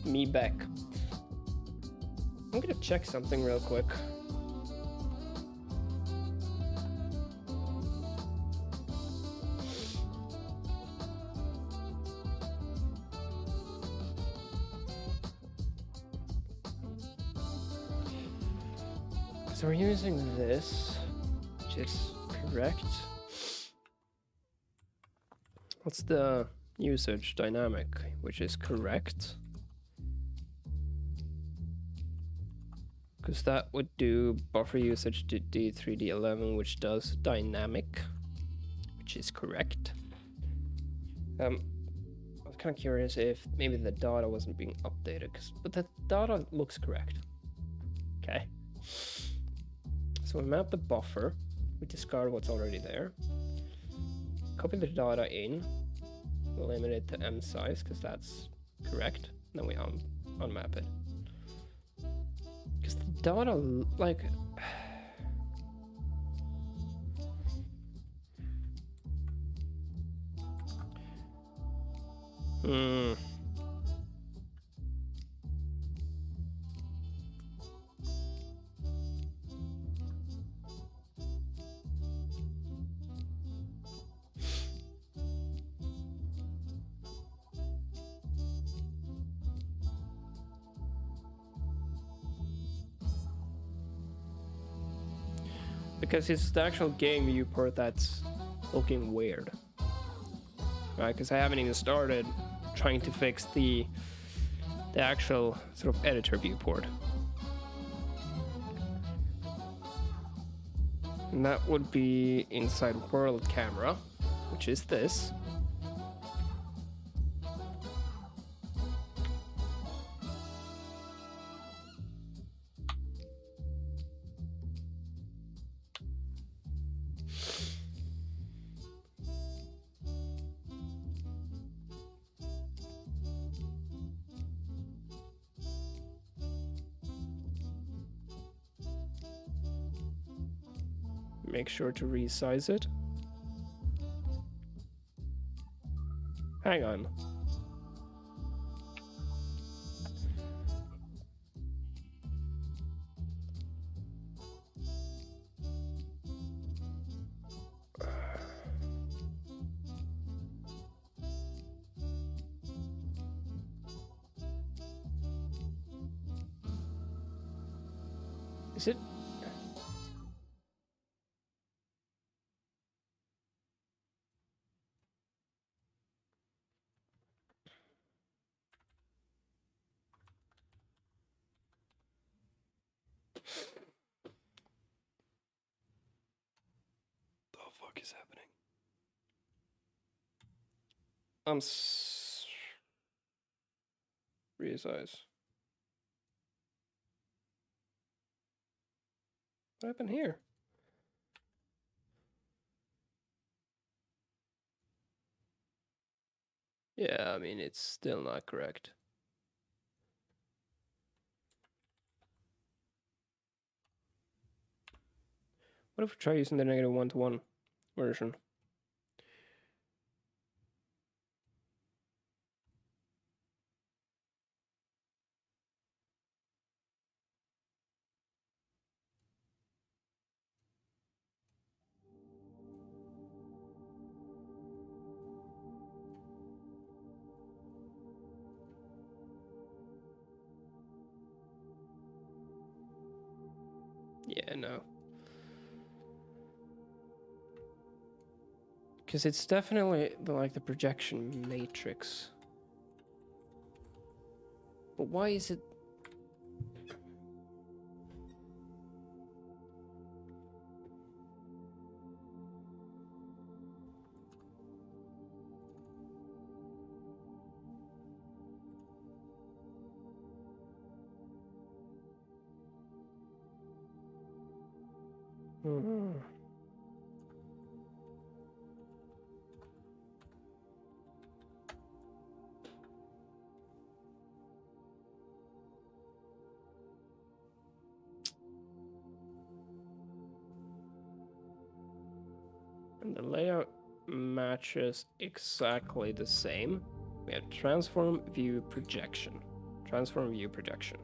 me back. I'm gonna check something real quick. So we're using this, which is correct. What's the usage dynamic, which is correct? Because that would do buffer usage to D3D11, which does dynamic, which is correct. I was kind of curious if maybe the data wasn't being updated, but the data looks correct. Okay. So we map the buffer, we discard what's already there, copy the data in, limit it to M size because that's correct, then we unmap it. Because the data, like, because it's the actual game viewport that's looking weird, right? Because I haven't even started trying to fix the actual sort of editor viewport, and that would be inside world camera, which is this. Make sure to resize it. Hang on. Is it? The fuck is happening? Resize. What happened here? Yeah, I mean, it's still not correct. What if we try using the negative 1-to-1 version? Yeah, no. Because it's definitely like the projection matrix. But why is it? And the layout matches exactly the same. We have transform, view, projection. Transform view projection.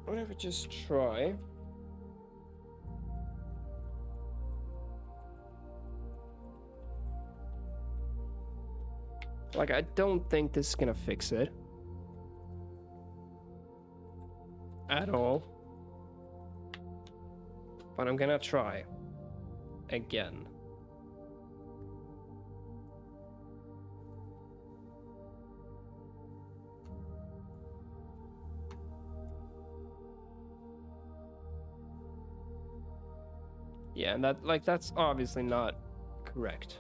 What if we just try? Like, I don't think this is gonna fix it. At all. But I'm gonna try. Again. Yeah, and that's obviously not correct.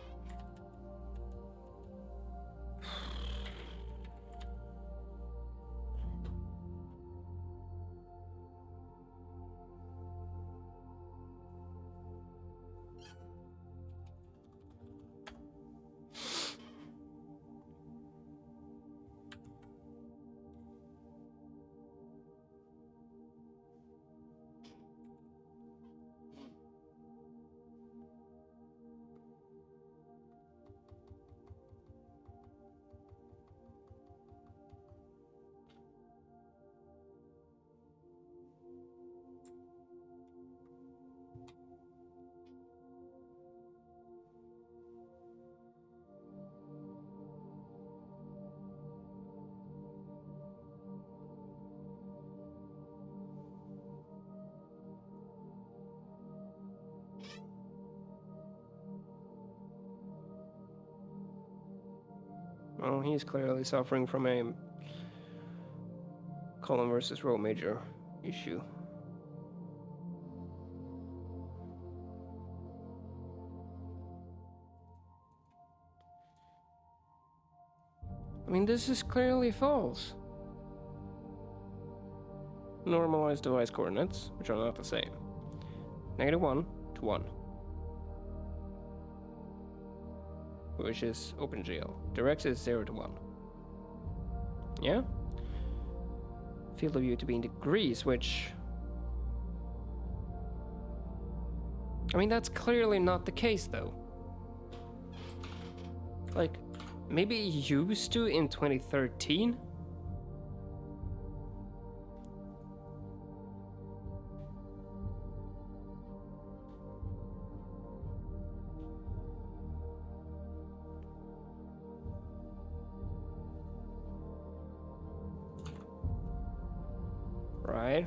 Well, he's clearly suffering from a column versus row major issue. I mean, this is clearly false. Normalized device coordinates, which are not the same. -1 to 1. Which is OpenGL. Direct is 0 to 1. Yeah? Field of view to be in degrees, which... I mean, that's clearly not the case, though. Like, maybe it used to in 2013? Right?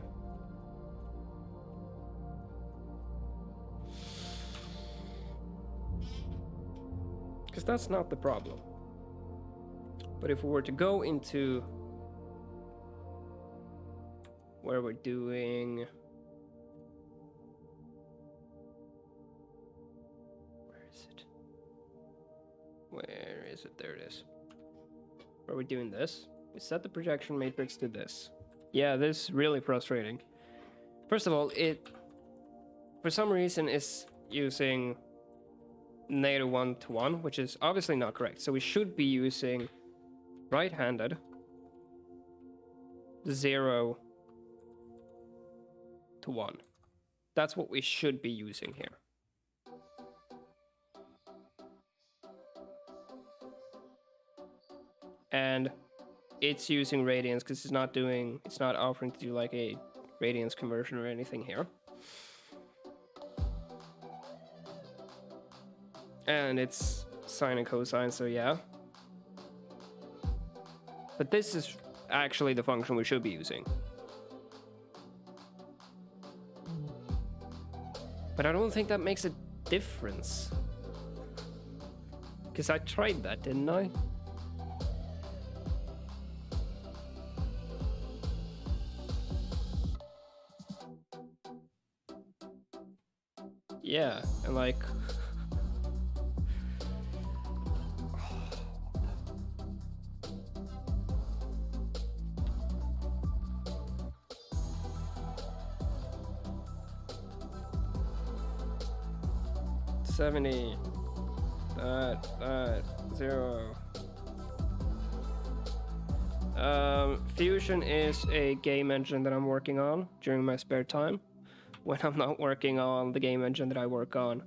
Because that's not the problem. But if we were to go into where we're doing... Where is it? Where is it? There it is. Where we're doing this. We set the projection matrix to this. Yeah, this is really frustrating. First of all, it, for some reason, is using -1 to 1, which is obviously not correct. So we should be using right-handed 0 to 1. That's what we should be using here. And it's using radians because it's not offering to do like a radians conversion or anything here. And it's sine and cosine, so yeah. But this is actually the function we should be using. But I don't think that makes a difference. Because I tried that, didn't I? Yeah, and like... $70. That 0. Fusion is a game engine that I'm working on during my spare time, when I'm not working on the game engine that I work on.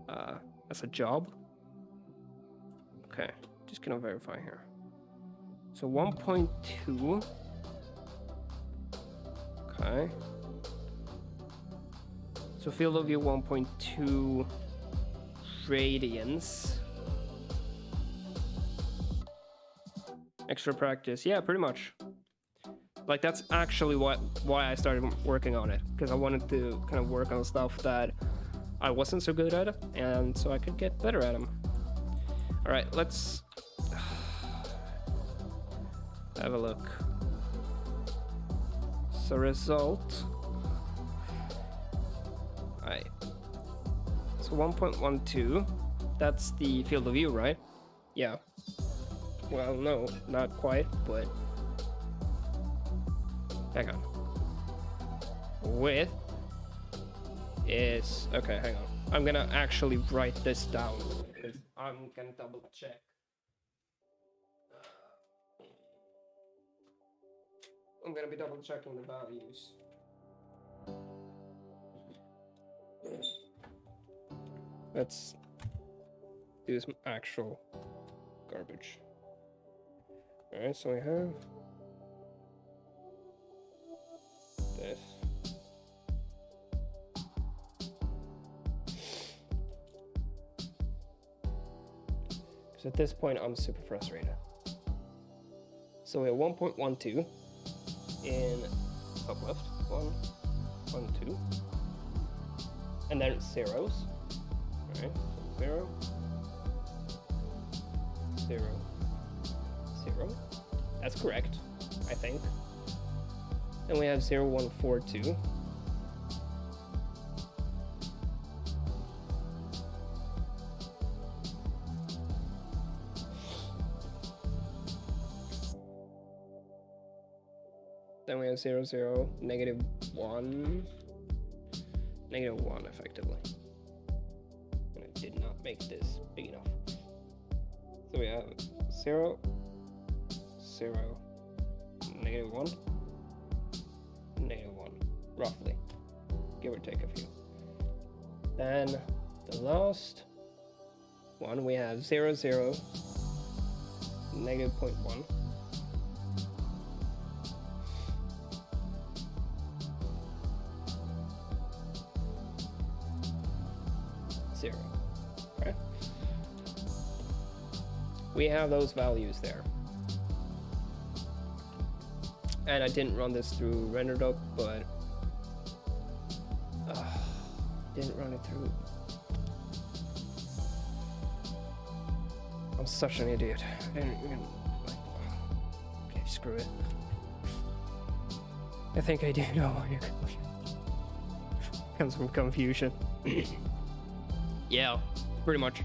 as a job. Okay, just gonna verify here. So 1.2. Okay. So field of view 1.2 radians. Extra practice, yeah, pretty much. Like that's actually why I started working on it, because I wanted to kind of work on stuff that I wasn't so good at, and so I could get better at them. All right, let's have a look. So result. All right. So 1.12. That's the field of view, right? Yeah. Well, no, not quite, but hang on. Width is okay. Hang on. I'm gonna actually write this down because I'm gonna double check. I'm gonna be double checking the values. Let's do some actual garbage. Alright, so we have this. Because at this point, I'm super frustrated. So we have 1.12 in top left. 1, 1, 2. And then zeros. Alright, 0, 0, 0. That's correct, I think. Then we have 0, 1, 4, 2. Then we have 0, 0, negative 1. Negative 1, effectively. And I did not make this big enough. So we have 0, 0, negative 1, negative 1, roughly, give or take a few. Then the last one, we have 0, 0, negative 0.1. Zero. Okay. We have those values there. And I didn't run this through RenderDoc, but didn't run it through. I'm such an idiot. I didn't even like. Okay, screw it. I think I do know why you're confused. Comes from confusion. Yeah, pretty much.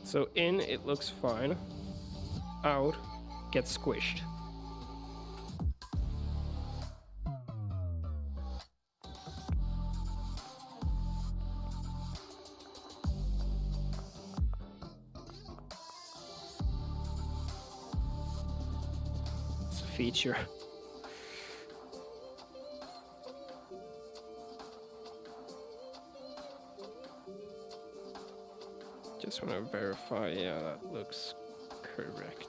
So in, it looks fine. Out, gets squished. It's a feature. Just want to verify, yeah, that looks correct.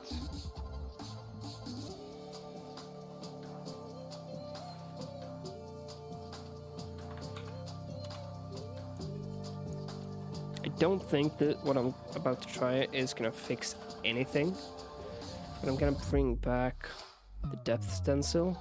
I don't think that what I'm about to try is gonna fix anything. But I'm gonna bring back the depth stencil.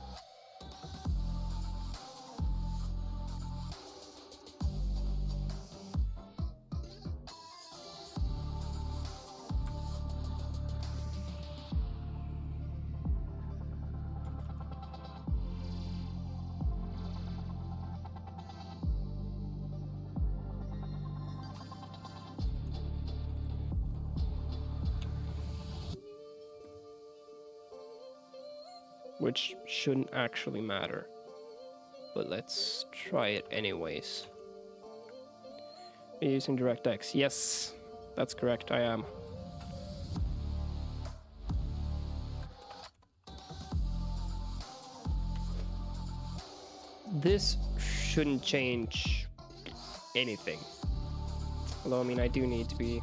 Which shouldn't actually matter. But let's try it anyways. Are you using DirectX? Yes, that's correct, I am. This shouldn't change anything. Although, I mean, I do need to be...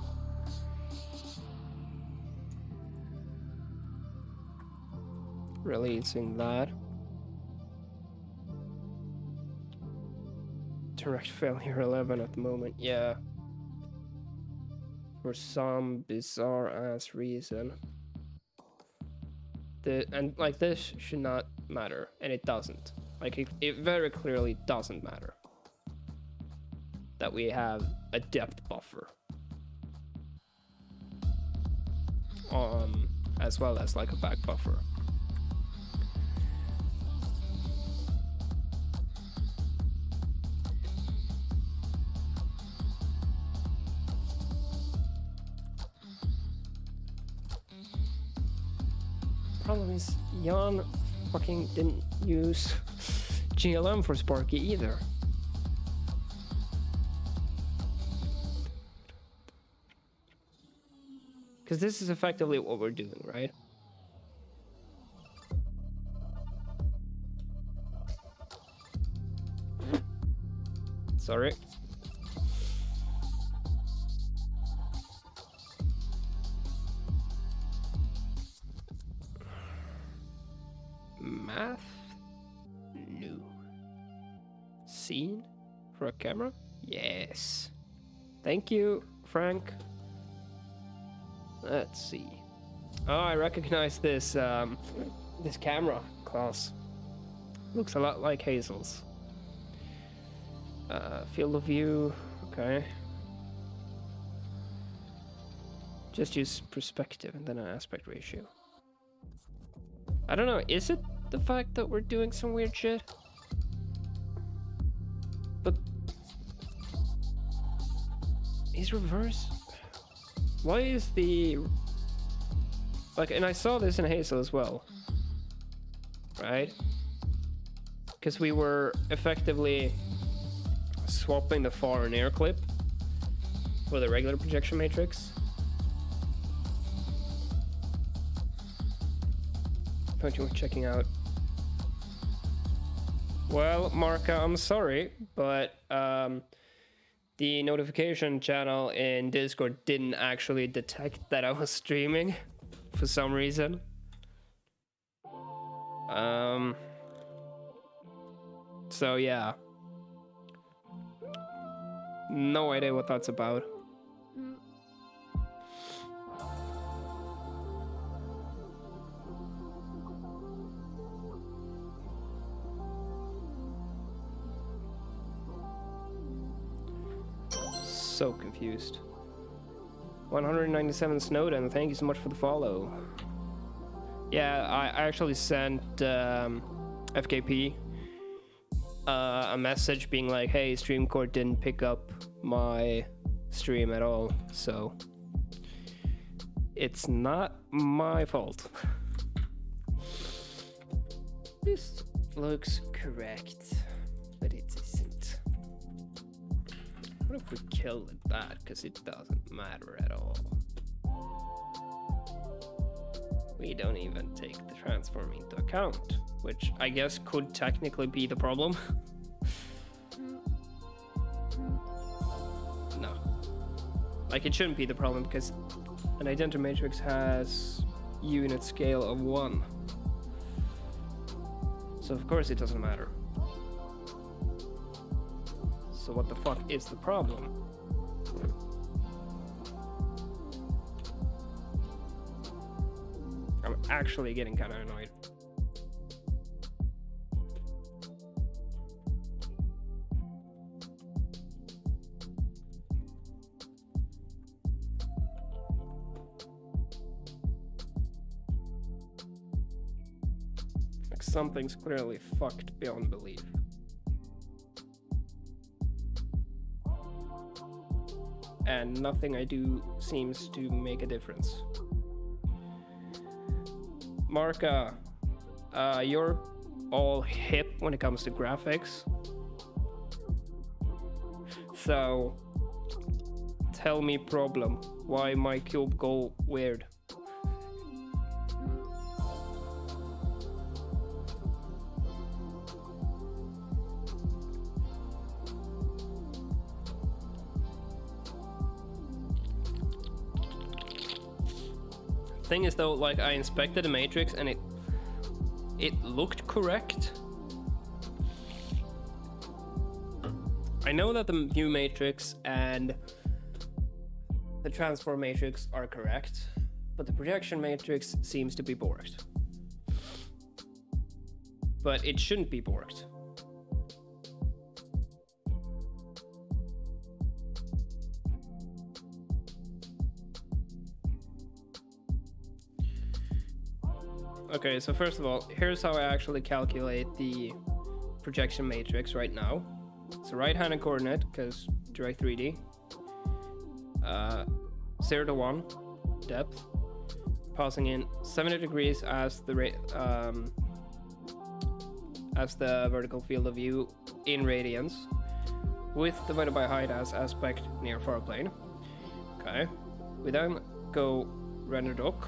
releasing that. Direct failure 11 at the moment, yeah. For some bizarre ass reason. And like this should not matter, and it doesn't. Like it very clearly doesn't matter that we have a depth buffer. As well as like a back buffer. Problem is, Jan fucking didn't use GLM for Sparky either. Because this is effectively what we're doing, right? Sorry. Math? No. Scene? For a camera? Yes. Thank you, Frank. Let's see. Oh, I recognize this, this camera class. Looks a lot like Hazel's. Field of view, okay. Just use perspective and then an aspect ratio. I don't know, is it the fact that we're doing some weird shit? But... Is reverse... Why is the... Like, and I saw this in Hazel as well. Right? Because we were effectively swapping the far and near clip for the regular projection matrix. Thought you were checking out. Well, Marka, I'm sorry, but the notification channel in Discord didn't actually detect that I was streaming for some reason. So yeah. No idea what that's about. So confused. 197 Snowden, thank you so much for the follow. Yeah, I actually sent FKP a message being like, hey, StreamCourt didn't pick up my stream at all, so it's not my fault. This looks correct, but it isn't. What if we kill that? Because it doesn't matter at all. We don't even take the transform into account, which I guess could technically be the problem. No. Like, it shouldn't be the problem because an identity matrix has unit scale of 1. So of course it doesn't matter. So what the fuck is the problem? actually getting kind of annoyed. Like something's clearly fucked beyond belief. And nothing I do seems to make a difference. Marka, you're all hip when it comes to graphics. So, tell me problem. Why my cube go weird? Thing is though, like I inspected the matrix and it looked correct. I know that the view matrix and the transform matrix are correct, but the projection matrix seems to be borked. But it shouldn't be borked. Okay, so first of all, here's how I actually calculate the projection matrix right now. It's a right-handed coordinate, because direct 3D. 0 to 1, depth. Passing in 70 degrees as the vertical field of view in radians. Width divided by height as aspect near far plane. Okay. We then go render dock.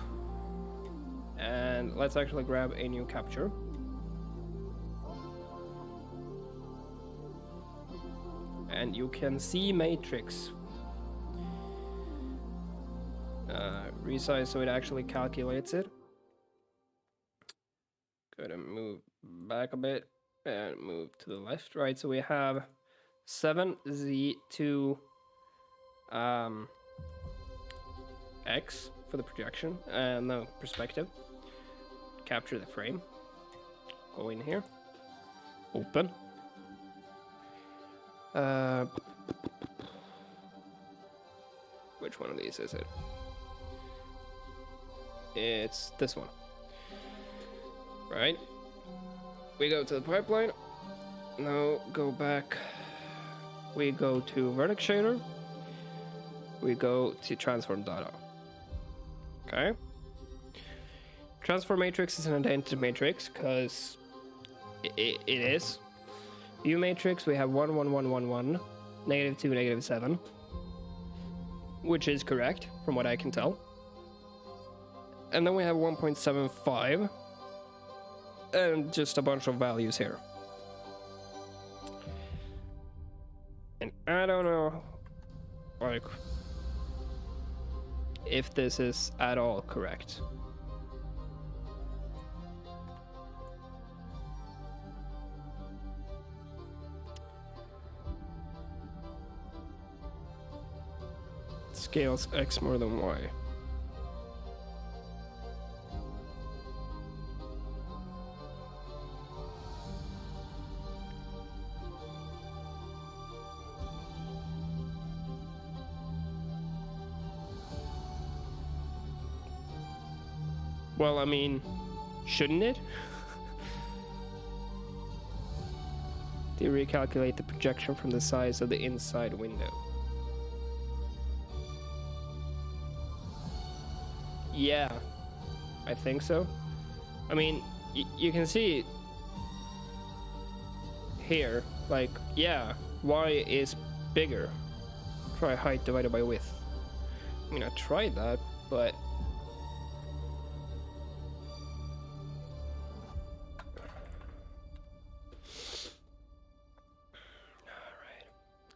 And let's actually grab a new capture. And you can see matrix. Resize so it actually calculates it. Go to move back a bit and move to the left, right? So we have 7z2 x for the projection and no perspective. Capture the frame. Go in here. Open. Which one of these is it? It's this one. Right? We go to the pipeline. Now go back. We go to vertex shader. We go to transform data. Okay. Transform matrix is an identity matrix because it is. View matrix, we have 1, 1, 1, 1, 1, -2, -7, which is correct from what I can tell. And then we have 1.75 and just a bunch of values here. And I don't know, like, if this is at all correct. Scales x more than y. Well, I mean, shouldn't it? They recalculate the projection from the size of the inside window. Yeah, I think so. I mean, you can see here, like, yeah, y is bigger. Try height divided by width. I mean, I tried that, but... Alright,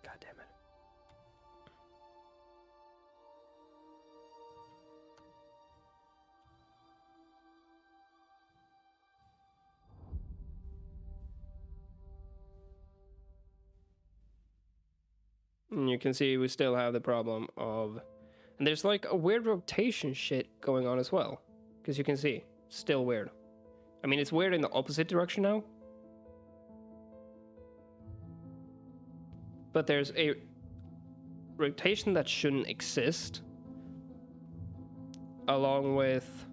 god damn it. And you can see we still have the problem of... And there's like a weird rotation shit going on as well. Because you can see. Still weird. I mean, it's weird in the opposite direction now. But there's a rotation that shouldn't exist, along with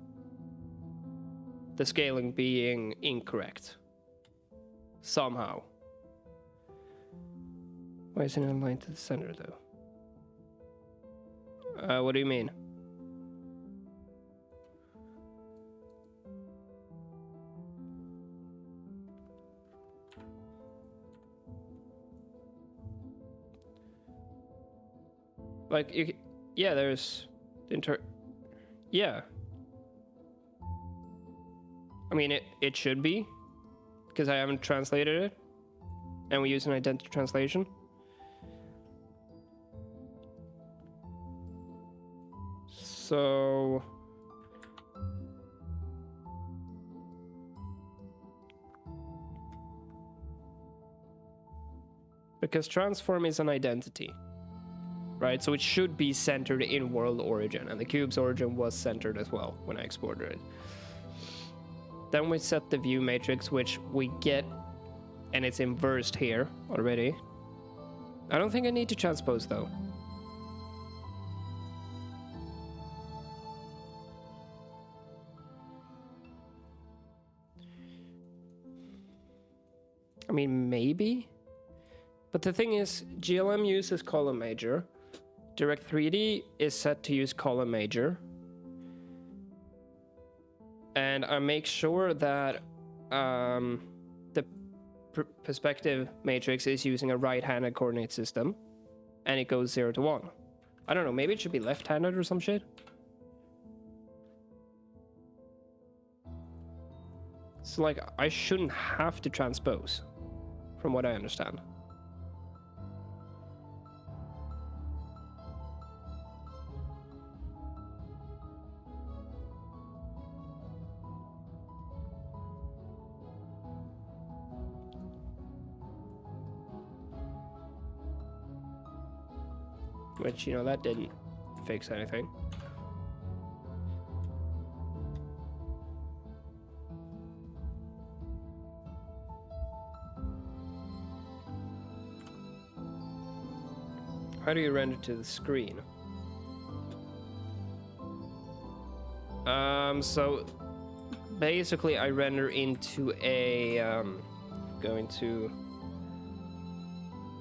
the scaling being incorrect. Somehow. Why isn't it aligned to the center, though? What do you mean? Like, yeah, there's yeah. I mean, it should be, because I haven't translated it, and we use an identity translation. So because transform is an identity, right? So it should be centered in world origin, and the cube's origin was centered as well when I exported it. Then we set the view matrix, which we get, and it's inversed here already. I don't think I need to transpose though. I mean, maybe. But the thing is, GLM uses column major. Direct 3D is set to use column major. And I make sure that the perspective matrix is using a right-handed coordinate system. And it goes 0 to 1. I don't know, maybe it should be left-handed or some shit. So, like, I shouldn't have to transpose, from what I understand. Which, you know, that didn't fix anything. How do you render to the screen? So basically I render into a going to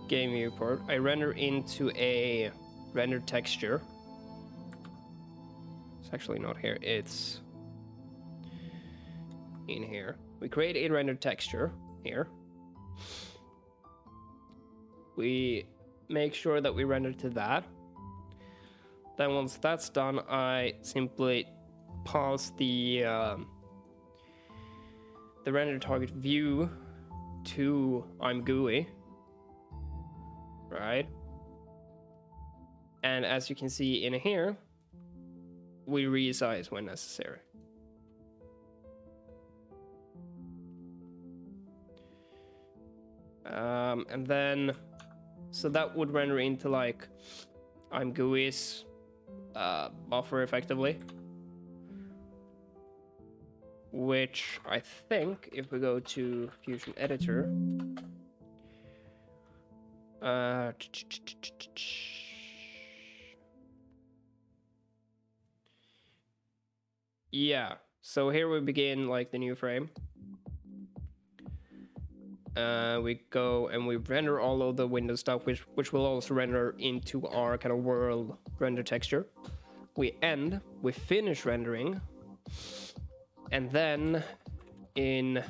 game viewport. I render into a render texture. It's actually not here, it's in here. We create a render texture here. We make sure that we render to that. Then once that's done, I simply pass the render target view to ImGUI, right? And as you can see in here, we resize when necessary. And then, so that would render into like ImGUI's buffer effectively. Which I think, if we go to Fusion Editor, yeah, so here we begin like the new frame. We go and we render all of the window stuff, which will also render into our kind of world render texture. We finish rendering, and then in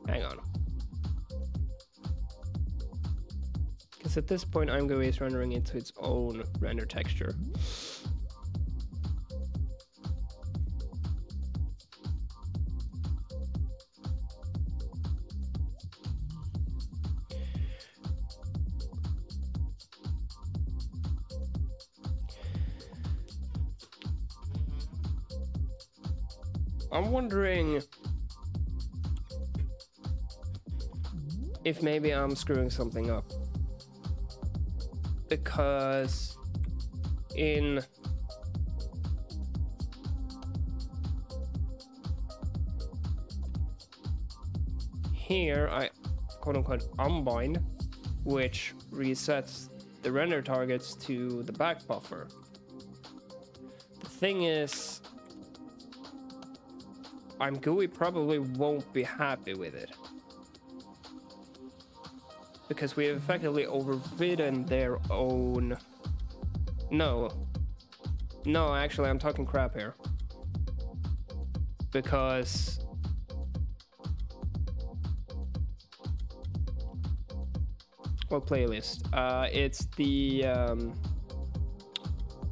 hang on. Because at this point, ImGUI is rendering into its own render texture. I'm wondering if maybe I'm screwing something up. Because in here I quote-unquote unbind, which resets the render targets to the back buffer. The thing is, GUI probably won't be happy with it, because we have effectively overridden their own... No, actually I'm talking crap here, because what playlist? It's the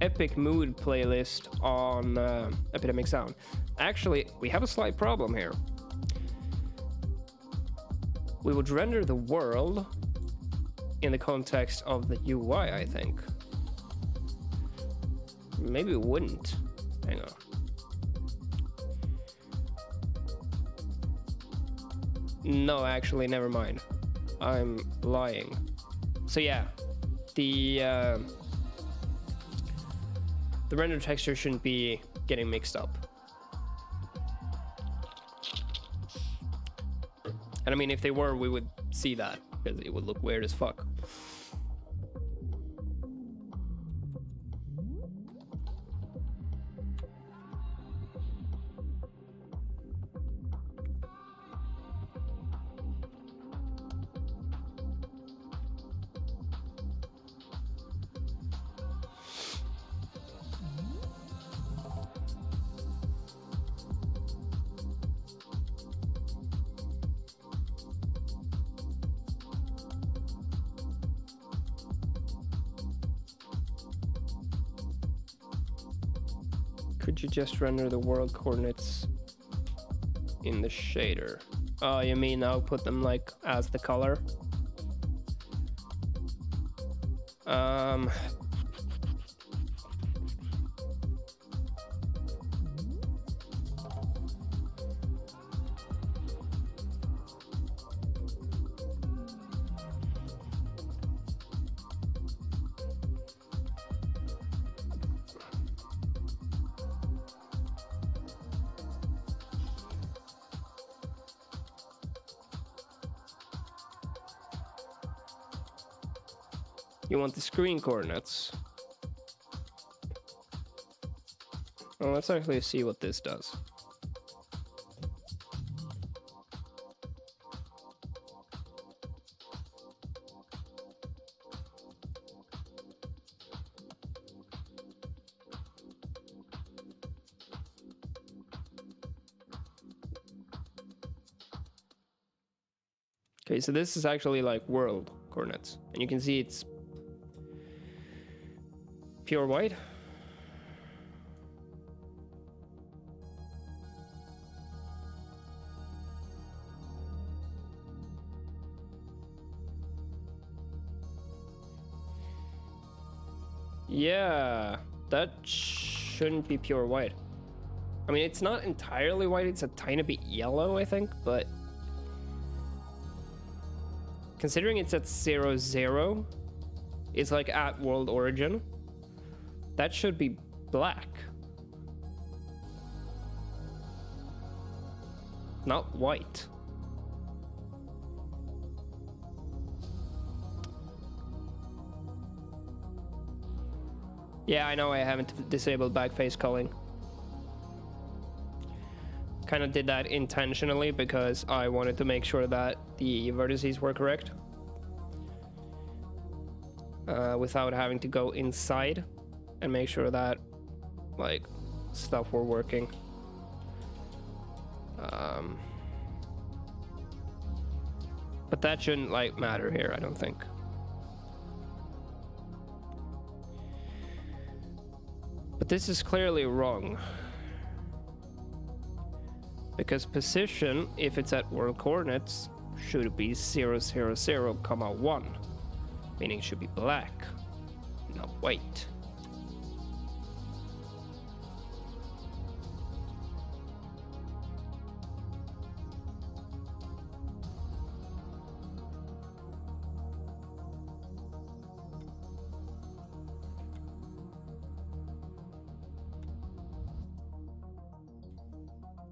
Epic Mood playlist on Epidemic Sound. Actually, we have a slight problem here. We would render the world in the context of the UI, I think. Maybe we wouldn't. Hang on. No, actually, never mind. I'm lying. So yeah, the render texture shouldn't be getting mixed up. And I mean, if they were, we would see that, because it would look weird as fuck. Could you just render the world coordinates in the shader? Oh, you mean I'll put them like as the color? You want the screen coordinates? Well, let's actually see what this does. Okay, so this is actually like world coordinates, and you can see it's pure white. Yeah, that shouldn't be pure white. I mean, it's not entirely white, it's a tiny bit yellow, I think, but considering it's at 0, 0, it's like at world origin, that should be black, not white. Yeah, I know I haven't disabled backface culling. Kind of did that intentionally because I wanted to make sure that the vertices were correct without having to go inside and make sure that like stuff were working. But that shouldn't like matter here, I don't think. But this is clearly wrong, because position, if it's at world coordinates, should be 0, 0, 0, 1, meaning it should be black, not white.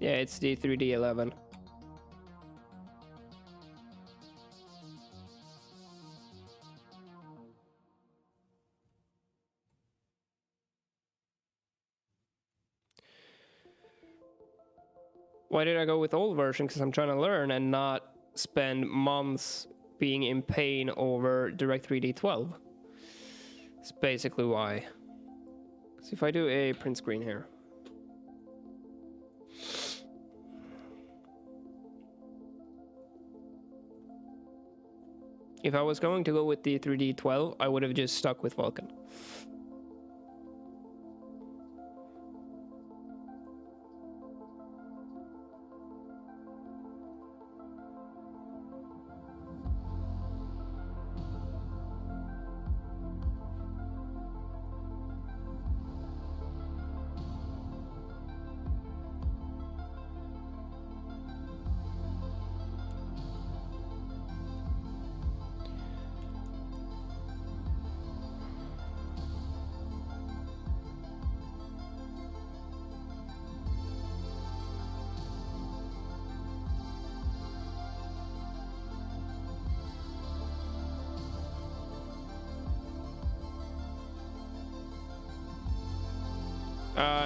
Yeah, it's the 3D11. Why did I go with old version? Because I'm trying to learn and not spend months being in pain over Direct3D 12. That's basically why. So if I do a print screen here. If I was going to go with the 3D 12, I would have just stuck with Vulkan.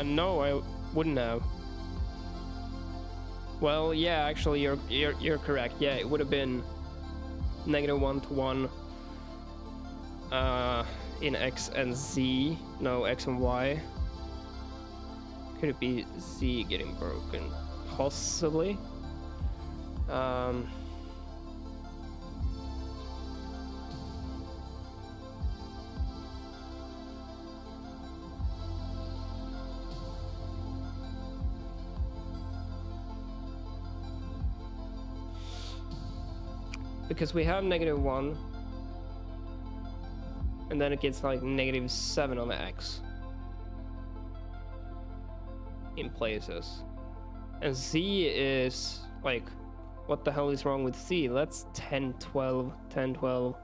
No, I wouldn't have. Well, yeah, actually, you're correct. Yeah, it would have been -1 to 1 in X and Z. No, X and Y. Could it be Z getting broken? Possibly. Because we have -1, and then it gets like -7 on the X in places. And Z is like, what the hell is wrong with Z? That's 10, 12, 10, 12.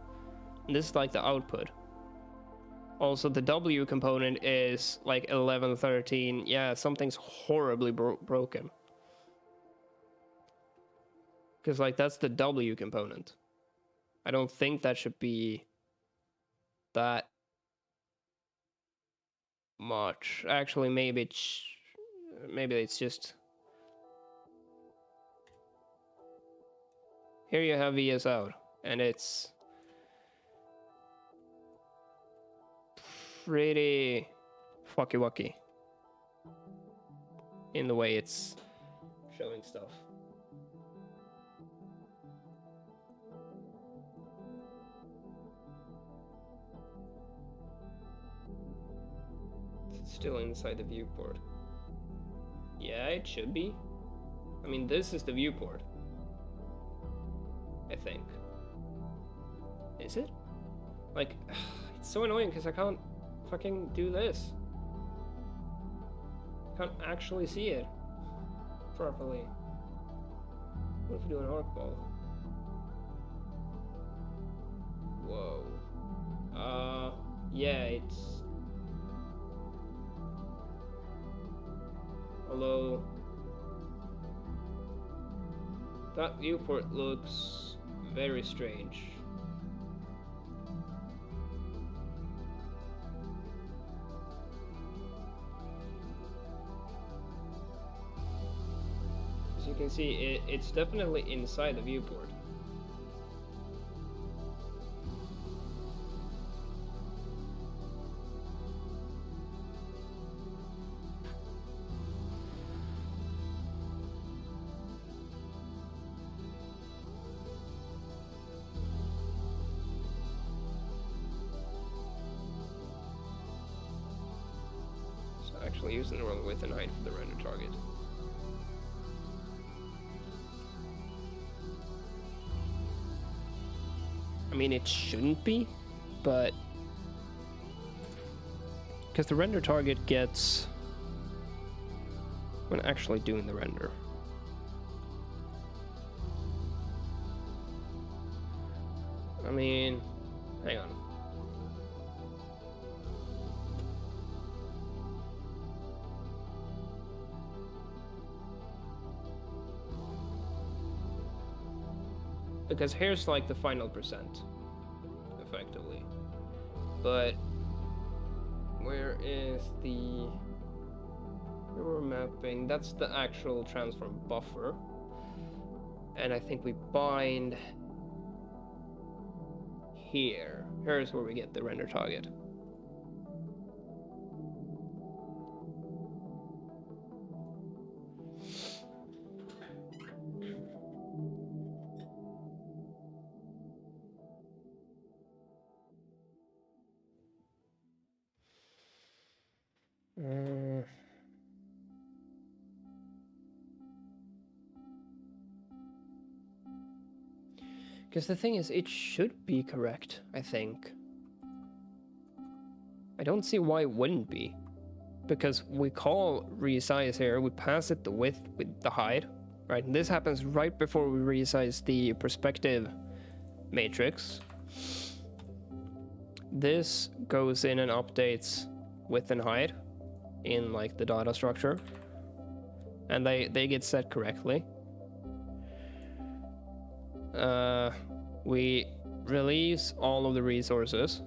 And this is like the output. Also, the W component is like 11, 13. Yeah, something's horribly broken. Because like that's the W component. I don't think that should be that much. Actually, maybe it's just... Here you have VS out, and it's pretty fucky-wucky in the way it's showing stuff. It's still inside the viewport. Yeah, it should be. I mean, this is the viewport. I think. Is it? Like, it's so annoying because I can't fucking do this. I can't actually see it properly. What if we do an arc ball? Whoa. Yeah, it's... Although... that viewport looks very strange. As you can see, it's definitely inside the viewport. Actually using the wrong width and height for the render target. I mean, it shouldn't be, but because the render target gets when actually doing the render. I mean, hang on. because here's like the final percent, effectively. But where is the mirror mapping? That's the actual transform buffer. And I think we bind here. Here's where we get the render target. Because the thing is, it should be correct, I think. I don't see why it wouldn't be. Because we call resize here, we pass it the width with the height, right? And this happens right before we resize the perspective matrix. This goes in and updates width and height in like the data structure. And they get set correctly. We release all of the resources,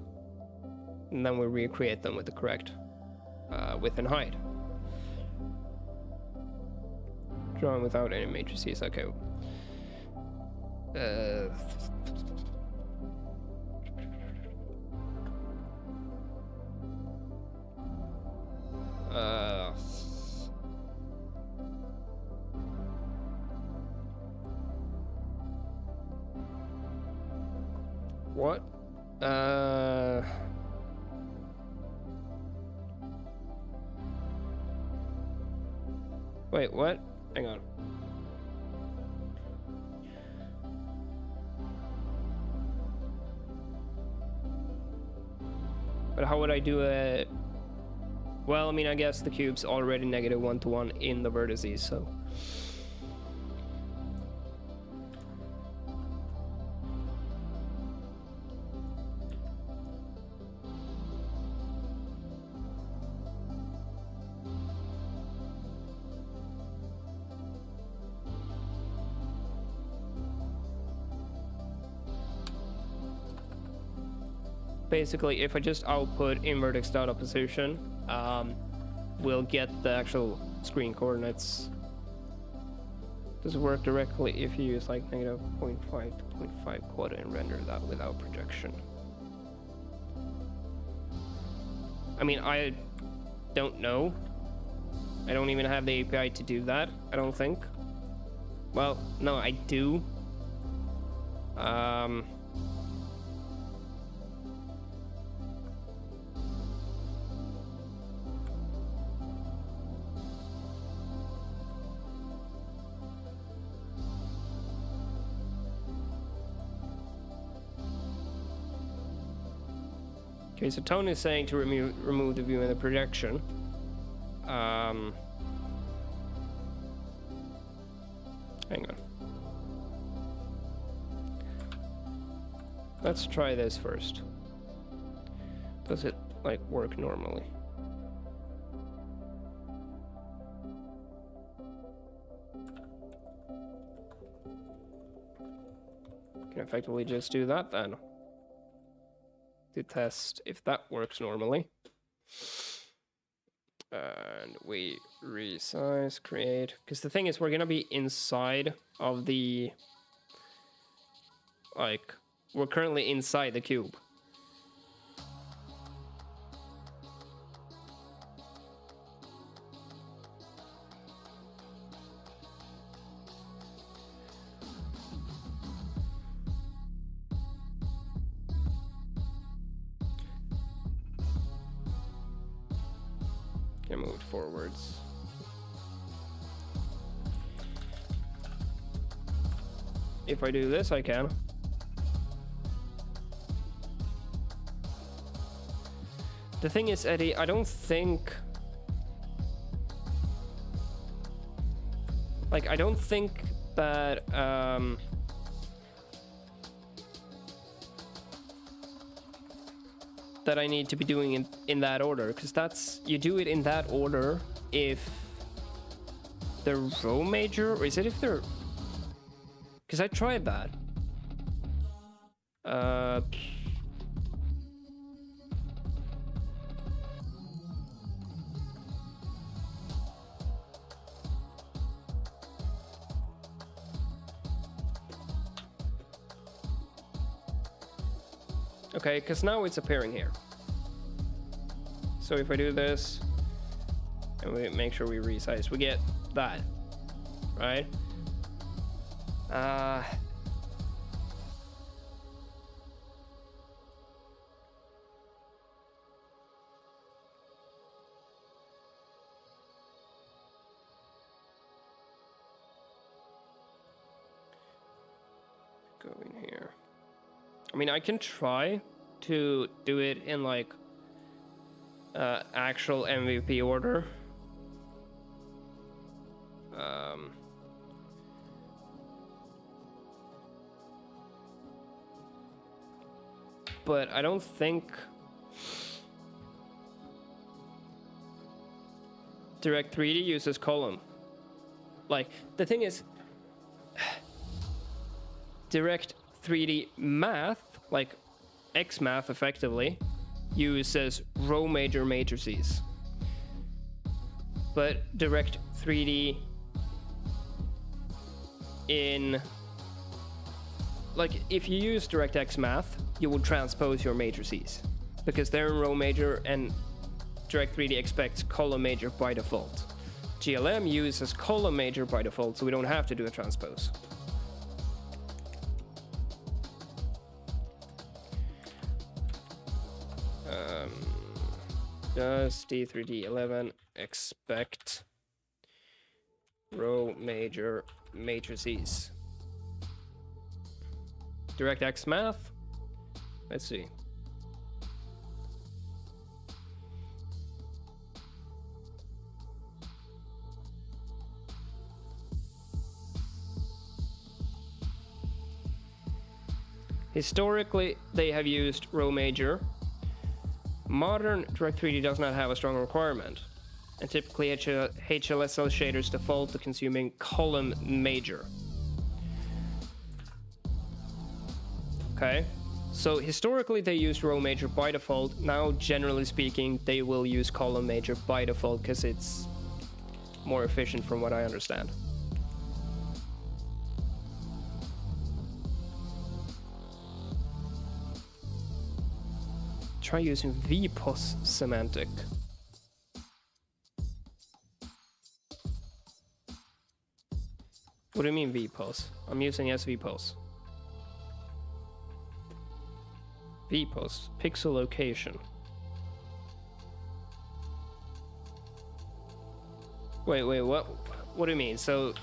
and then we recreate them with the correct width and height. Drawing without any matrices, okay. What? Wait, what? Hang on. But how would I do it? Well, I mean, I guess the cube's already negative 1 to 1 in the vertices, so. Basically, if I just output invertex data position, we'll get the actual screen coordinates. Does it work directly if you use like negative 0.5 to 0.5 quota and render that without projection? I mean, I don't know. I don't even have the API to do that, I don't think. Well, no, I do. Okay, so Tony is saying to remove the view and the projection. Hang on. Let's try this first. Does it like work normally? Can effectively just do that then. To test if that works normally. And we resize, create, because the thing is we're gonna be inside of the, like, we're currently inside the cube. Can move it forwards. If I do this, I can. The thing is, Eddie, I don't think... Like, I don't think that, that I need to be doing it in that order, because that's, you do it in that order if the row major, or is it if they're, because I tried that. Uh, okay, because now it's appearing here. So if I do this, and we make sure we resize, we get that, right? Go in here. I mean, I can try to do it in like actual MVP order. But I don't think Direct 3D uses column. Like, the thing is, Direct 3D Math, like XMath effectively, uses row major matrices. But Direct 3D in, like, if you use DirectX Math, you will transpose your matrices because they're in row major and Direct 3D expects column major by default. GLM uses column major by default, so we don't have to do a transpose. Does D3D11 expect row major matrices? DirectX Math? Let's see. Historically, they have used row major. Modern Direct 3D does not have a strong requirement, and typically HLSL shaders default to consuming column major. Okay, so historically they used row major by default. Now, generally speaking, they will use column major by default because it's more efficient from what I understand. Try using VPOS semantic. What do you mean VPOS? I'm using SVPOS. VPOS, pixel location. Wait, what? What do you mean? So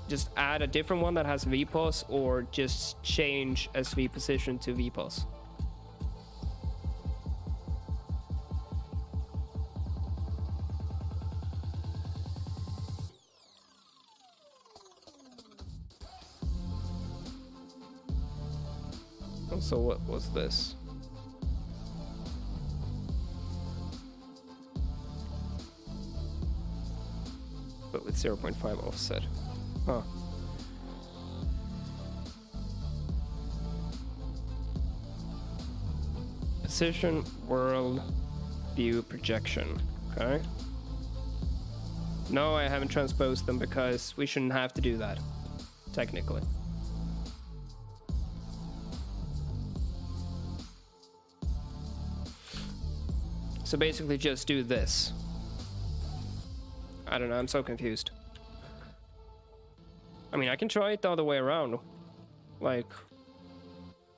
just add a different one that has VPOS, or just change SV position to VPOS? So what was this? But with 0.5 offset. Huh. Position, world, view, projection. Okay. No, I haven't transposed them because we shouldn't have to do that, technically. So basically just do this. I don't know, I'm so confused. I mean, I can try it the other way around. Like,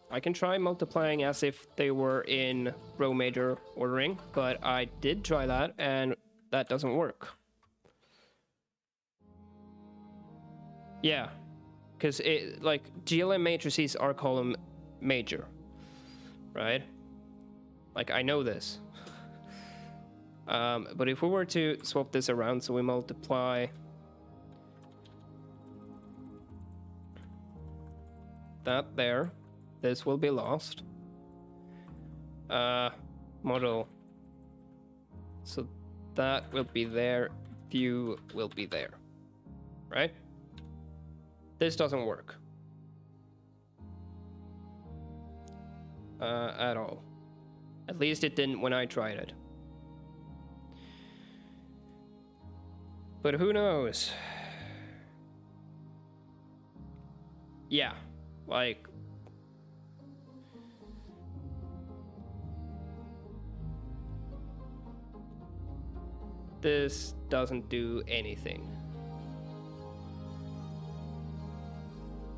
I can try multiplying as if they were in row major ordering, but I did try that and that doesn't work. Yeah, because it, like, GLM matrices are column major, right? Like, I know this. But if we were to swap this around, so we multiply that there, this will be lost. Model. So that will be there, view will be there, right? This doesn't work. at all. At least it didn't when I tried it. But who knows? Yeah, like... this doesn't do anything.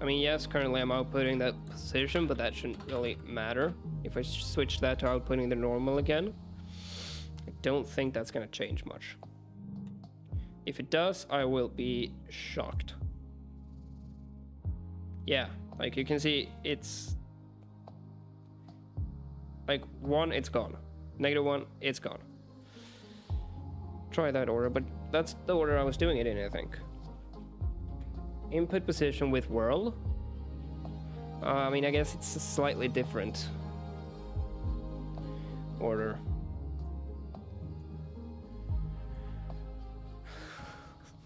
I mean, yes, currently I'm outputting that position, but that shouldn't really matter. If I switch that to outputting the normal again, I don't think that's gonna change much. If it does, I will be shocked. Yeah, like you can see, it's like 1, it's gone. -1, it's gone. Try that order, but that's the order I was doing it in, I think. Input position with whirl. I mean, I guess it's a slightly different order.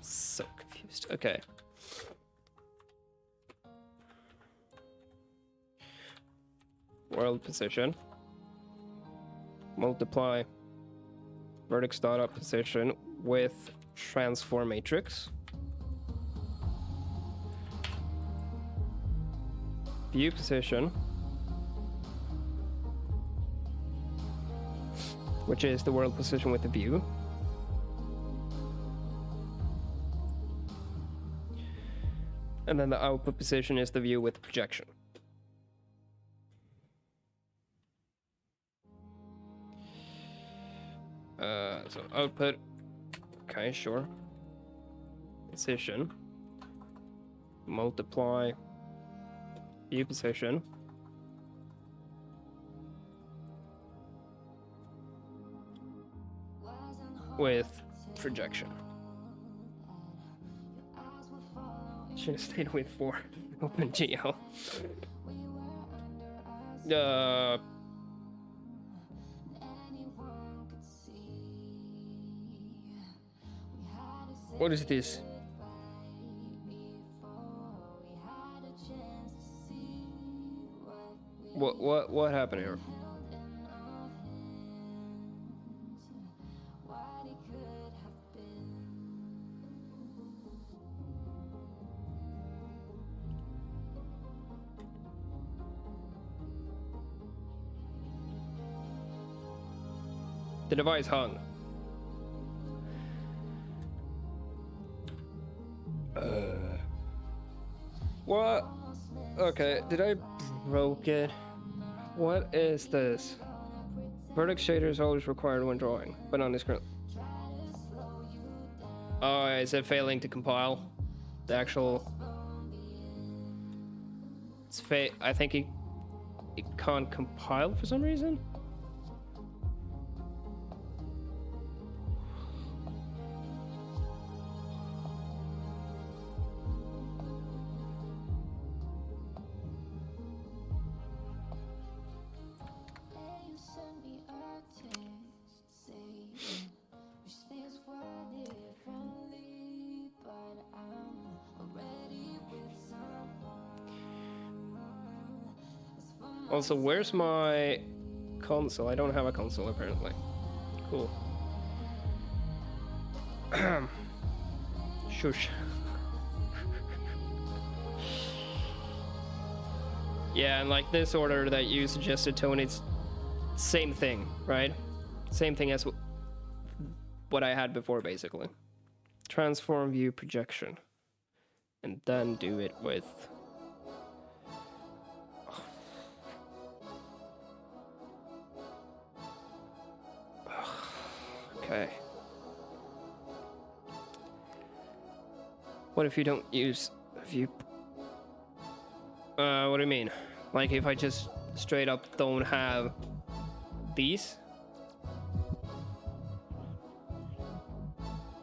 So confused. Okay. World position. Multiply vertex startup position with transform matrix. View position, which is the world position with the view. And then the output position is the view with projection. So output, okay, sure. Position, multiply view position with projection. Should have stayed with 4 OpenGL. What is this? What happened here? The device hung. What? Okay, did I broke it? What is this? Vertex shader is always required when drawing, but on this screen. Oh, is it failing to compile? The actual... It's I think it can't compile for some reason? Also, where's my console? I don't have a console apparently. Cool. Shush. Yeah, and like this order that you suggested, Tony, it's same thing, right? Same thing as what I had before, basically. Transform view projection. And then do it with... Okay. What if you don't use view? What do you mean? Like if I just straight up don't have these?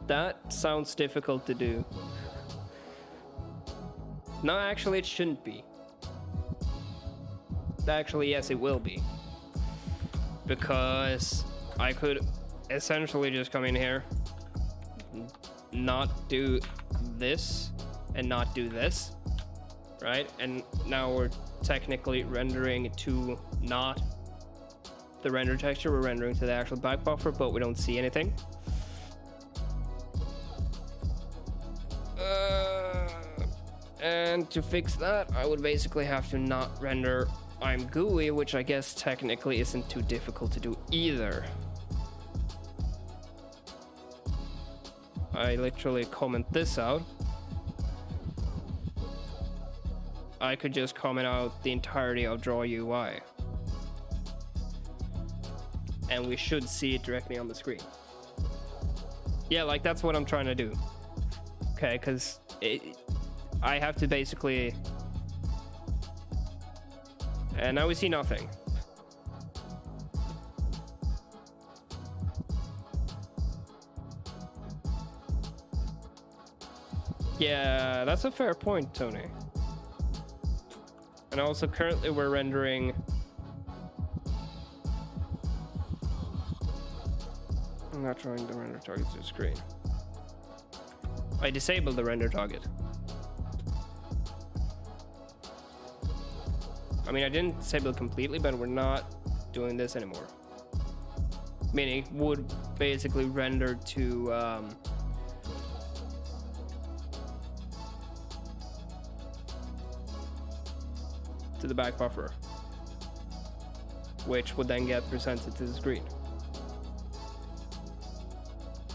That sounds difficult to do. No, actually it shouldn't be. Actually, yes, it will be. Because I could essentially just come in here, not do this, and not do this. right? And now we're technically rendering to not the render texture, we're rendering to the actual back buffer, but we don't see anything. And to fix that, I would basically have to not render I'm GUI, which I guess technically isn't too difficult to do either. I literally comment this out. I could just comment out the entirety of Draw UI. And we should see it directly on the screen. Yeah, like that's what I'm trying to do. Okay, because I have to basically... And now we see nothing. Yeah, that's a fair point, Tony. And also currently we're rendering... I'm not drawing the render target to the screen. I disabled the render target. I mean, I didn't disable it completely, but we're not doing this anymore. Meaning it would basically render to the back buffer, which would then get presented to the screen.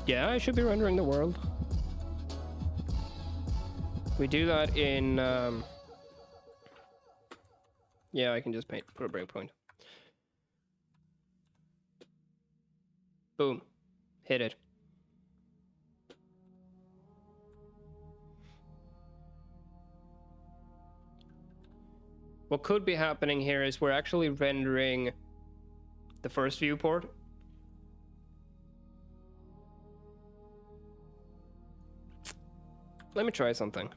Yeah, I should be rendering the world. We do that in yeah, I can just put a breakpoint. Boom. Hit it. What could be happening here is we're actually rendering the first viewport. Let me try something.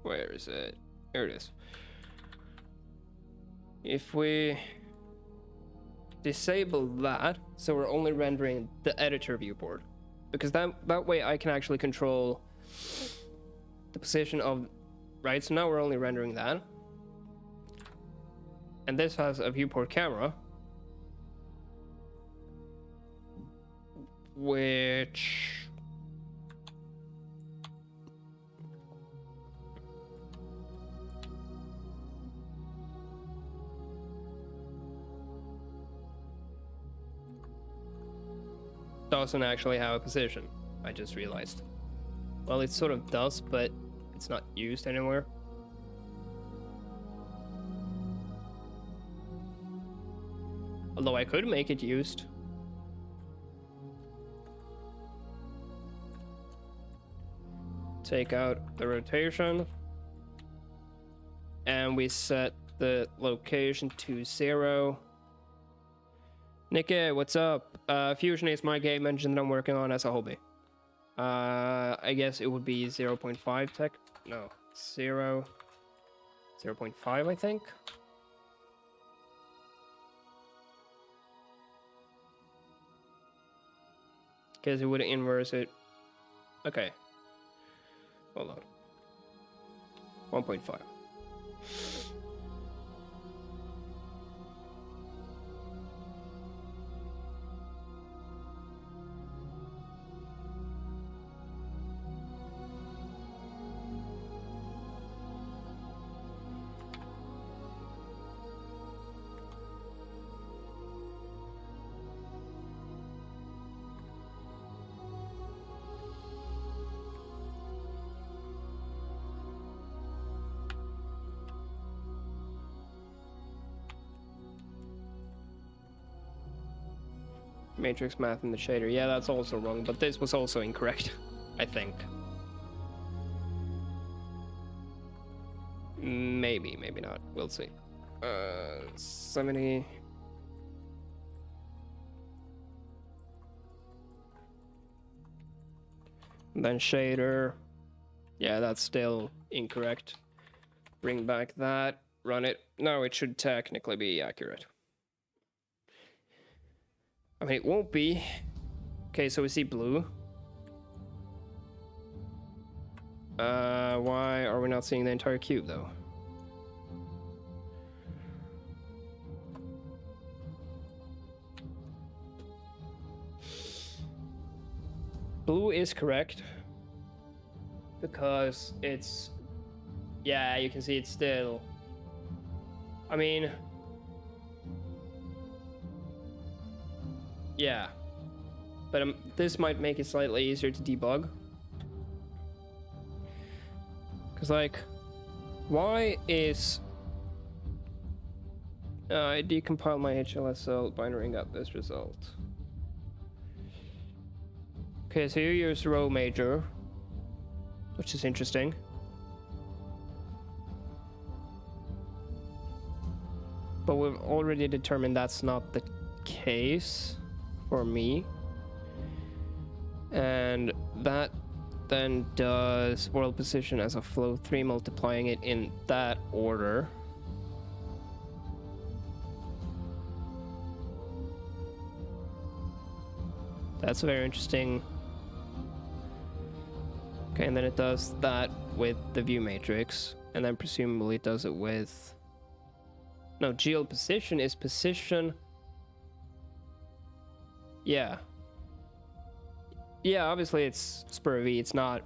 Where is it? Here it is. If we disable that, so we're only rendering the editor viewport, because that way I can actually control the position of, right? So now we're only rendering that. And this has a viewport camera, which doesn't actually have a position. I just realized. Well, it sort of does, but it's not used anywhere. Although I could make it used. Take out the rotation. And we set the location to 0. Nicky, what's up? Fusion is my game engine that I'm working on as a hobby. I guess it would be 0.5 tech. No, 0.5, I think. Because it would inverse it. Okay. Hold on. 1.5. Matrix math in the shader. Yeah, that's also wrong, but this was also incorrect, I think. Maybe, maybe not. We'll see. 70. Then shader. Yeah, that's still incorrect. Bring back that. Run it. No, it should technically be accurate. I mean, it won't be. Okay, so we see blue. Why are we not seeing the entire cube though? Blue is correct because it's, yeah, you can see it's still, I mean, yeah, but this might make it slightly easier to debug. Because, like, why is... I decompiled my HLSL binary and got this result. Okay, so you use row major, which is interesting. But we've already determined that's not the case for me. And that then does world position as a flow 3, multiplying it in that order. That's very interesting. Okay, and then it does that with the view matrix, and then presumably it does it with... No, GL position is position... Yeah. Yeah, obviously it's spur V, it's not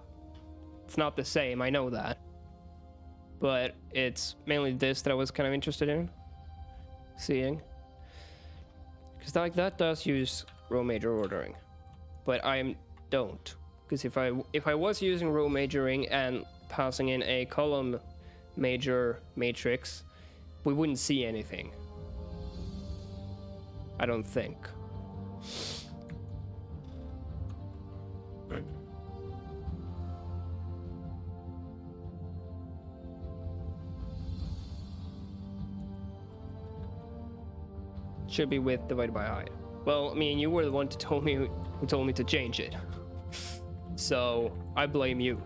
the same, I know that. But it's mainly this that I was kind of interested in seeing. Because like that does use row major ordering, but I don't. Because if I was using row majoring and passing in a column major matrix, we wouldn't see anything. I don't think. Should be width divided by height. Well, I mean, you were the one who told me to change it. So I blame you.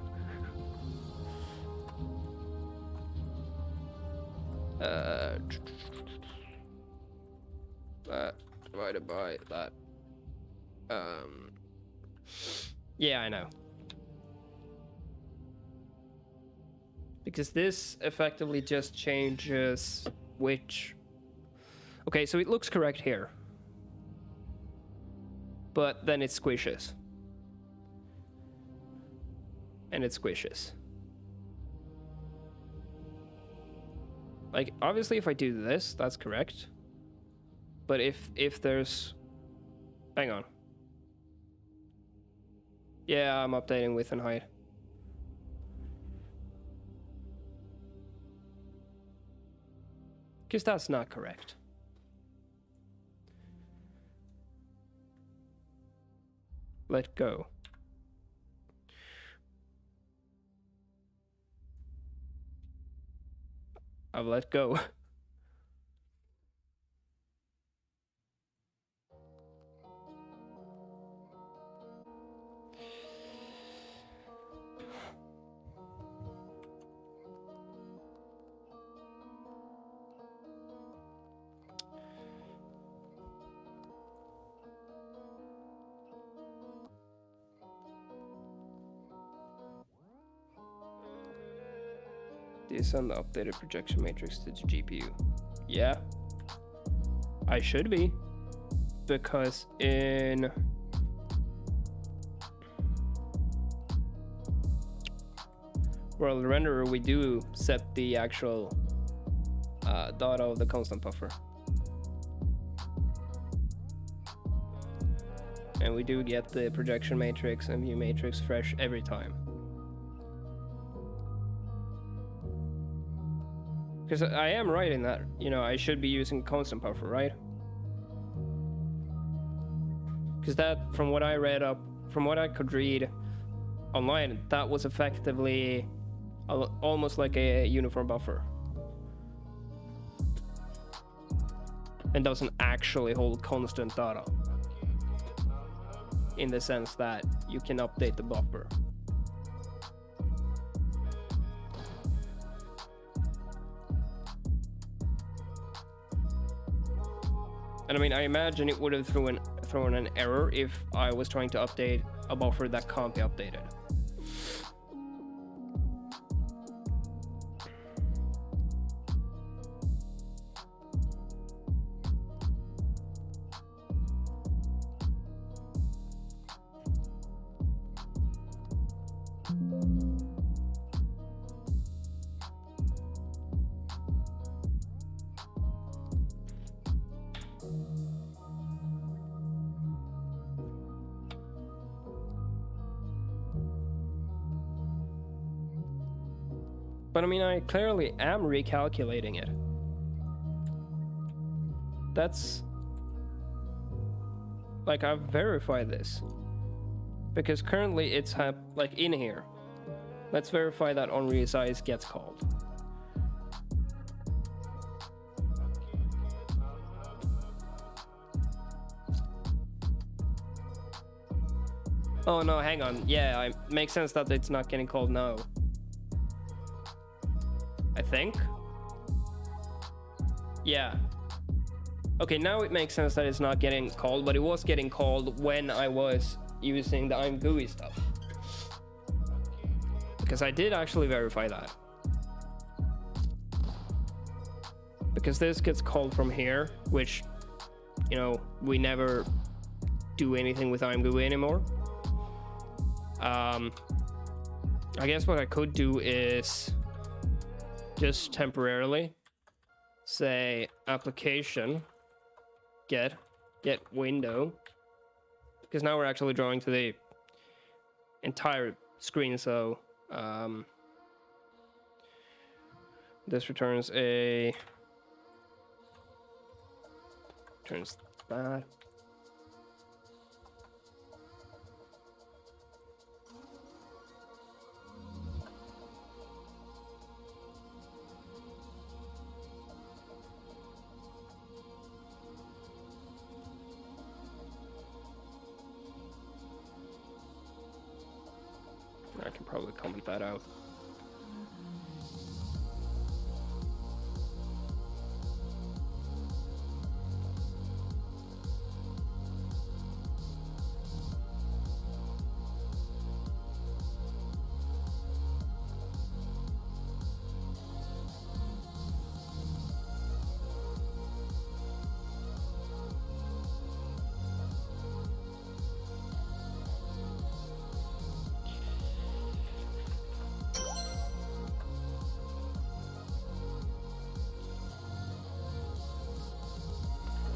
That divided by that. Yeah, I know. Because this effectively just changes which... Okay, so it looks correct here. But then it squishes. And it squishes. Like, obviously if I do this, that's correct. But if there's... Hang on. Yeah, I'm updating width and height. Because that's not correct. Let go. I've let go. Do you send the updated projection matrix to the GPU? Yeah, I should be, because in World Renderer we do set the actual data of the constant buffer, and we do get the projection matrix and view matrix fresh every time. Because I am right in that, you know, I should be using constant buffer, right? Because that, from what I read up, from what I could read online, that was effectively almost like a uniform buffer. And doesn't actually hold constant data. In the sense that you can update the buffer. And I mean, I imagine it would have thrown an error if I was trying to update a buffer that can't be updated. But I mean, I clearly am recalculating it. That's... Like, I've verified this. Because currently it's like in here. Let's verify that on resize gets called. Oh no, hang on. Yeah, it makes sense that it's not getting called now. I think. Yeah. Okay, now it makes sense that it's not getting called, but it was getting called when I was using the I'm GUI stuff. Because I did actually verify that. Because this gets called from here, which, you know, we never do anything with I'm GUI anymore. I guess what I could do is just temporarily say application get window, because now we're actually drawing to the entire screen. So this returns that. I can probably comment that out.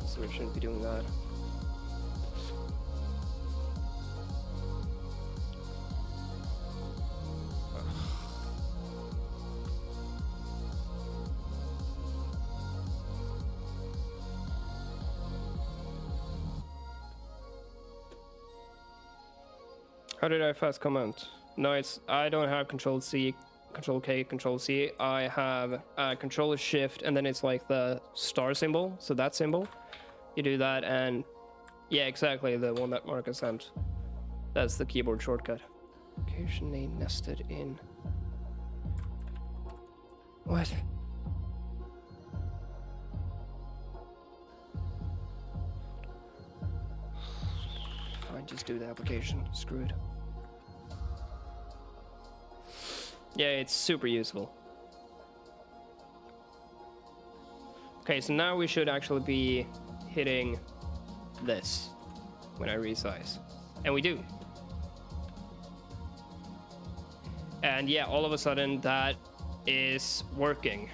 So we shouldn't be doing that. How did I fast comment? No, I don't have Control C, Control K, Control C. I have Control Shift, and then it's like the star symbol. So that symbol, you do that, and yeah, exactly the one that Marcus sent. That's the keyboard shortcut. Location name nested in. What? Fine, just do the application. Screw it. Yeah, it's super useful. Okay, so now we should actually be hitting this when I resize. And we do. And yeah, all of a sudden that is working.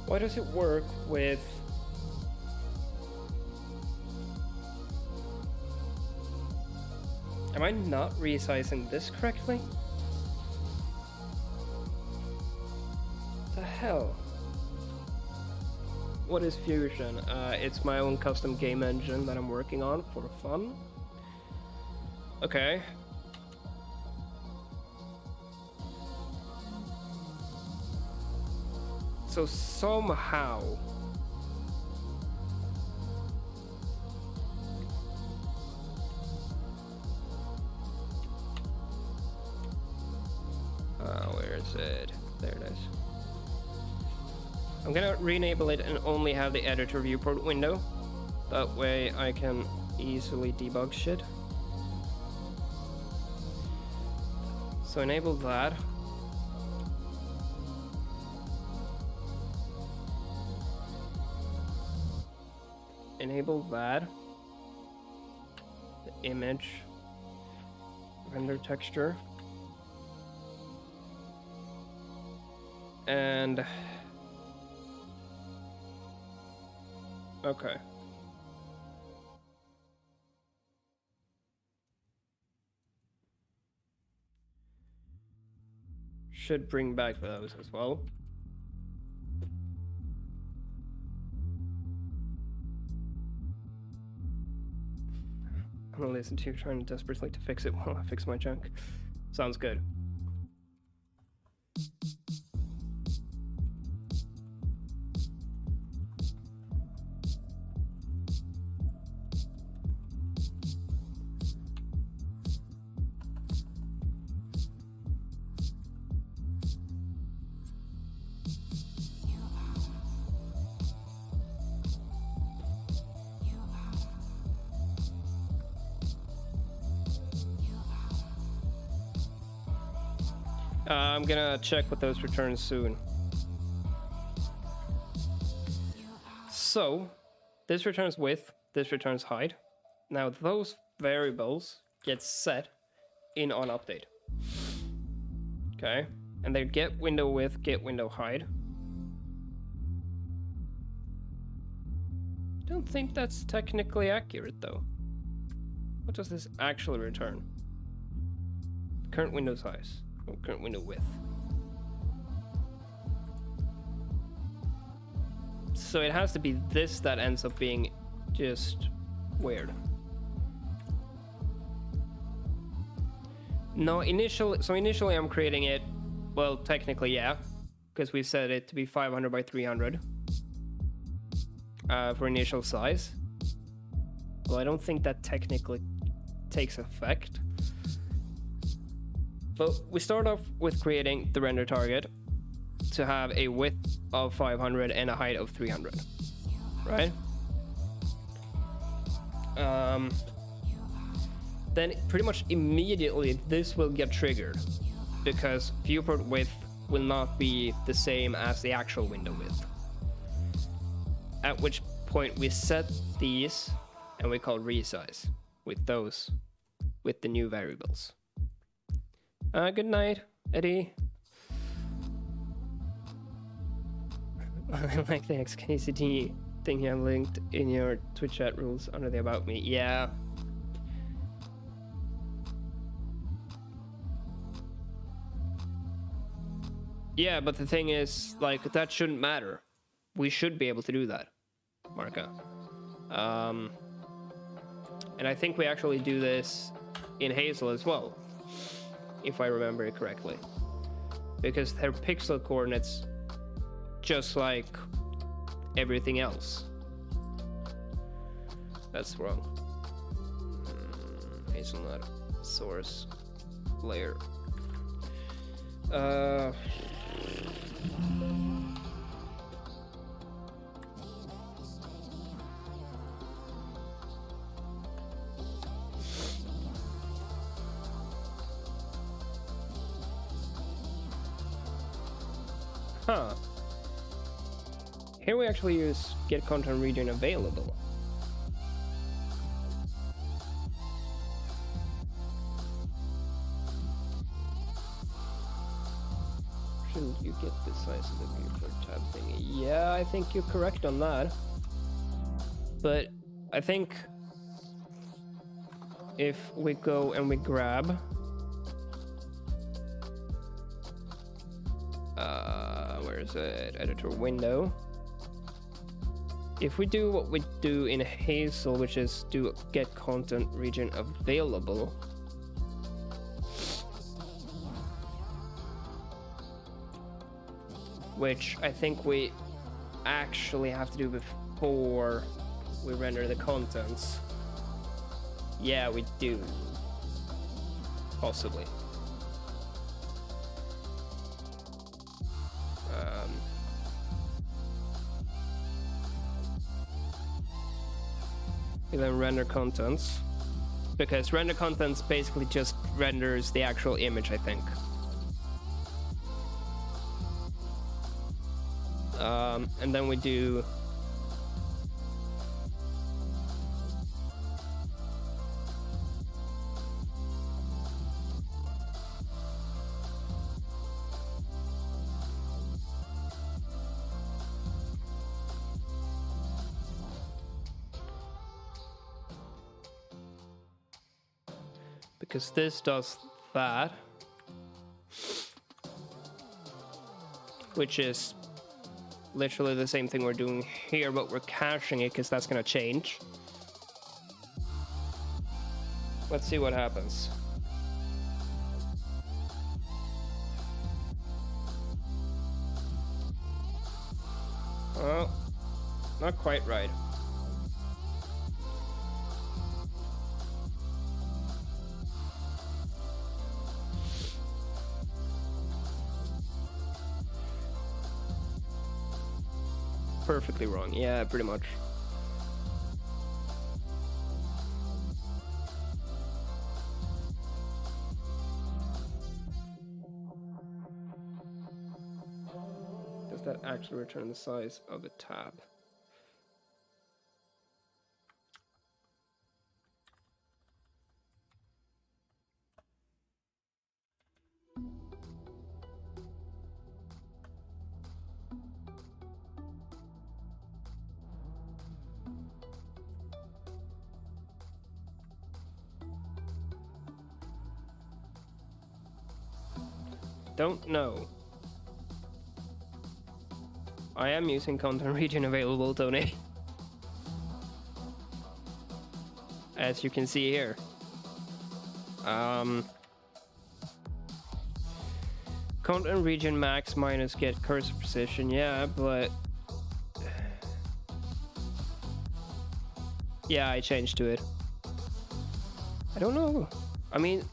Why does it work with... Am I not resizing this correctly? The hell? What is Fusion? It's my own custom game engine that I'm working on for fun. Okay. So somehow... where is it? There it is. I'm gonna re-enable it and only have the editor viewport window. That way I can easily debug shit. So enable that. Enable that. The image. Render texture. And Okay. Should bring back those as well. I'm gonna listen to you trying desperately to fix it while I fix my junk. Sounds good. I'm gonna check with those returns soon. So, this returns width, this returns height. Now those variables get set in on update. Okay, and they get window width, get window height. Don't think that's technically accurate though. What does this actually return? Current window size. Oh, current window width. So it has to be this that ends up being just weird. No, initially I'm creating it, well, technically, yeah, because we set it to be 500 by 300 for initial size. Well, I don't think that technically takes effect. But we start off with creating the render target to have a width of 500 and a height of 300, right? Then pretty much immediately this will get triggered because viewport width will not be the same as the actual window width. At which point we set these and we call resize with the new variables. Good night, Eddie. I like the XKCT thing you have linked in your Twitch chat rules under the About Me. Yeah. Yeah, but the thing is, like, that shouldn't matter. We should be able to do that, Marka. And I think we actually do this in Hazel as well, if I remember it correctly. Because they're pixel coordinates just like everything else. That's wrong. Hazelnut source layer. Huh. Here we actually use get content region available. Shouldn't you get the size of the viewport tab thingy? Yeah, I think you're correct on that. But I think if we go and we grab where is it? Editor window. If we do what we do in Hazel, which is do get content region available, which I think we actually have to do before we render the contents. Yeah, we do. Possibly. We then render contents, because render contents basically just renders the actual image, I think. And then we do because this does that, which is literally the same thing we're doing here, but we're caching it because that's going to change. Let's see what happens. Oh, not quite right. Perfectly wrong. Yeah, pretty much. Does that actually return the size of the tab? Don't know. I am using content region available, Tony. As you can see here. Content region max minus get cursor position, yeah, but yeah, I changed to it. I don't know. I mean,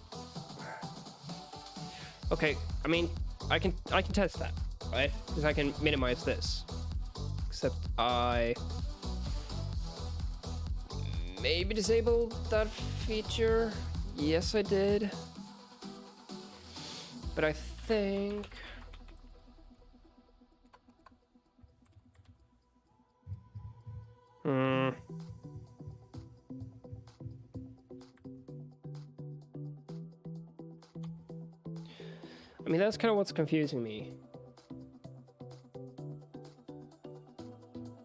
okay, I mean, I can test that, right? Because I can minimize this. Except I maybe disabled that feature. Yes, I did. But I think I mean, that's kind of what's confusing me.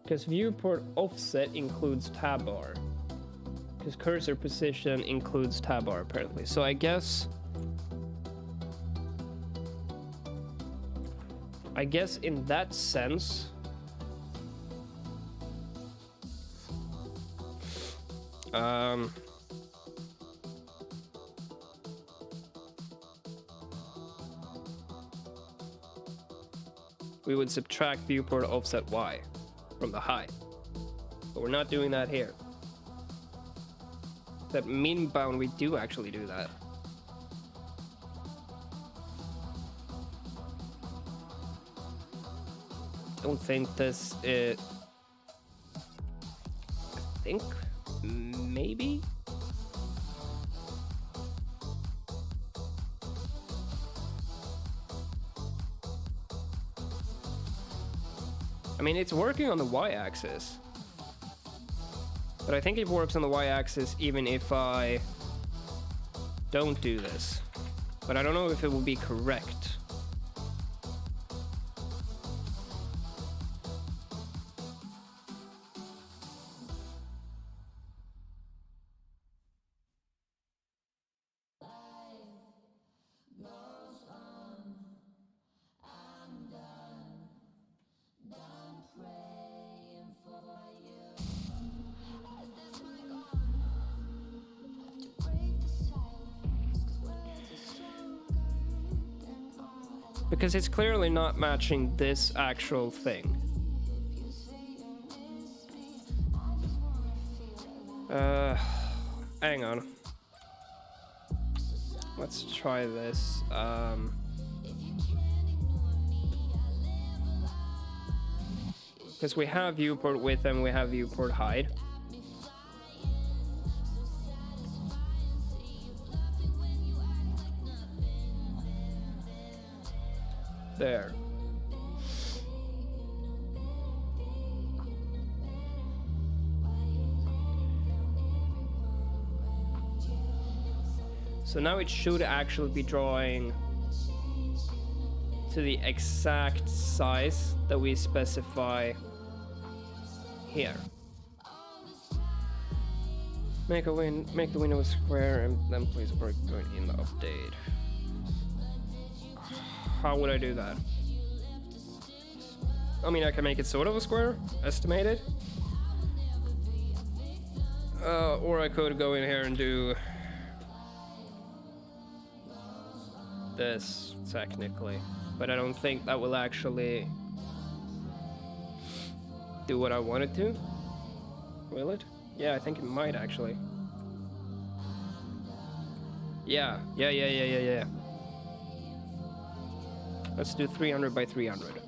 Because viewport offset includes tab bar. Because cursor position includes tab bar, apparently. So I guess in that sense, we would subtract viewport offset Y from the height. But we're not doing that here. That min bound, we do actually do that. Don't think this is... I think maybe? I mean, it's working on the y-axis. But I think it works on the y-axis even if I don't do this. But I don't know if it will be correct. Because it's clearly not matching this actual thing. Hang on. Let's try this. Because we have viewport width and we have viewport height. There. So now it should actually be drawing to the exact size that we specify here. Make the window square and then place a breakpoint in the update. How would I do that? I mean, I can make it sort of a square, estimated. Or I could go in here and do this technically, but I don't think that will actually do what I want it to. Will it? Yeah, I think it might actually. Yeah. Let's do 300 by 300.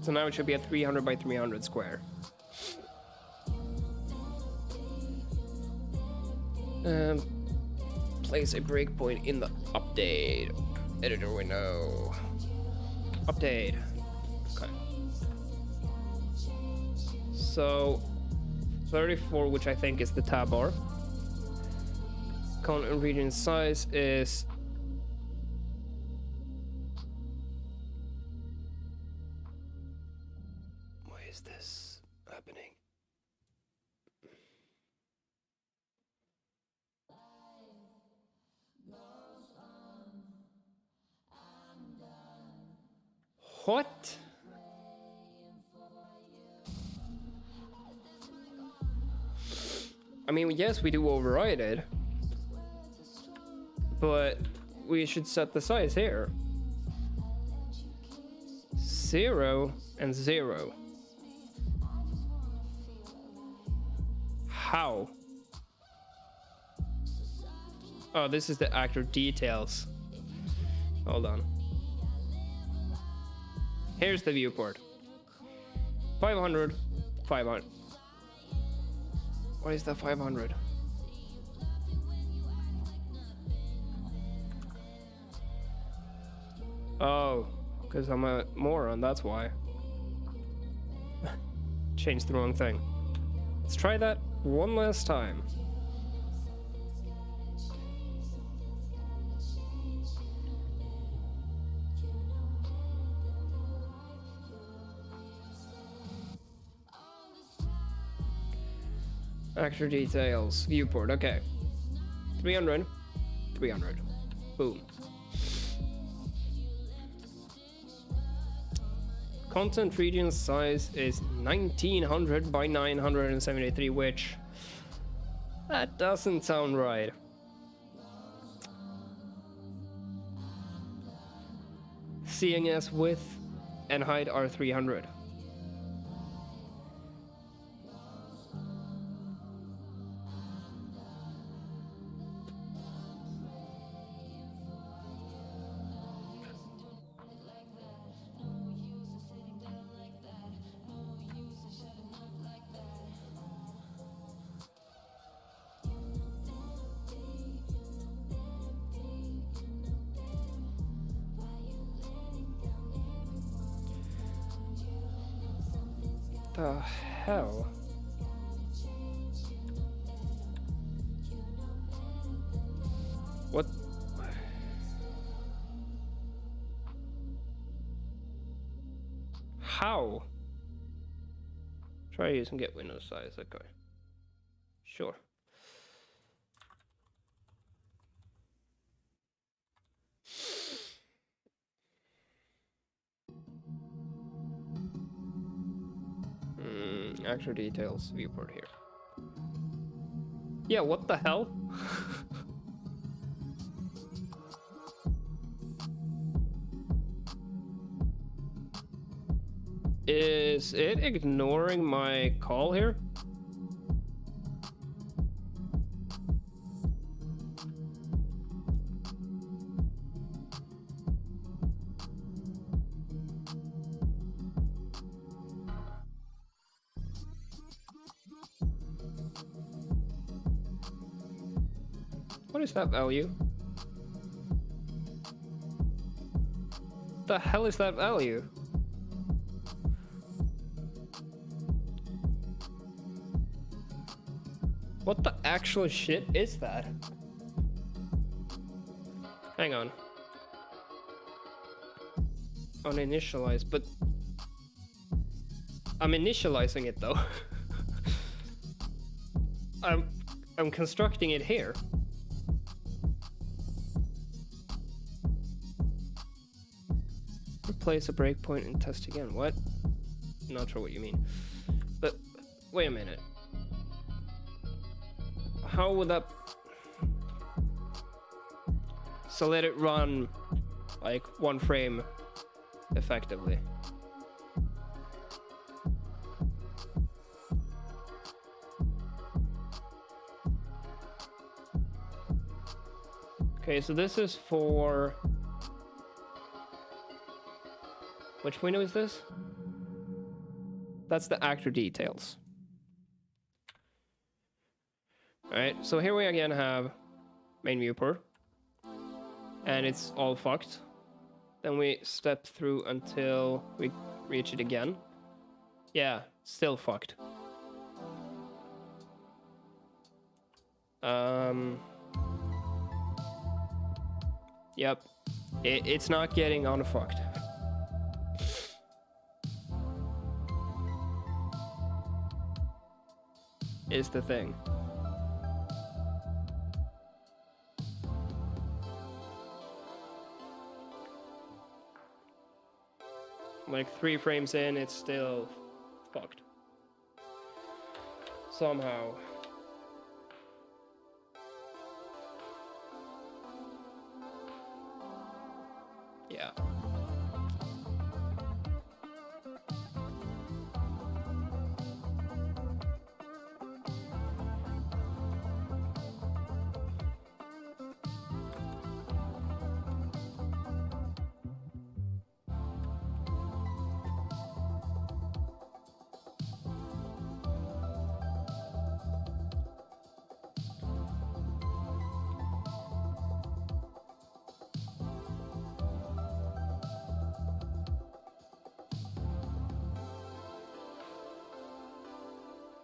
So now it should be a 300 by 300 square. Place a breakpoint in the update editor window. Update. Okay. So 34, which I think is the tab bar. Content region size is why is this happening? What? I mean, yes, we do override it, but we should set the size here. 0 and 0. How? Oh, this is the actor details. Hold on. Here's the viewport. 500, 500. Why is that 500? Oh, because I'm a moron, that's why. Changed the wrong thing. Let's try that one last time. Actor details, viewport, okay. 300, 300. Boom. Content region size is 1900 by 973, which that doesn't sound right. Seeing as width and height are 300. The hell? What? How? Try using get window size, okay. Sure. Actor details, viewport here. Yeah, what the hell? Is it ignoring my call here? What is that value? The hell is that value? What the actual shit is that? Hang on. Uninitialized, but I'm initializing it though. I'm constructing it here. Replace a breakpoint and test again. What? Not sure what you mean. But wait a minute. How would that... So let it run like one frame effectively. Okay, so this is for... Which window is this? That's the actor details. Alright, so here we again have main viewport. And it's all fucked. Then we step through until we reach it again. Yeah, still fucked. Yep. It's not getting unfucked. Is the thing. Like 3 frames in, it's still fucked. Somehow. Yeah.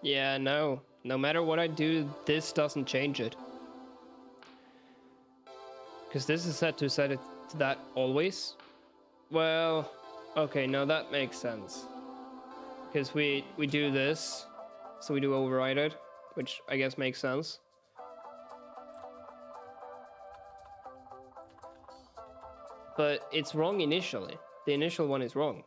Yeah, no. No matter what I do, this doesn't change it. Because this is set it to that always. Well, okay, no, that makes sense. Because we do this, so we do override it, which I guess makes sense. But it's wrong initially. The initial one is wrong.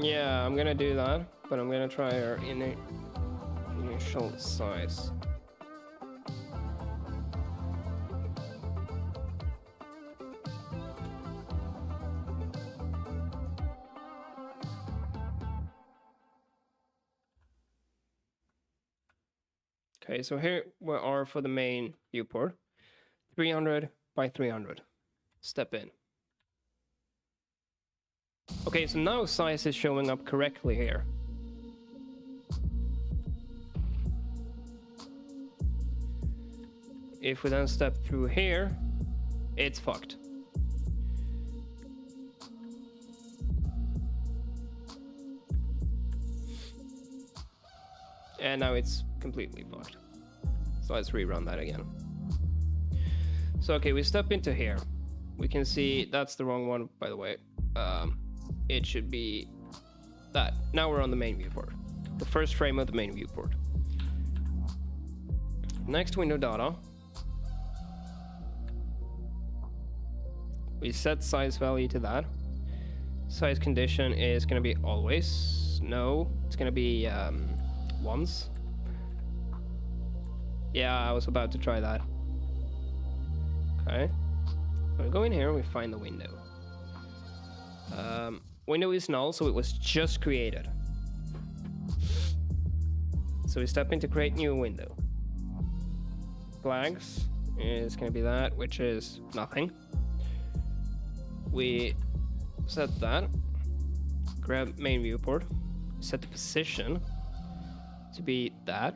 Yeah, I'm gonna do that, but I'm gonna try our initial size. Okay, so here we are for the main viewport. 300 by 300. Step in. Okay, so now size is showing up correctly here. If we then step through here, it's fucked. And now it's completely fucked. So let's rerun that again. So okay, we step into here. We can see that's the wrong one, by the way. It should be that. Now we're on the main viewport. The first frame of the main viewport. Next window data. We set size value to that. Size condition is going to be always. No, it's going to be once. Yeah, I was about to try that. Okay. So we go in here and we find the window. Window is null, so it was just created. So we step into create new window. Flags is going to be that, which is nothing. We set that. Grab main viewport. Set the position to be that.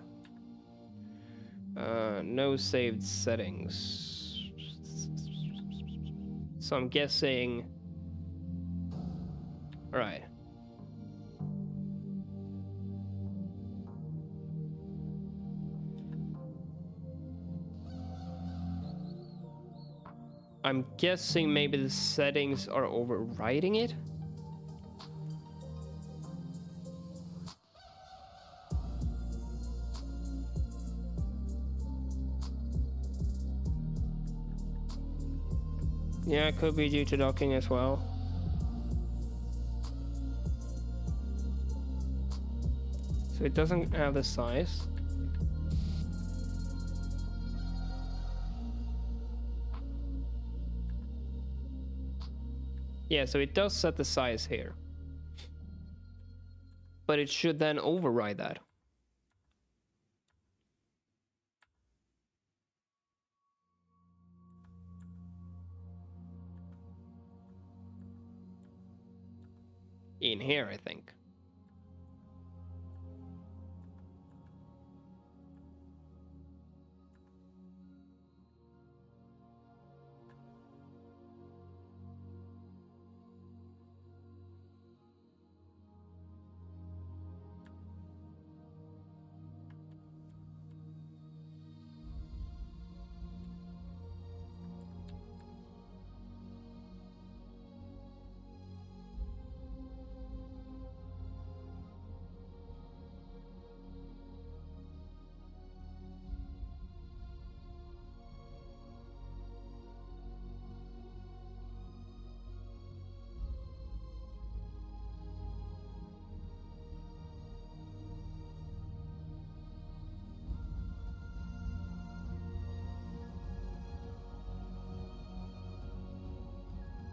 No saved settings. So I'm guessing. All right. I'm guessing maybe the settings are overriding it. Yeah, it could be due to docking as well. So it doesn't have the size. Yeah, so it does set the size here. But it should then override that. In here, I think.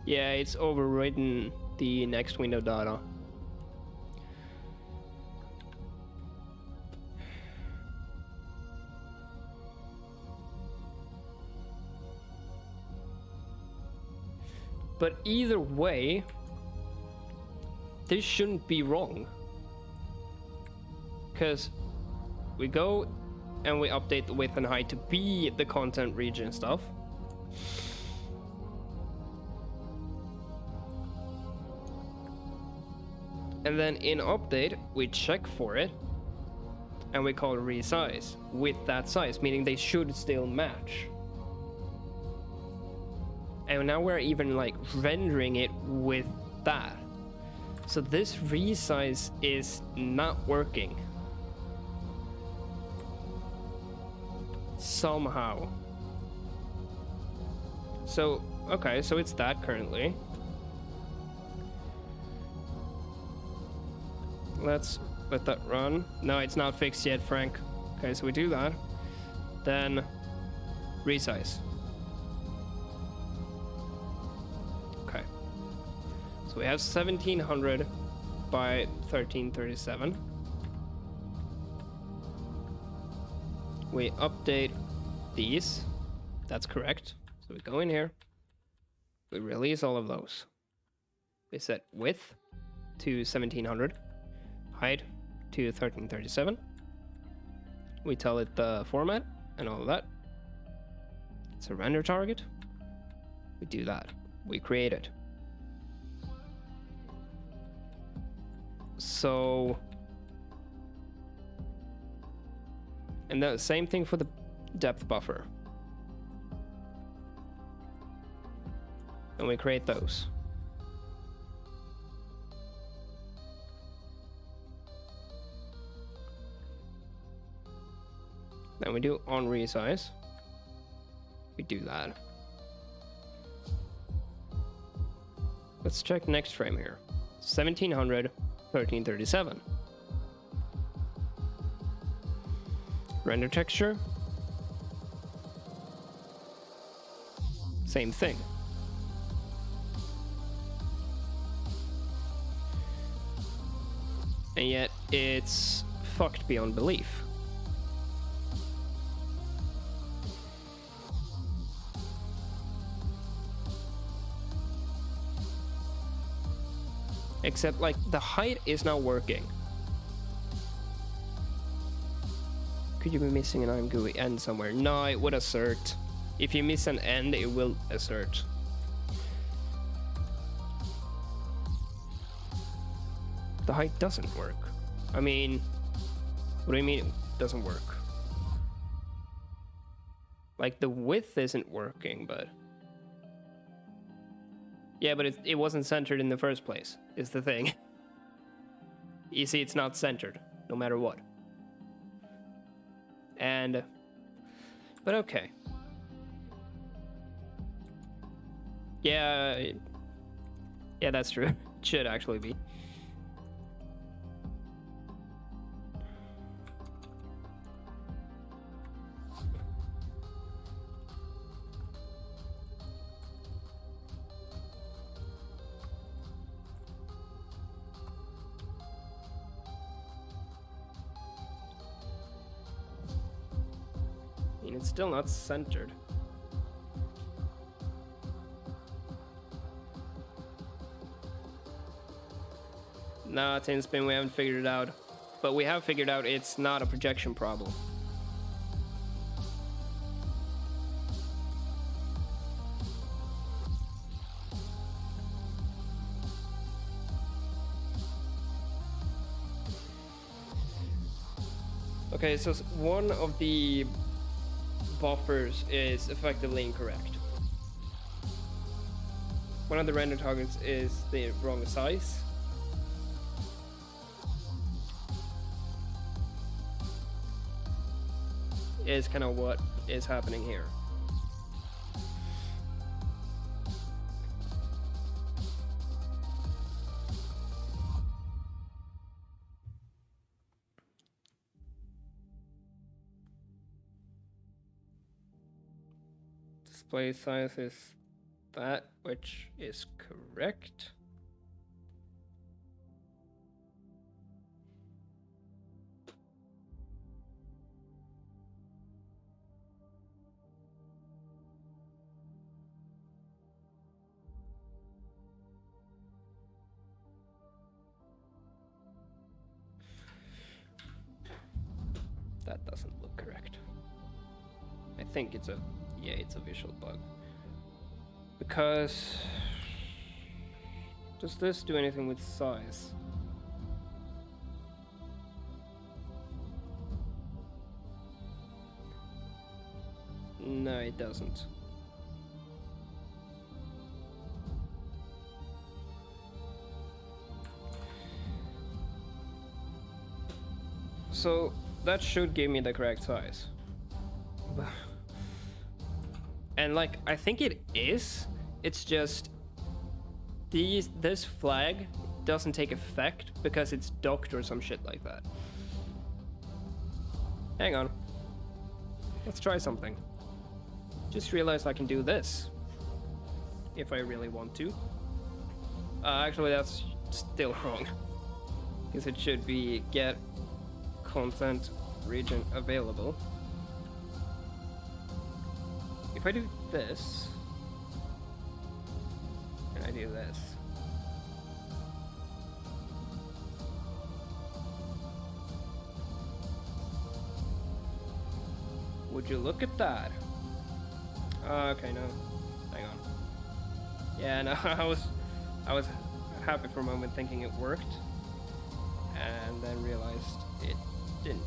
Yeah, it's overridden the next window data. But either way, this shouldn't be wrong. Because we go and we update the width and height to be the content region stuff. And then in update, we check for it and we call resize with that size, meaning they should still match. And now we're even like rendering it with that. So this resize is not working. Somehow. So, okay, so it's that currently. Let's let that run. No, it's not fixed yet, Frank. Okay, so we do that. Then resize. Okay. So we have 1700 by 1337. We update these. That's correct. So we go in here. We release all of those. We set width to 1700. Height to 1337. We tell it the format and all of that. It's a render target. We do that. We create it. So, and the same thing for the depth buffer. And we create those. Then we do on resize. We do that. Let's check next frame here. 1700, 1337. Render texture. Same thing. And yet it's fucked beyond belief. Except, like, the height is not working. Could you be missing an ImGUI end somewhere? No, it would assert. If you miss an end, it will assert. The height doesn't work. I mean, what do you mean it doesn't work? Like, the width isn't working, but... Yeah, but it wasn't centered in the first place, is the thing. You see, it's not centered, no matter what. And... But okay. Yeah... Yeah, that's true. It should actually be. I mean, it's still not centered. Nah, Tinspin, we haven't figured it out. But we have figured out it's not a projection problem. Okay, so one of the buffers is effectively incorrect. One of the render targets is the wrong size. Is kind of what is happening here. Display size is that, which is correct. That doesn't look correct. I think it's a, yeah, it's a visual bug. Because, does this do anything with size? No, it doesn't. So that should give me the correct size. And like, I think it is. It's just this flag doesn't take effect because it's docked or some shit like that. Hang on. Let's try something. Just realized I can do this if I really want to. Actually, that's still wrong. Because it should be get content region available. If I do this, and I do this, would you look at that? Okay, no, hang on. Yeah, no, I was happy for a moment thinking it worked, and then realized it didn't.